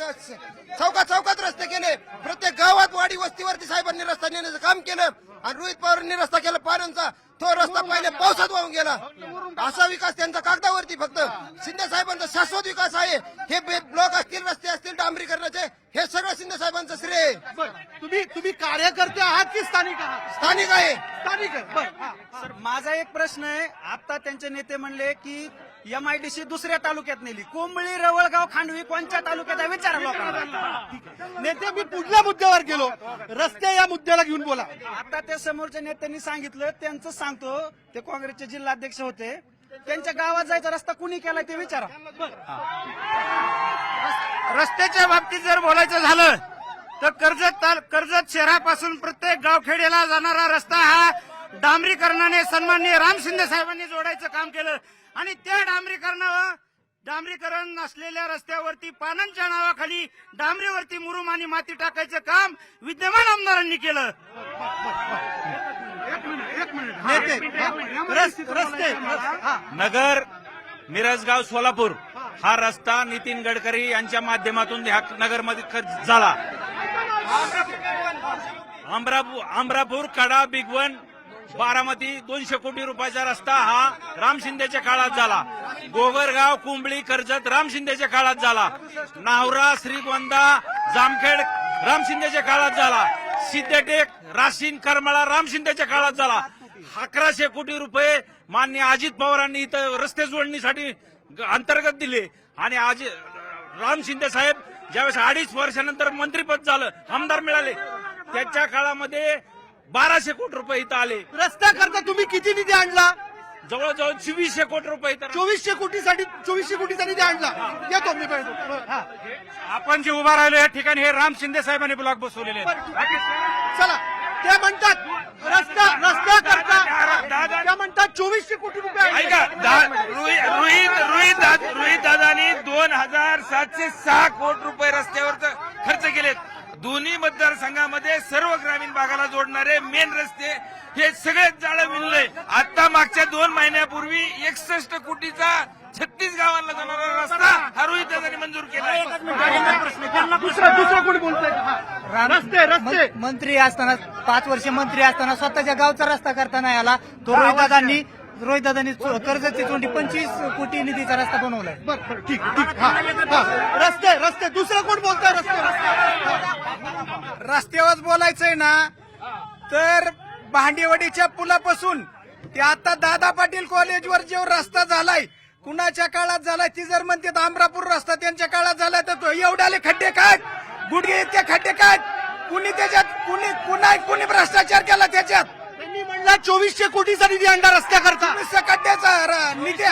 चौकात रस्ते केले, प्रत्येक गावात वाडी वस्तीवरती साहेबांनी रस्ता नेण्याचं काम केलं. आणि रोहित पवारांनी रस्ता केला पाण्याचा, तो रस्ता पहिले पावसात वाहून गेला. असा विकास त्यांचा कागदावरती. फक्त शिंदे साहेबांचा शाश्वत विकास आहे. हे ब्लॉक असतील, रस्ते असतील डांबरीकरणाचे, हे सगळं शिंदे साहेबांचं श्रेय आहे. तुम्ही कार्यकर्ते आहात की स्थानिक आहात? स्थानिक आहे. स्थानिक आहे. सर, माझा एक प्रश्न आहे. आता त्यांचे नेते म्हणले की MIDC दुसऱ्या तालुक्यात नेली. कोंबळी, रवळगाव, खांडवी कोणत्या तालुक्यात आहे विचारा लोकांना. नेते, मी पुढल्या मुद्द्यावर गेलो, रस्ते या मुद्द्याला घेऊन बोला. आता त्या समोरच्या नेत्यांनी सांगितलं, त्यांचं सांगतो, ते काँग्रेसचे जिल्हाध्यक्ष होते, त्यांच्या गावात जायचा रस्ता कुणी केलाय ते विचारा. रस्त्याच्या बाबतीत जर बोलायचं झालं तर कर्जत शहरापासून प्रत्येक गावखेड्याला जाणारा रस्ता हा डांबरीकरणाने सन्माननीय राम शिंदे साहेबांनी जोडायचं काम केलं. आणि त्या डांबरीकरण नसलेल्या रस्त्यावरती पानांच्या नावाखाली डांबरीवरती मुरुम आणि माती टाकायचं काम विद्यमान आमदारांनी केलं. नगर मिरजगाव सोलापूर हा रस्ता नितीन गडकरी यांच्या माध्यमातून नगरमध्ये झाला. अमरापूर कडा बिगवन बारामती 200 कोटी रुपयाचा रस्ता हा राम शिंदेच्या काळात झाला. गोगरगाव, कुंबळी, कर्जत राम शिंदेच्या काळात झाला. नावरा, श्रीगोंदा, जामखेड राम शिंदेच्या काळात झाला. सिद्धटेक, राशीन, करमाळा राम शिंदेच्या काळात झाला. 1100 कोटी रुपये माननीय अजित पवारांनी इथं रस्ते जोडणीसाठी अंतर्गत दिले. आणि आज राम शिंदे साहेब ज्यावेळेस 2.5 वर्षानंतर मंत्रीपद झालं, आमदार मिळाले, त्याच्या काळामध्ये 1200 कोटी रुपये इथं आले. रस्ता करता तुम्ही किती निधी आणला? जवळजवळ 2400 कोटी रुपये. 2400 कोटीचा निधी आणला. येतो मी पाहिजे. आपण जे उभा राहिलो या ठिकाणी हे राम शिंदे साहेबांनी ब्लॉक बसवलेले आहेत. चला, ते म्हणतात रस्ता करता, त्या म्हणतात 2400 कोटी रुपये. ऐका, रोहित दादानी 2706 कोटी रुपये रस्त्यावर खर्च केलेत. दोन्ही मतदारसंघामध्ये सर्व ग्रामीण भागाला जोडणारे मेन रस्ते हे सगळेच जाळं विणलंय. आता मागच्या 2 महिन्यापूर्वी 61 कोटीचा 36 गावांना जाणारा रस्ता हा रोहित दादांनी मंजूर केला. दुसरा कोणी बोलतोय? रस्ते मंत्री असताना 5 वर्ष मंत्री असताना स्वतःच्या गावचा रस्ता करताना याला तो रोहित दादांनी कर्जतची 25 कोटी निधीचा रस्ता बनवलाय. बरं, ठीक. रस्ते दुसरं कोण बोलतोय? रस्त्यावर बोलायचंय ना तर भांडेवाडीच्या पुलापासून ते आता दादा पाटील कॉलेजवर जो रस्ता झालाय, कुणाच्या काळात झालाय ती जर म्हणते अमरापूर रस्ता त्यांच्या काळात झालाय तर तो एवढाले खड्डे काढ, गुडघे इतके खड्डे काढ. कुणी त्याच्यात कुणी भ्रष्टाचार केला त्याच्यात? त्यांनी म्हणला 2400 कोटीचा निधी आणला रस्त्याकरता. सकट्याचा निधी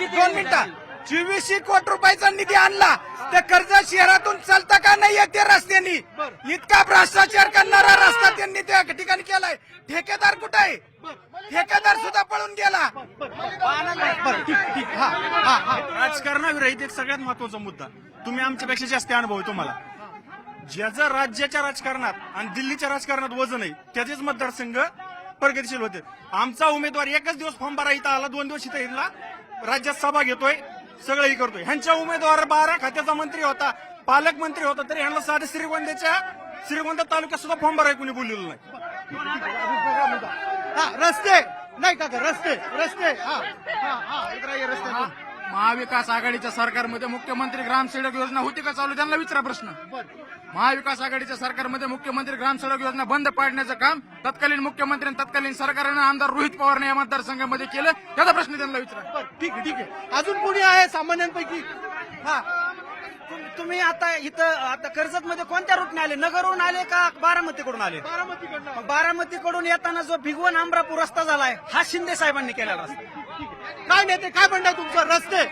2 मिनिटं 2400 कोटी रुपयाचा निधी आणला. त्या कर्जत शहरातून चालता का नाही येते रस्त्यांनी? इतका भ्रष्टाचार करणारा रस्ता त्यांनी त्या ठिकाणी केलाय. ठेकेदार कुठे आहे? ठेकेदार सुद्धा पळून गेला. राजकारणाविरहित एक सगळ्यात महत्वाचा मुद्दा, तुम्ही आमच्यापेक्षा जास्त अनुभव आहे तुम्हाला. ज्याचं राज्याच्या राजकारणात आणि दिल्लीच्या राजकारणात वजन आहे त्याचेच मतदारसंघ प्रगतीशील होते. आमचा उमेदवार एकच दिवस फॉर्म भरा इथं आला, 2 दिवस इथं येईल, राज्यात सभा घेतोय, सगळंही करतोय. ह्यांच्या उमेदवार 12 खात्याचा मंत्री होता, पालकमंत्री होता, तरी ह्यांना साधे श्रीगोंदा तालुक्यात सुद्धा फॉर्म भराय कुणी बोललेलं नाही. रस्ते नाही का रस्ते महाविकास आघाडीच्या सरकारमध्ये मुख्यमंत्री ग्रामसडक योजना होती का चालू? त्यांना विचारा प्रश्न. महाविकास आघाडीच्या सरकारमध्ये मुख्यमंत्री ग्रामसडक योजना बंद पाडण्याचं काम तत्कालीन मुख्यमंत्री आणि तत्कालीन सरकारनं आमदार रोहित पवारने या मतदारसंघामध्ये केलं. त्याचा प्रश्न त्यांना विचारा. ठीक आहे. अजून कोणी आहे सामान्यांपैकी? तुम्ही आता इथं आता कर्जतमध्ये कोणत्या रूटने आले? नगरहून आले का बारामतीकडून आले? बारामतीकडून येताना जो भिगवण अमरापूर रस्ता झालाय हा शिंदे साहेबांनी केलेला रस्ता. काय नेते काय म्हणताय तुमचं? रस्ते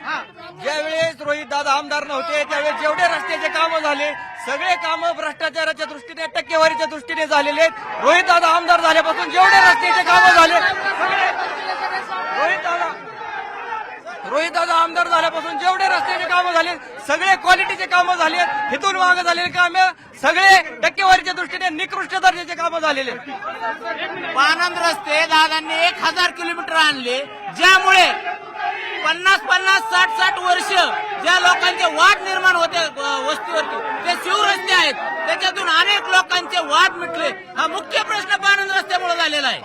ज्यावेळेस रोहित दादा आमदार नव्हते त्यावेळेस जेवढे रस्त्याचे कामं झाले सगळे कामं भ्रष्टाचाराच्या दृष्टीने टक्केवारीच्या दृष्टीने झालेले आहेत. रोहित दादा आमदार झाल्यापासून जेवढे रस्त्याचे कामं झाले रोहित दादा आमदार झाल्यापासून जेवढे रस्त्याचे कामं झाले सगळे क्वालिटीचे कामं झाले. हिथून मागे झालेले कामं सगळे टक्केवारीच्या दृष्टीने निकृष्ट दर्जाचे कामं झालेले. पानंद रस्ते दादांनी 1000 किलोमीटर आणले, ज्यामुळे 50-60 वर्ष ज्या लोकांचे वाद निर्माण होते वस्तीवरती ते शिवरस्ते आहेत, त्याच्यातून अनेक लोकांचे वाद मिटले. हा मुख्य प्रश्न पानंद रस्त्यामुळे झालेला आहे.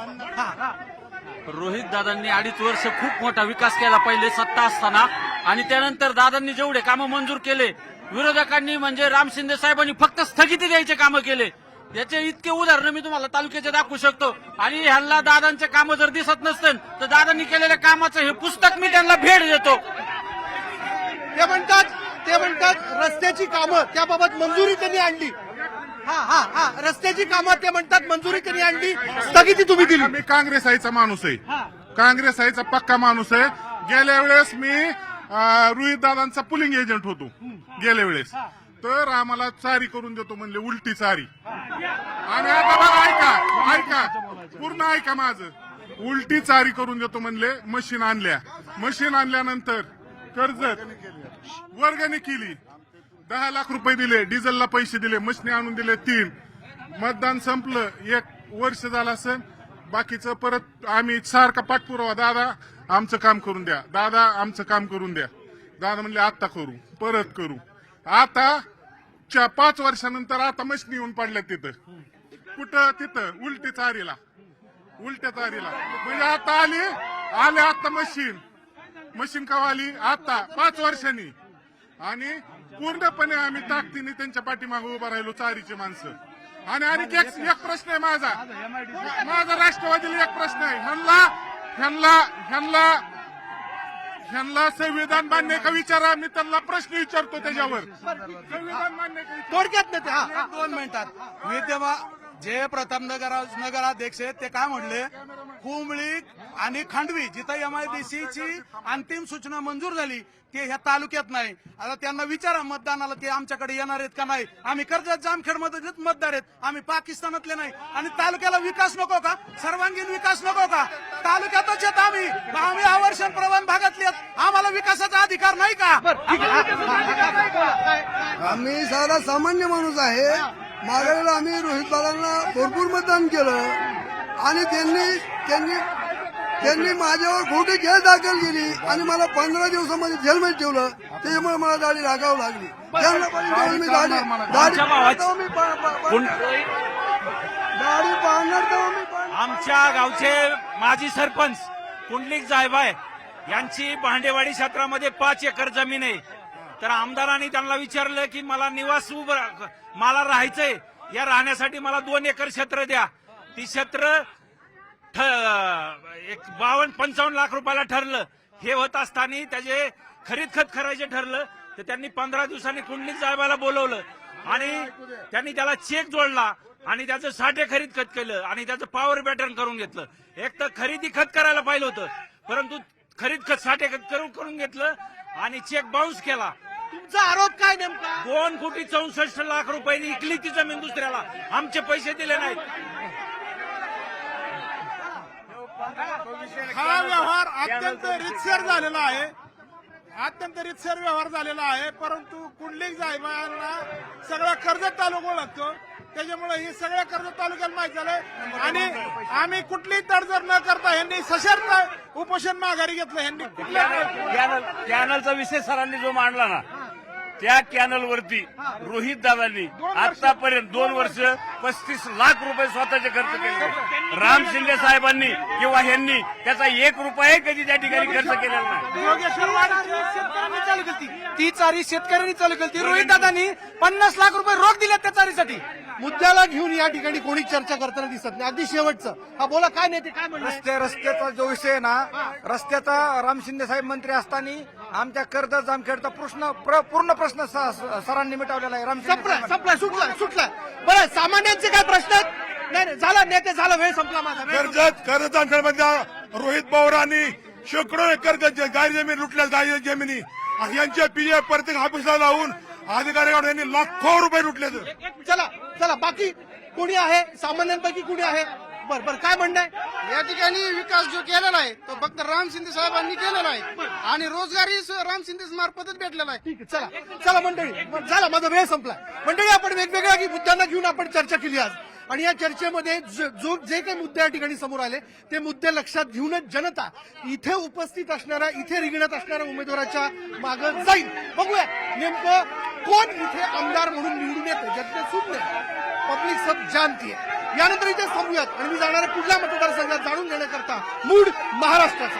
रोहित दादांनी 2.5 वर्ष खूप मोठा विकास केला पहिले सत्ता असताना, आणि त्यानंतर दादांनी जेवढे कामं मंजूर केले, विरोधकांनी म्हणजे राम शिंदे साहेबांनी फक्त स्थगिती द्यायचे कामं केले. याचे इतके उदाहरणं मी तुम्हाला तालुक्याचे दाखवू शकतो. आणि ह्यांना दादांचे कामं जर दिसत नसतं तर दादांनी केलेल्या कामाचं हे पुस्तक मी त्यांना भेट देतो. ते म्हणतात रस्त्याची कामं त्याबाबत मंजुरी त्यांनी आणली. रस्त्याची कामं ते म्हणतात मंजुरी त्यांनी आणली, स्थगिती तुम्ही दिली. मी काँग्रेस आईचा माणूस आहे, काँग्रेस आईचा पक्का माणूस आहे. गेल्या वेळेस मी रोहित दादांचा पुलिंग एजंट होतो. गेल्या वेळेस तर आम्हाला चारी करून देतो म्हणले, उलटी चारी. आणि आता बघा ऐका पूर्ण ऐका माझं, उलटी चारी करून देतो म्हणले. मशीन आणल्यानंतर कर्जत वर्गणी केली, 10 लाख रुपये दिले, डिझेलला पैसे दिले, मशीन आणून दिले 3. मतदान संपलं, 1 वर्ष झालं असेल. बाकीचं परत आम्ही सारखा पाठपुरावा, दादा आमचं काम करून द्या, दादा आमचं काम करून द्या. दादा म्हणले आता करू, परत करू. आता 5 वर्षानंतर आता मशीन येऊन पडल्या तिथं. कुठं? तिथं उलट्या चारीला. म्हणजे आता आले आता मशीन कवा आली? आता 5 वर्षांनी. आणि पूर्णपणे आम्ही ताकदीने त्यांच्या पाठीमागे उभा राहिलो, चारीचे माणसं. आणि एक प्रश्न आहे माझा राष्ट्रवादीला एक प्रश्न आहे. ह्यांना संविधान मान्य का विचारा, मी त्यांना प्रश्न विचारतो त्याच्यावर. संविधान मान्य का? थोडक्यात नेते 2 मिनिटात. विद्यमान जे प्रथम नगराध्यक्ष आहेत ते काय म्हणले, कुंबळी आणि खांडवी जिथं MIDCची अंतिम सूचना मंजूर झाली ते ह्या तालुक्यात नाही. आता त्यांना विचारा मतदानाला ते आमच्याकडे येणार आहेत का नाही. आम्ही कर्जत जामखेडमध्ये मतदार आहेत, आम्ही पाकिस्तानातले नाही. आणि तालुक्याला विकास नको का? सर्वांगीण विकास नको का? तालुक्यातच येत आम्ही आवर्षण प्रवण भागातले आहेत, आम्हाला विकासाचा अधिकार नाही का? आम्ही साधा सामान्य माणूस आहे. मागच्या वेळेला आम्ही रोहित दादांना भरपूर मतदान केलं आणि त्यांनी माझ्यावर खोटी केस दाखल केली आणि मला 15 दिवसामध्ये जेलमध्ये ठेवलं. त्याच्यामुळे मला दाढी राखावं लागली. मी दाढी पाहणार तेव्हा मी आमच्या गावचे माजी सरपंच कुंडलिक जायबाय यांची भांडेवाडी क्षेत्रामध्ये 5 एकर जमीन आहे. तर आमदारांनी त्यांना विचारलं की मला निवास मला राहायचंय, या राहण्यासाठी मला 2 एकर क्षेत्र द्या. ती क्षेत्र 52-55 लाख रुपयाला ठरलं. हे होत असताना त्याचे खरीद खत करायचे ठरलं तर त्यांनी 15 दिवसांनी कुंडलिक साहेबाला बोलवलं आणि त्यांनी त्याला चेक जोडला आणि त्याचं साठे खरीद खत केलं आणि त्याचं पॉवर पॅटर्न करून घेतलं. एक तर खरेदी खत करायला पाहिलं होतं, परंतु खरीद खत साठे खत करून घेतलं आणि चेक बाउन्स केला. तुमचा आरोप काय नेमका? 2,64,00,000 रुपयांनी इकली ती जमीन दुसऱ्याला, आमचे पैसे दिले नाहीत. हा व्यवहार अत्यंत रितसर झालेला आहे, व्यवहार झालेला आहे. परंतु कुंडलिक साहेबांना सगळं कर्जत तालुका ओळखतो, त्याच्यामुळे हे सगळ्या कर्जत तालुक्याला माहित झालंय. आणि आम्ही कुठलीही तडजोड न करता यांनी सशर्त उपोषण माघारी घेतलं. यांनी कॅनलचा विषय सरांनी जो मांडला ना, त्या कॅनलवरती रोहित दादांनी आतापर्यंत 2 वर्ष 35 लाख रुपये स्वतःचे खर्च केले. राम शिंदे साहेबांनी किंवा ह्यांनी त्याचा 1 रुपया कधी त्या ठिकाणी खर्च केलेला नाही. शेतकऱ्यांनी चालू केली ती चारी, शेतकऱ्यांनी चालू केली ती. रोहित दादांनी 50 लाख रुपये रोख दिले त्या चारीसाठी. मुद्द्याला घेऊन या ठिकाणी कोणी चर्चा करताना दिसत नाही. अगदी शेवटचं, हा बोला, काय नेते काय म्हणणं? रस्त्याचा जो विषय आहे ना, रस्त्याचा राम शिंदे साहेब मंत्री असताना आमच्या कर्जत जामखेडचा पूर्ण प्रश्न सरांनी मिटवलेला आहे. राम संपला, सुटला. बरं, सामान्यांचे काय प्रश्न आहेत? नाही, झाला नेते, झाला, वेळ संपला माझा. कर्जत जामखेडमधल्या रोहित पवारांनी शेकडो एकर गाय जमीन लुटल्या, गाय जमिनी यांच्या पीएफ प्रत्येक ऑफिसला लावून अधिकाऱ्यांकडून यांनी लाखो रुपये लुटले. चला, बाकी कोणी आहे? सामान्यांपैकी कोणी आहे? बरं, काय म्हणणं आहे? या ठिकाणी विकास जो केलेला आहे तो फक्त राम शिंदे साहेबांनी केलेला आहे आणि रोजगारी राम शिंदे मार्फतच भेटलेला आहे. ठीक आहे, चला मंडळी, झाला, माझा वेळ संपला. मंडळी, आपण वेगवेगळ्या मुद्द्यांना घेऊन आपण चर्चा केली आज, आणि या चर्चेमध्ये जे काही मुद्दे या ठिकाणी समोर आले ते मुद्दे लक्षात घेऊनच जनता इथे उपस्थित असणाऱ्या, इथे रिंगणात असणाऱ्या उमेदवाराच्या मागे जाईल. बघूया नेमकं कोण इथे आमदार म्हणून निवडून येतं. जनते सुनने पब्लिक सब जानती है. यानंतर इथे थांबूयात आणि मी जाणाऱ्या पुढल्या मतदारसंघात जाणून घेण्याकरता मूड महाराष्ट्राचा.